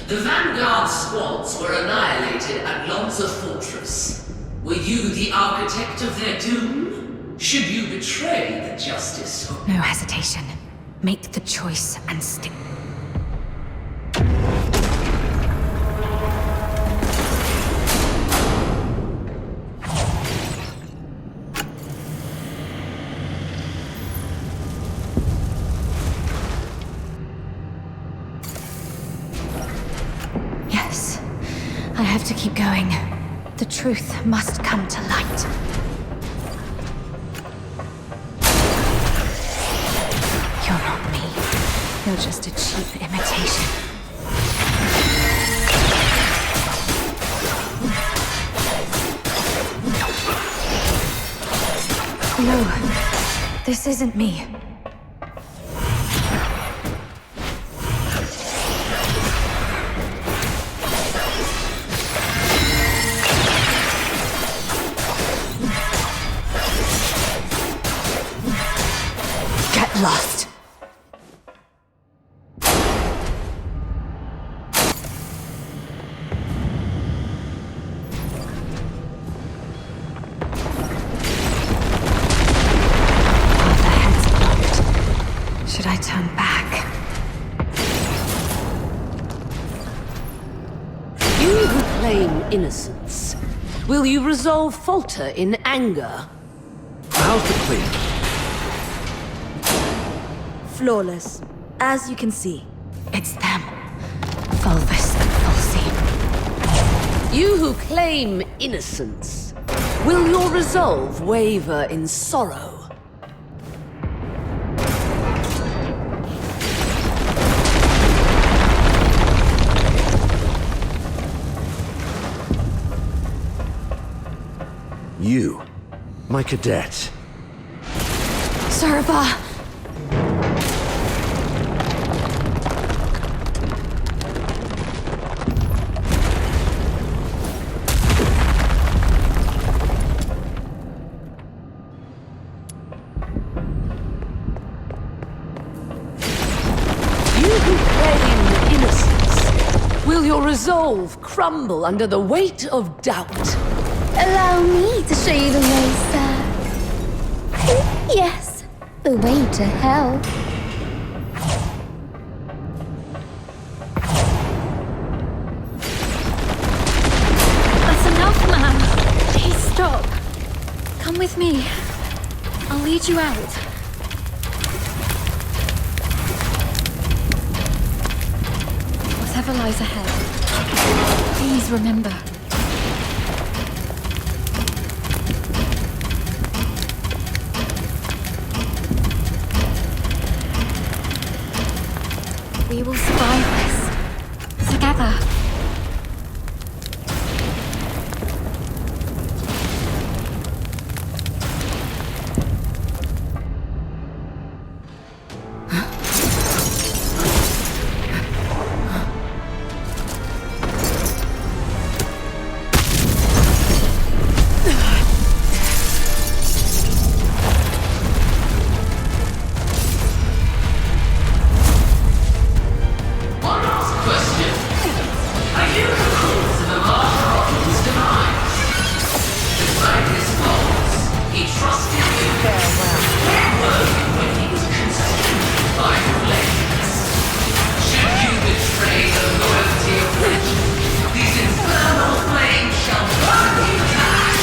Speaker 3: The Vanguard squads were annihilated at Lonza Fortress. Were you the architect of their doom? Should you betray the Justice?
Speaker 4: No hesitation. Make the choice and stick. Yes, I have to keep going. The truth must come to light. You're not me. You're just a cheap imitation. No, this isn't me. Get lost. Should I turn back?
Speaker 20: You who claim innocence, will you resolve falter in anger?
Speaker 14: How's the clean?
Speaker 17: Flawless. As you can see.
Speaker 4: It's them. Fulvus and Fulci.
Speaker 20: You who claim innocence, will your resolve waver in sorrow?
Speaker 2: You, my cadet.
Speaker 4: Serva!
Speaker 20: You who claim innocence, will your resolve crumble under the weight of doubt?
Speaker 12: Allow me to show you the way, sir. Yes, the way to hell.
Speaker 1: That's enough, man. Please stop. Come with me. I'll lead you out. Whatever lies ahead, please remember. We will survive this together.
Speaker 3: One last question. Are you the cause of Amar's demise? Despite his faults, he trusted you. Farewell. Where were you when he was consumed by flames? Should you betray the loyalty of legend, these infernal flames shall burn you down.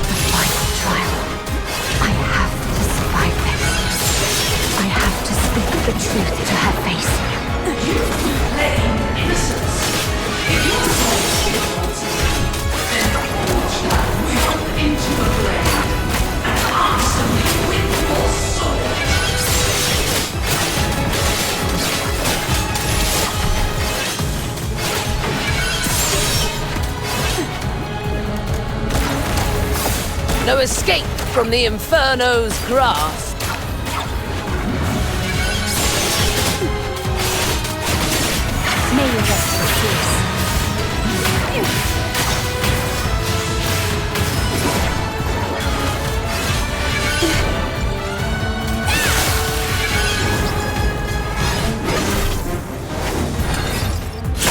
Speaker 4: The final trial. I have to survive this. I have to speak the truth to her face.
Speaker 3: You claim innocence. If your soul still wants it, then forge that will into a blade and answer me with
Speaker 20: No escape from the Inferno's grasp.
Speaker 4: May you rest in peace.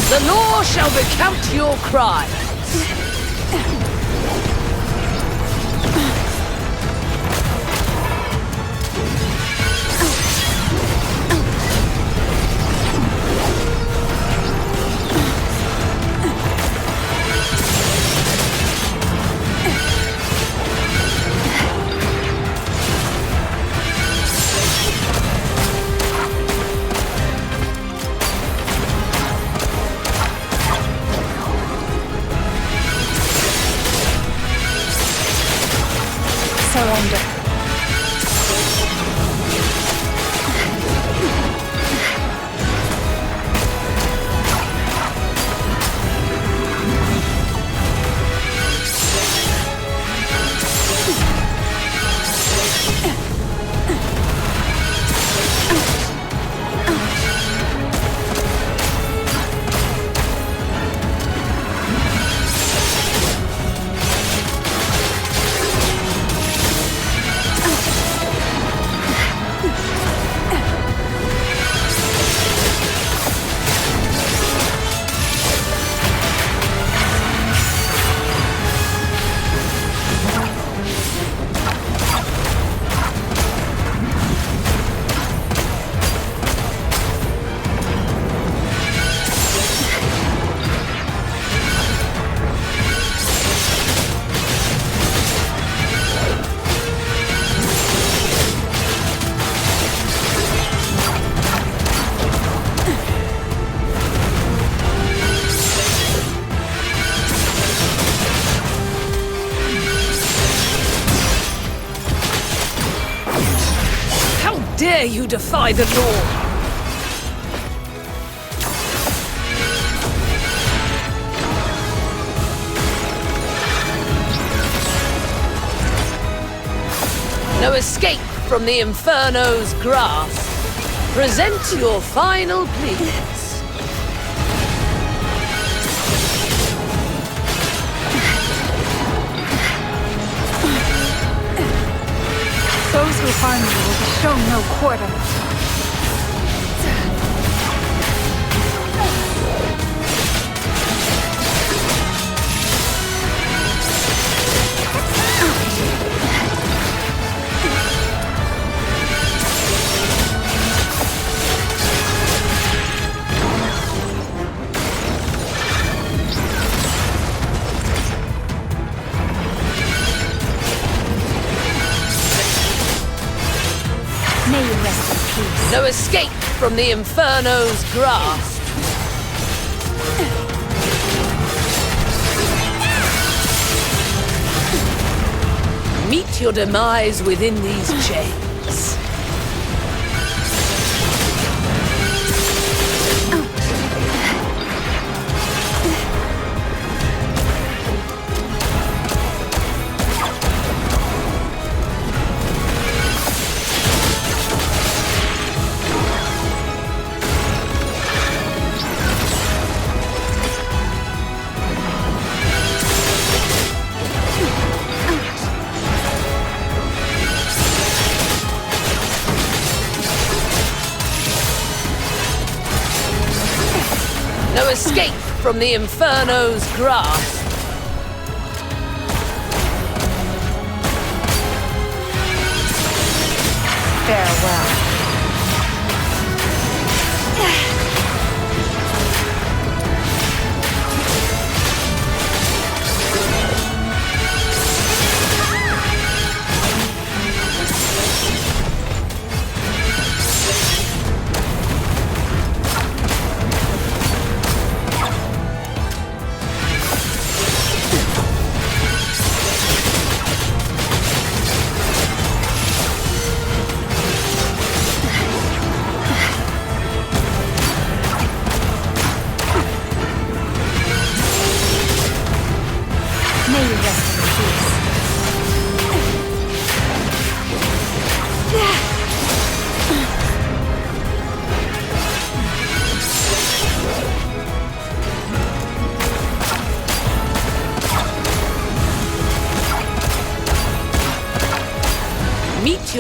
Speaker 20: The law shall recount your crimes.
Speaker 4: Surrender.
Speaker 20: Dare you defy the law? No escape from the Inferno's grasp. Present your final pleas.
Speaker 13: Those who harm you will be shown no quarter.
Speaker 4: May you rest in peace.
Speaker 20: No escape from the Inferno's grasp. Meet your demise within these chains. No escape from the Inferno's grasp.
Speaker 13: Farewell.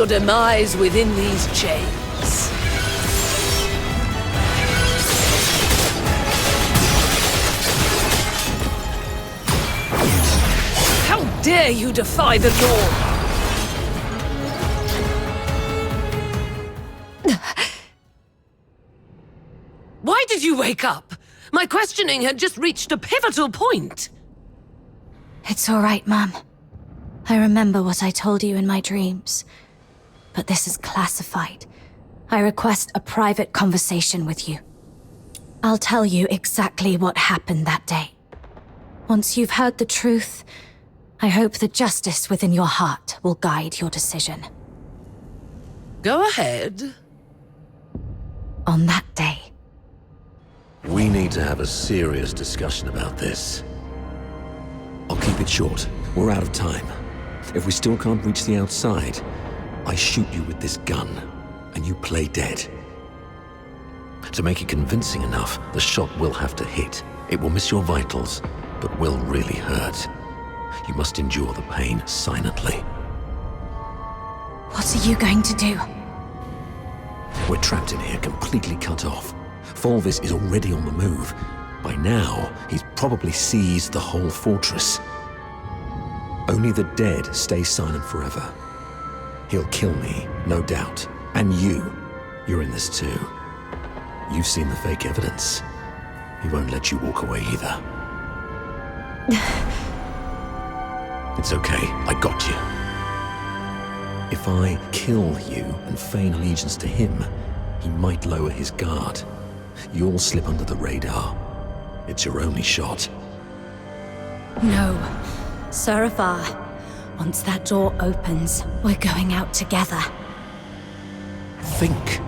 Speaker 20: your demise within these chains. How dare you defy the law? Why did you wake up? My questioning had just reached a pivotal point.
Speaker 4: It's all right, Mum. I remember what I told you in my dreams. But this is classified. I request a private conversation with you. I'll tell you exactly what happened that day. Once you've heard the truth, I hope the justice within your heart will guide your decision.
Speaker 20: Go ahead.
Speaker 4: On that day,
Speaker 14: We need to have a serious discussion about this.
Speaker 2: I'll keep it short. We're out of time. If we still can't reach the outside, I shoot you with this gun, and you play dead.
Speaker 14: To make it convincing enough, the shot will have to hit. It will miss your vitals, but will really hurt. You must endure the pain silently.
Speaker 4: what are you going to do?
Speaker 2: We're trapped in here, completely cut off. Fulvis is already on the move. By now, he's probably seized the whole fortress. Only the dead stay silent forever. He'll kill me, no doubt. And you're in this too. You've seen the fake evidence. He won't let you walk away either. It's okay, I got you. If I kill you and feign allegiance to him, he might lower his guard. You'll slip under the radar. It's your only shot.
Speaker 4: No. Serafar, once that door opens, we're going out together.
Speaker 2: Think.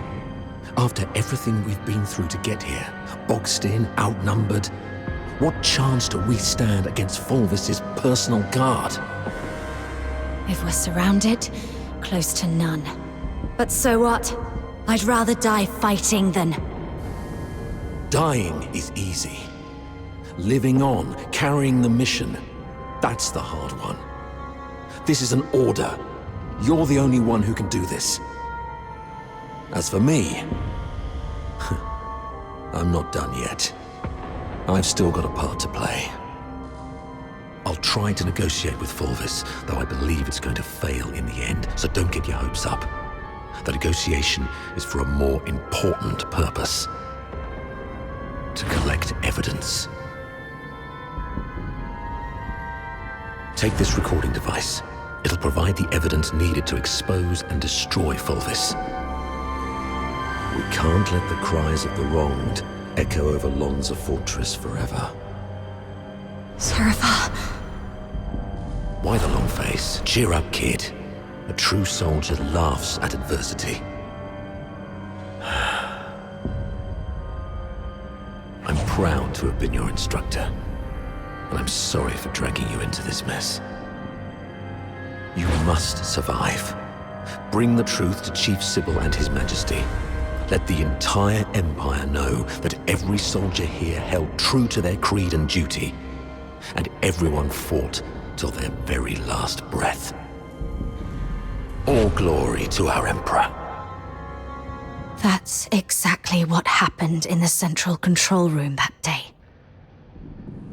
Speaker 2: After everything we've been through to get here, boxed in, outnumbered, what chance do we stand against Fulvis's personal guard?
Speaker 4: If we're surrounded, close to none. But so what? I'd rather die fighting than...
Speaker 2: Dying is easy. Living on, carrying the mission, that's the hard one. This is an order. You're the only one who can do this. As for me, I'm not done yet. I've still got a part to play. I'll try to negotiate with Fulvis, though I believe it's going to fail in the end, so don't get your hopes up. The negotiation is for a more important purpose. To collect evidence. Take this recording device. It'll provide the evidence needed to expose and destroy Fulvis. We can't let the cries of the wronged echo over Lonza Fortress forever.
Speaker 4: Serafar.
Speaker 2: Why the long face? Cheer up, kid. A true soldier laughs at adversity. I'm proud to have been your instructor, and I'm sorry for dragging you into this mess. You must survive. Bring the truth to Chief Sybil and His Majesty. Let the entire Empire know that every soldier here held true to their creed and duty, and everyone fought till their very last breath. All glory to our Emperor.
Speaker 4: That's exactly what happened in the central control room that day.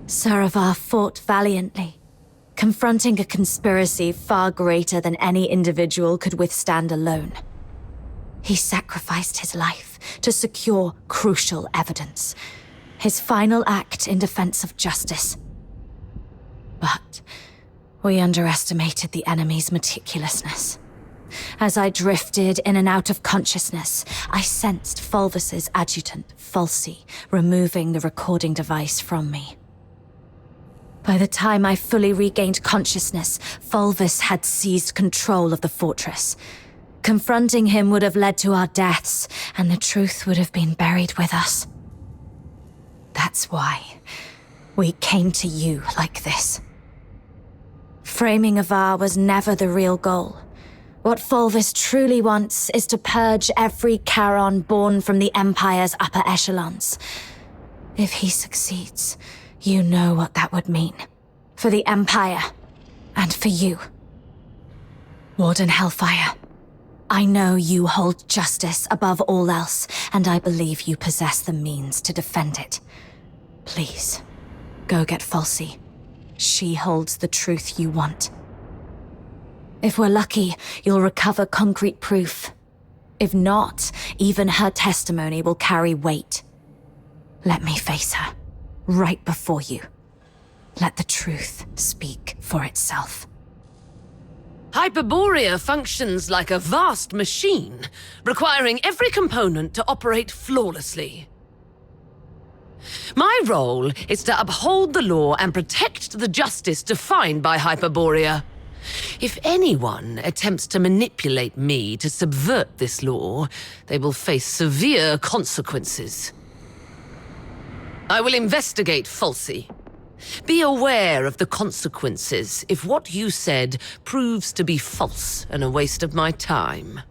Speaker 4: Serafar fought valiantly, confronting a conspiracy far greater than any individual could withstand alone. He sacrificed his life to secure crucial evidence, his final act in defense of justice. But we underestimated the enemy's meticulousness. As I drifted in and out of consciousness, I sensed Fulvis's adjutant, Fulci, removing the recording device from me. By the time I fully regained consciousness, Fulvis had seized control of the fortress. Confronting him would have led to our deaths, and the truth would have been buried with us. That's why we came to you like this. Framing Avar was never the real goal. What Fulvis truly wants is to purge every Charon born from the Empire's upper echelons. If he succeeds, you know what that would mean. For the Empire, and for you. Warden Hellfire, I know you hold justice above all else, and I believe you possess the means to defend it. Please, go get Falsey. She holds the truth you want. If we're lucky, you'll recover concrete proof. If not, even her testimony will carry weight. Let me face her, right before you. Let the truth speak for itself.
Speaker 20: Hyperborea functions like a vast machine, requiring every component to operate flawlessly. My role is to uphold the law and protect the justice defined by Hyperborea. If anyone attempts to manipulate me to subvert this law, they will face severe consequences. I will investigate Falsey. Be aware of the consequences if what you said proves to be false and a waste of my time.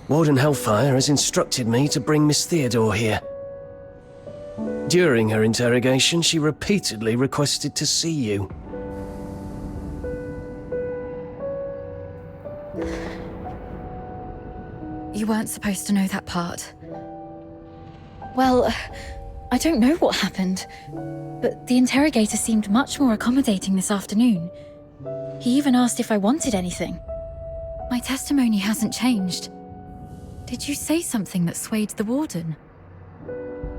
Speaker 18: Warden Hellfire has instructed me to bring Miss Theodore here. During her interrogation, she repeatedly requested to see you.
Speaker 1: You weren't supposed to know that part. Well, I don't know what happened, but the interrogator seemed much more accommodating this afternoon. He even asked if I wanted anything. My testimony hasn't changed. Did you say something that swayed the warden?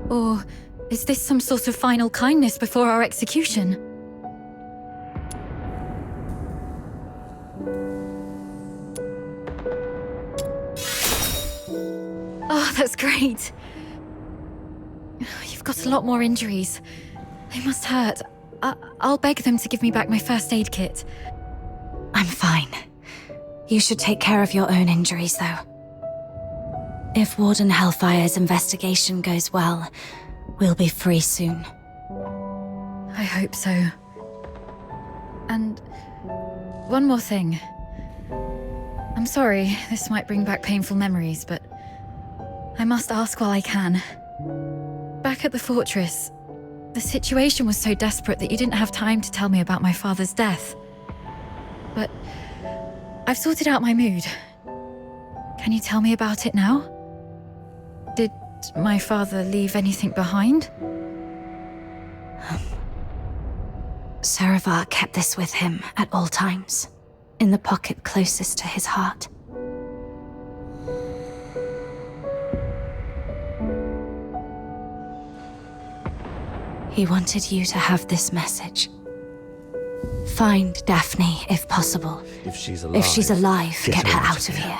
Speaker 1: Or is this some sort of final kindness before our execution? Oh, that's great. You've got a lot more injuries. They must hurt. I'll beg them to give me back my first aid kit.
Speaker 4: I'm fine. You should take care of your own injuries, though. If Warden Hellfire's investigation goes well, we'll be free soon.
Speaker 1: I hope so. And one more thing. I'm sorry, this might bring back painful memories, but I must ask while I can. Back at the fortress, the situation was so desperate that you didn't have time to tell me about my father's death. But I've sorted out my mood. Can you tell me about it now? Did my father leave anything behind?
Speaker 4: Saravar kept this with him at all times, in the pocket closest to his heart. He wanted you to have this message. Find Daphne, if possible.
Speaker 2: If she's alive,
Speaker 4: get her out of here.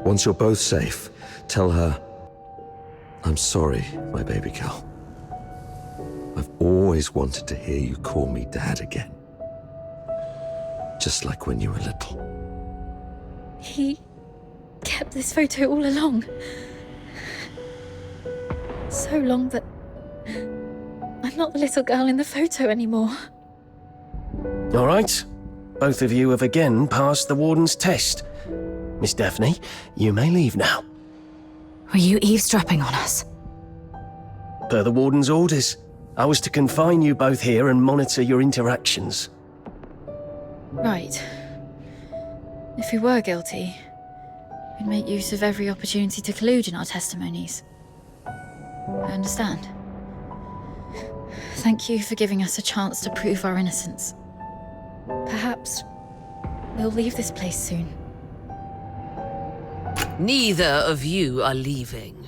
Speaker 2: Once you're both safe, tell her, I'm sorry, my baby girl. I've always wanted to hear you call me Dad again. Just like when you were little.
Speaker 1: He kept this photo all along. So long that I'm not the little girl in the photo anymore.
Speaker 18: All right. Both of you have again passed the Warden's test. Miss Daphne, you may leave now.
Speaker 4: Were you eavesdropping on us?
Speaker 18: Per the Warden's orders, I was to confine you both here and monitor your interactions.
Speaker 1: Right. If we were guilty, we'd make use of every opportunity to collude in our testimonies. I understand. Thank you for giving us a chance to prove our innocence. Perhaps we'll leave this place soon.
Speaker 20: Neither of you are leaving.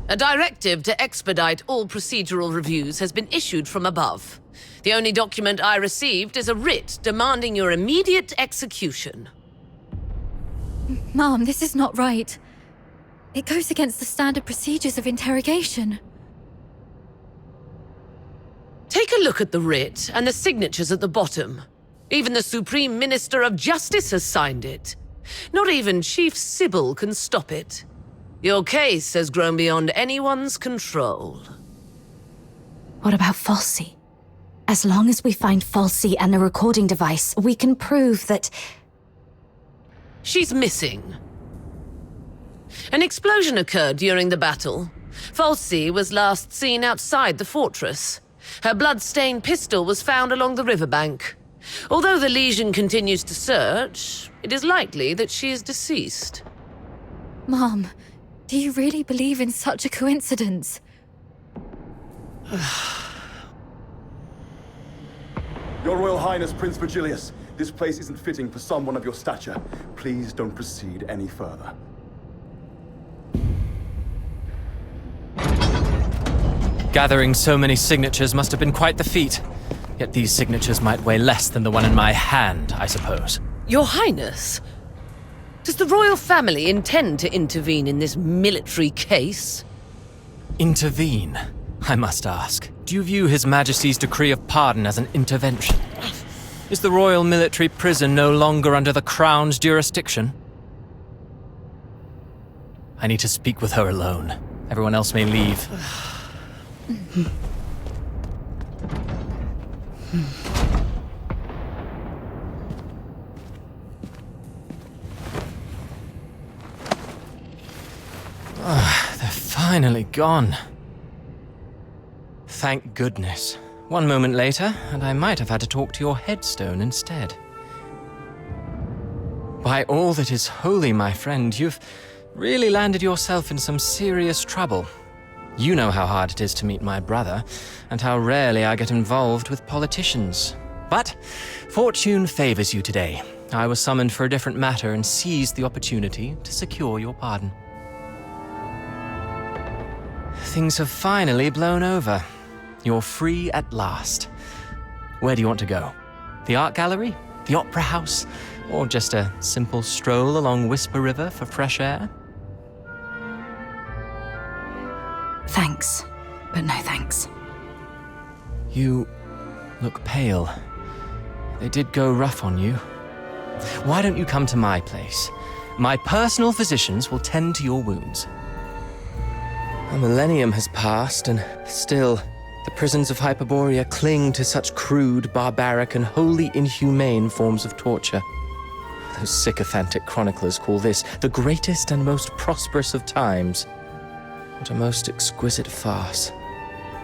Speaker 20: A directive to expedite all procedural reviews has been issued from above. The only document I received is a writ demanding your immediate execution.
Speaker 1: Mom, this is not right. It goes against the standard procedures of interrogation.
Speaker 20: Take a look at the writ and the signatures at the bottom. Even the Supreme Minister of Justice has signed it. Not even Chief Sybil can stop it. Your case has grown beyond anyone's control.
Speaker 4: What about Falsey? As long as we find Falsey and the recording device, we can prove that...
Speaker 20: She's missing. An explosion occurred during the battle. Falsey was last seen outside the fortress. Her blood-stained pistol was found along the riverbank. Although the Legion continues to search, it is likely that she is deceased.
Speaker 1: Mom, do you really believe in such a coincidence?
Speaker 19: Your Royal Highness, Prince Virgilius, this place isn't fitting for someone of your stature. Please don't proceed any further.
Speaker 21: Gathering so many signatures must have been quite the feat. Yet these signatures might weigh less than the one in my hand, I suppose.
Speaker 20: Your Highness, does the royal family intend to intervene in this military case?
Speaker 21: Intervene, I must ask. Do you view His Majesty's decree of pardon as an intervention? Is the royal military prison no longer under the Crown's jurisdiction? I need to speak with her alone. Everyone else may leave. They're finally gone. Thank goodness. One moment later, and I might have had to talk to your headstone instead. By all that is holy, my friend, you've really landed yourself in some serious trouble. You know how hard it is to meet my brother, and how rarely I get involved with politicians. But fortune favors you today. I was summoned for a different matter and seized the opportunity to secure your pardon. Things have finally blown over. You're free at last. Where do you want to go? The art gallery? The opera house? Or just a simple stroll along Whisper River for fresh air?
Speaker 4: Thanks, but no thanks.
Speaker 21: You look pale. They did go rough on you. Why don't you come to my place? My personal physicians will tend to your wounds. A millennium has passed, and still, the prisons of Hyperborea cling to such crude, barbaric, and wholly inhumane forms of torture. Those sycophantic chroniclers call this the greatest and most prosperous of times. What a most exquisite farce.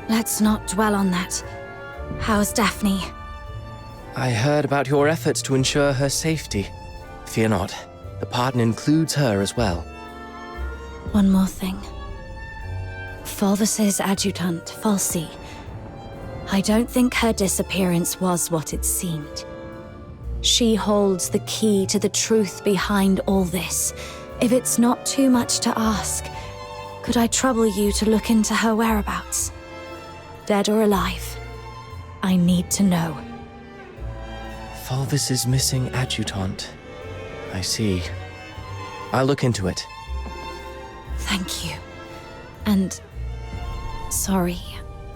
Speaker 4: Let's not dwell on that. How's Daphne?
Speaker 21: I heard about your efforts to ensure her safety. Fear not, the pardon includes her as well.
Speaker 4: One more thing. Fulvis's adjutant, Falsey. I don't think her disappearance was what it seemed. She holds the key to the truth behind all this. If it's not too much to ask, could I trouble you to look into her whereabouts? Dead or alive? I need to know.
Speaker 21: Fulvis's missing adjutant. I see. I'll look into it.
Speaker 4: Thank you. And... sorry,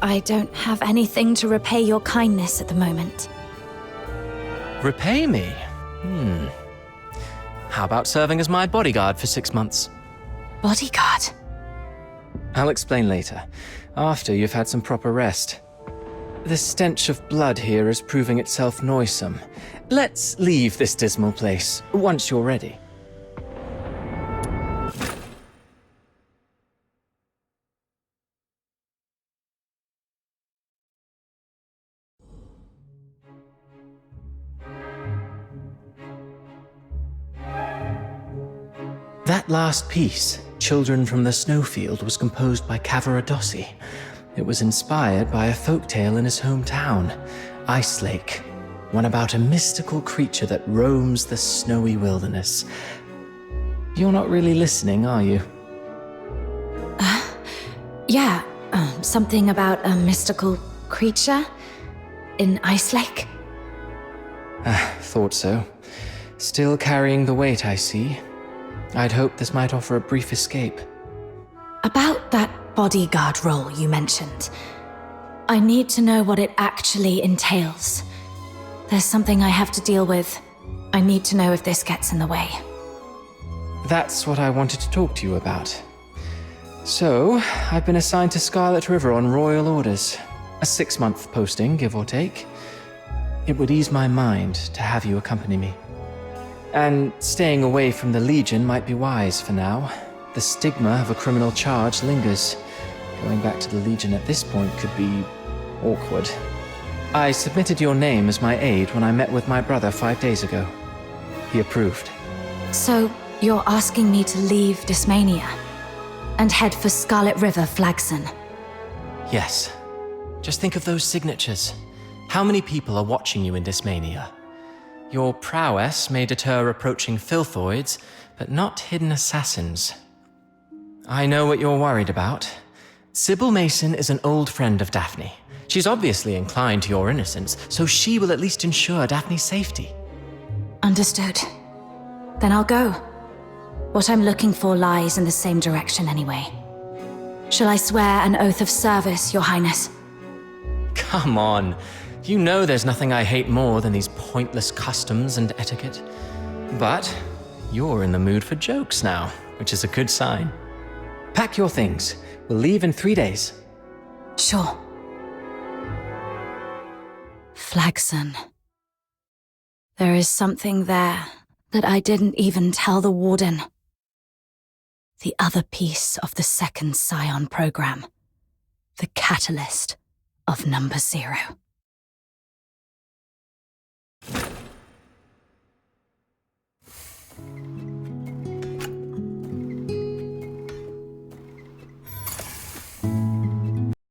Speaker 4: I don't have anything to repay your kindness at the moment.
Speaker 21: Repay me? How about serving as my bodyguard for 6 months?
Speaker 4: Bodyguard?
Speaker 21: I'll explain later, after you've had some proper rest. The stench of blood here is proving itself noisome. Let's leave this dismal place, once you're ready. That last piece, Children from the Snowfield, was composed by Cavaradossi. It was inspired by a folktale in his hometown, Ice Lake, one about a mystical creature that roams the snowy wilderness. You're not really listening, are you?
Speaker 4: Yeah, something about a mystical creature in Ice Lake?
Speaker 21: Thought so. Still carrying the weight, I see. I'd hoped this might offer a brief escape.
Speaker 4: About that bodyguard role you mentioned, I need to know what it actually entails. There's something I have to deal with. I need to know if this gets in the way.
Speaker 21: That's what I wanted to talk to you about. So, I've been assigned to Scarlet River on royal orders. A 6-month posting, give or take. It would ease my mind to have you accompany me. And staying away from the Legion might be wise for now. The stigma of a criminal charge lingers. Going back to the Legion at this point could be awkward. I submitted your name as my aide when I met with my brother 5 days ago. He approved.
Speaker 4: So, you're asking me to leave Dysmania and head for Scarlet River, Flagson?
Speaker 21: Yes. Just think of those signatures. How many people are watching you in Dysmania? Your prowess may deter approaching filthoids, but not hidden assassins. I know what you're worried about. Sybil Mason is an old friend of Daphne. She's obviously inclined to your innocence, so she will at least ensure Daphne's safety.
Speaker 4: Understood. Then I'll go. What I'm looking for lies in the same direction anyway. Shall I swear an oath of service, Your Highness?
Speaker 21: Come on. You know there's nothing I hate more than these pointless customs and etiquette. But you're in the mood for jokes now, which is a good sign. Pack your things. We'll leave in 3 days.
Speaker 4: Sure. Flagson. There is something there that I didn't even tell the Warden. The other piece of the second Scion program. The catalyst of Number 0.